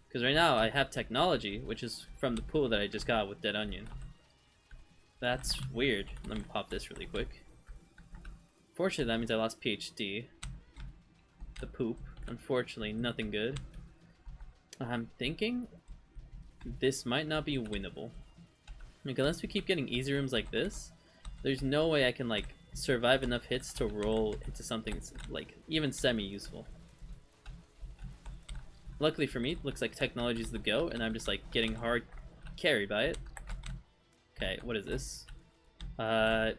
Because right now I have Technology, which is from the pool that I just got with Dead Onion. That's weird. Let me pop this really quick. Fortunately, that means I lost PhD. The poop. Unfortunately, nothing good. I'm thinking this might not be winnable. Like, unless we keep getting easy rooms like this, there's no way I can like survive enough hits to roll into something that's like even semi-useful. Luckily for me, it looks like Technology's the go, and I'm just like getting hard carried by it. Okay, what is this?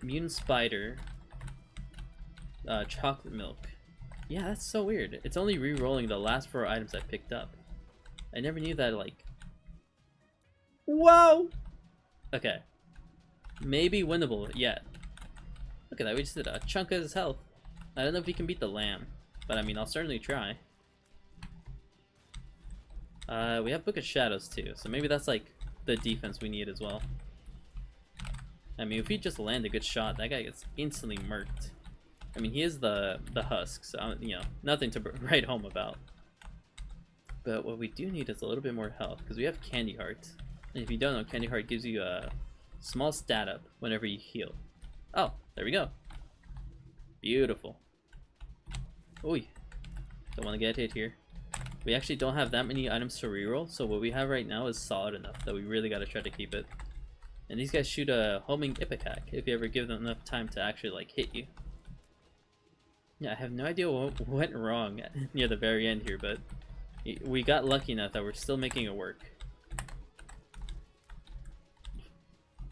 Mutant Spider. Chocolate Milk. Yeah, that's so weird. It's only re-rolling the last 4 items I picked up. I never knew that, like... Whoa! Okay. Maybe winnable yet. Look at that, we just did a chunk of his health. I don't know if he can beat the lamb, but I mean, I'll certainly try. We have Book of Shadows too, so maybe that's like the defense we need as well. I mean, if he just land a good shot, that guy gets instantly murked. I mean, he is the husk, so, you know, nothing to write home about. But what we do need is a little bit more health, because we have Candy Heart. And if you don't know, Candy Heart gives you a small stat up whenever you heal. Oh, there we go. Beautiful. Oy. Don't want to get hit here. We actually don't have that many items to reroll, so what we have right now is solid enough that we really got to try to keep it. And these guys shoot a homing Ipecac if you ever give them enough time to actually like hit you. Yeah, I have no idea what went wrong near the very end here, but we got lucky enough that we're still making it work.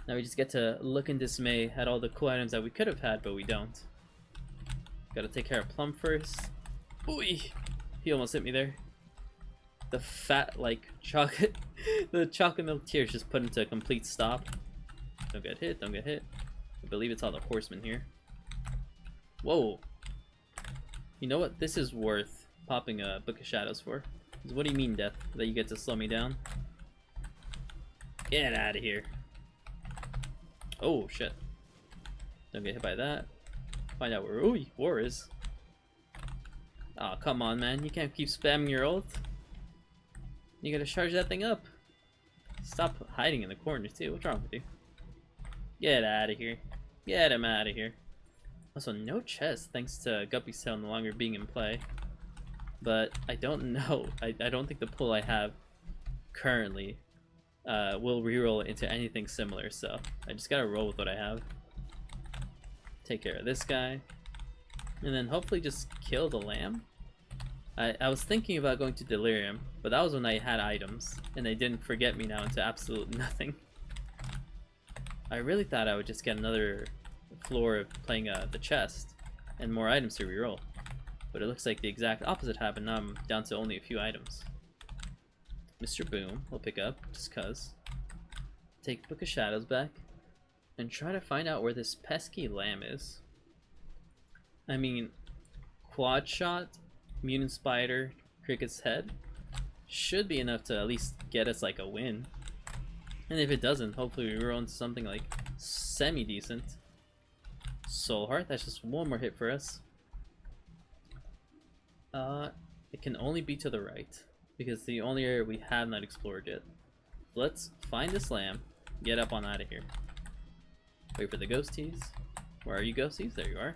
Now we just get to look in dismay at all the cool items that we could have had, but we don't. Gotta take care of Plum first. Ooh, he almost hit me there. The fat, like, chocolate... the chocolate milk tears just put into a complete stop. Don't get hit, don't get hit. I believe it's all the horsemen here. Whoa. You know what? This is worth popping a Book of Shadows for. What do you mean, Death? That you get to slow me down? Get out of here. Oh, shit. Don't get hit by that. Find out where War is. Aw, oh, come on, man. You can't keep spamming your ult. You gotta charge that thing up. Stop hiding in the corners, too. What's wrong with you? Get out of here. Get him out of here. Also, no chest, thanks to Guppy's Tail no longer being in play. But I don't know. I don't think the pull I have currently will reroll into anything similar, so I just gotta roll with what I have. Take care of this guy. And then hopefully just kill the lamb. I was thinking about going to Delirium, but that was when I had items, and they didn't Forget Me Now into absolute nothing. I really thought I would just get another floor of playing the chest, and more items to reroll. But it looks like the exact opposite happened. Now I'm down to only a few items. Mr. Boom, we'll pick up, just cuz. Take Book of Shadows back, and try to find out where this pesky lamb is. I mean, quad shot, Mutant Spider, Cricket's Head should be enough to at least get us like a win. And if it doesn't, hopefully we roll into something like semi-decent. Soul Heart, that's just one more hit for us. It can only be to the right, because it's the only area we have not explored yet. Let's find this lamb, get up on out of here. Wait for the ghosties. Where are you, ghosties? There you are.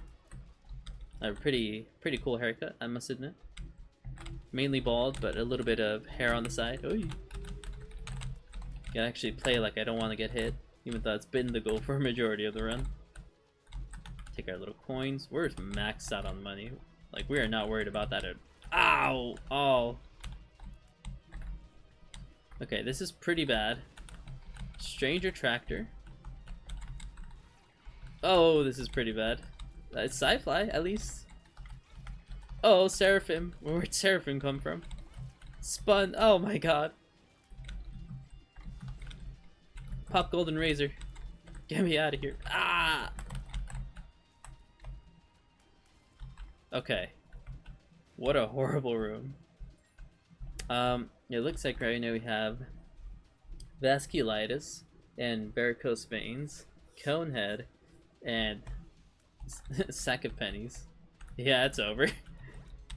I have a pretty cool haircut, I must admit. Mainly bald, but a little bit of hair on the side. Ooh. Gotta actually play like I don't want to get hit. even though it's been the goal for a majority of the run. Take our little coins. We're maxed out on money. Like, we are not worried about that at ow! Oh. Okay, this is pretty bad. Stranger Tractor. Oh, this is pretty bad. It's Sci-Fi, at least. Oh, Seraphim. Where'd Seraphim come from? Spun. Oh my god. Pop Golden Razor. Get me out of here. Ah! Okay. What a horrible room. It looks like right now we have vasculitis and varicose veins, conehead, and sack of pennies. Yeah, it's over.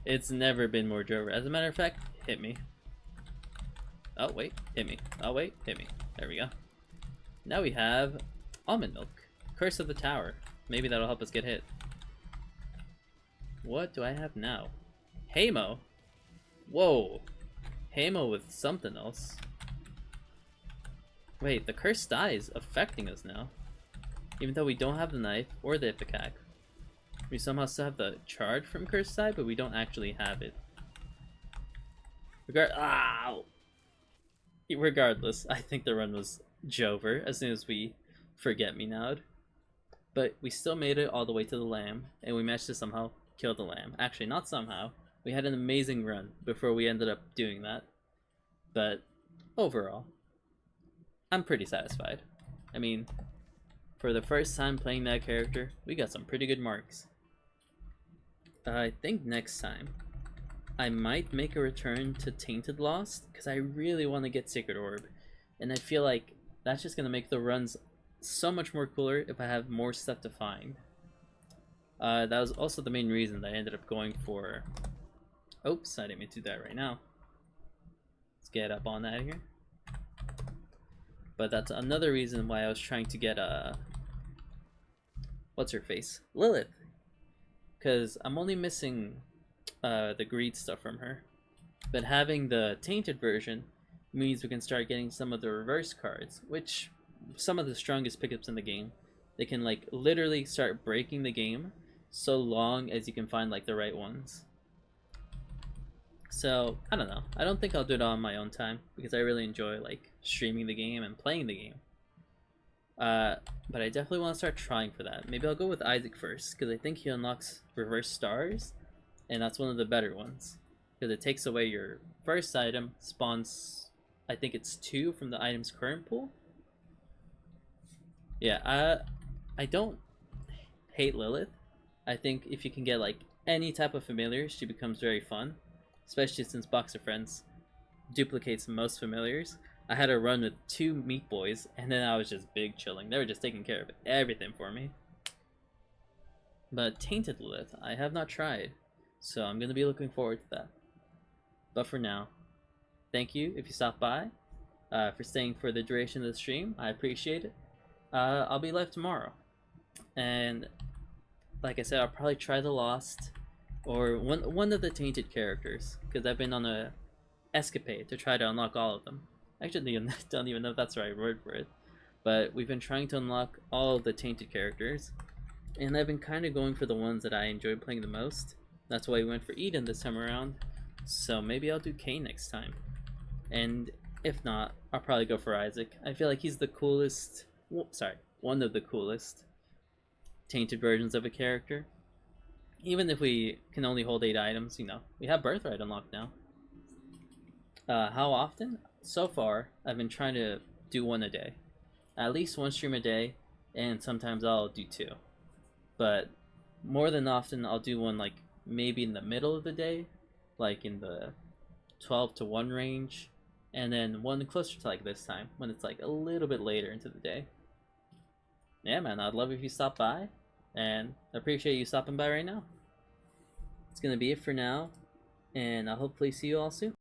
It's never been more Jover. As a matter of fact, hit me. Oh wait, hit me. Oh wait, hit me. There we go. Now we have almond milk. Curse of the Tower. Maybe that'll help us get hit. What do I have now? Hamo. Whoa. Hamo with something else. Wait, the cursed die is affecting us now. Even though we don't have the knife or the ipecac. We somehow still have the charge from cursed die, but we don't actually have it. Regardless, I think the run was Jover as soon as we forget me now'd. But we still made it all the way to the lamb, and we managed to somehow kill the lamb. Actually, not somehow. We had an amazing run before we ended up doing that. But overall, I'm pretty satisfied. I mean, for the first time playing that character, we got some pretty good marks. I think next time, I might make a return to Tainted Lost, because I really want to get Sacred Orb. And I feel like that's just going to make the runs so much more cooler if I have more stuff to find. That was also the main reason that I ended up going for... Oops, I didn't mean to do that right now. Let's get up on that here. But that's another reason why I was trying to get what's her face? Lilith. Because I'm only missing the greed stuff from her. But having the Tainted version means we can start getting some of the reverse cards, which some of the strongest pickups in the game. They can like literally start breaking the game so long as you can find like the right ones. So I don't know. I don't think I'll do it on my own time because I really enjoy like streaming the game and playing the game. But I definitely want to start trying for that. Maybe I'll go with Isaac first because I think he unlocks reverse stars, and that's one of the better ones because it takes away your first item, spawns I think it's 2 from the item's current pool. Yeah, I don't hate Lilith. I think if you can get like any type of familiar, she becomes very fun. Especially since Box of Friends duplicates most familiars. I had a run with 2 Meat Boys, and then I was just big chilling. They were just taking care of everything for me. But Tainted Lilith, I have not tried, so I'm going to be looking forward to that. But for now, thank you if you stopped by, for staying for the duration of the stream. I appreciate it. I'll be live tomorrow. And like I said, I'll probably try the Lost. Or one of the Tainted characters, because I've been on a escapade to try to unlock all of them. Actually, don't even know if that's the right word for it. But we've been trying to unlock all of the Tainted characters. And I've been kind of going for the ones that I enjoy playing the most. That's why we went for Eden this time around. So maybe I'll do Cain next time. And if not, I'll probably go for Isaac. I feel like he's the coolest... Sorry, one of the coolest Tainted versions of a character. Even if we can only hold 8 items, you know, we have Birthright unlocked now. How often? So far, I've been trying to do 1 a day. At least 1 stream a day, and sometimes I'll do 2. But more than often, I'll do 1 like maybe in the middle of the day, like in the 12 to 1 range, and then 1 closer to like this time, when it's like a little bit later into the day. Yeah, man, I'd love if you stopped by, and I appreciate you stopping by right now. It's going to be it for now, and I'll hopefully see you all soon.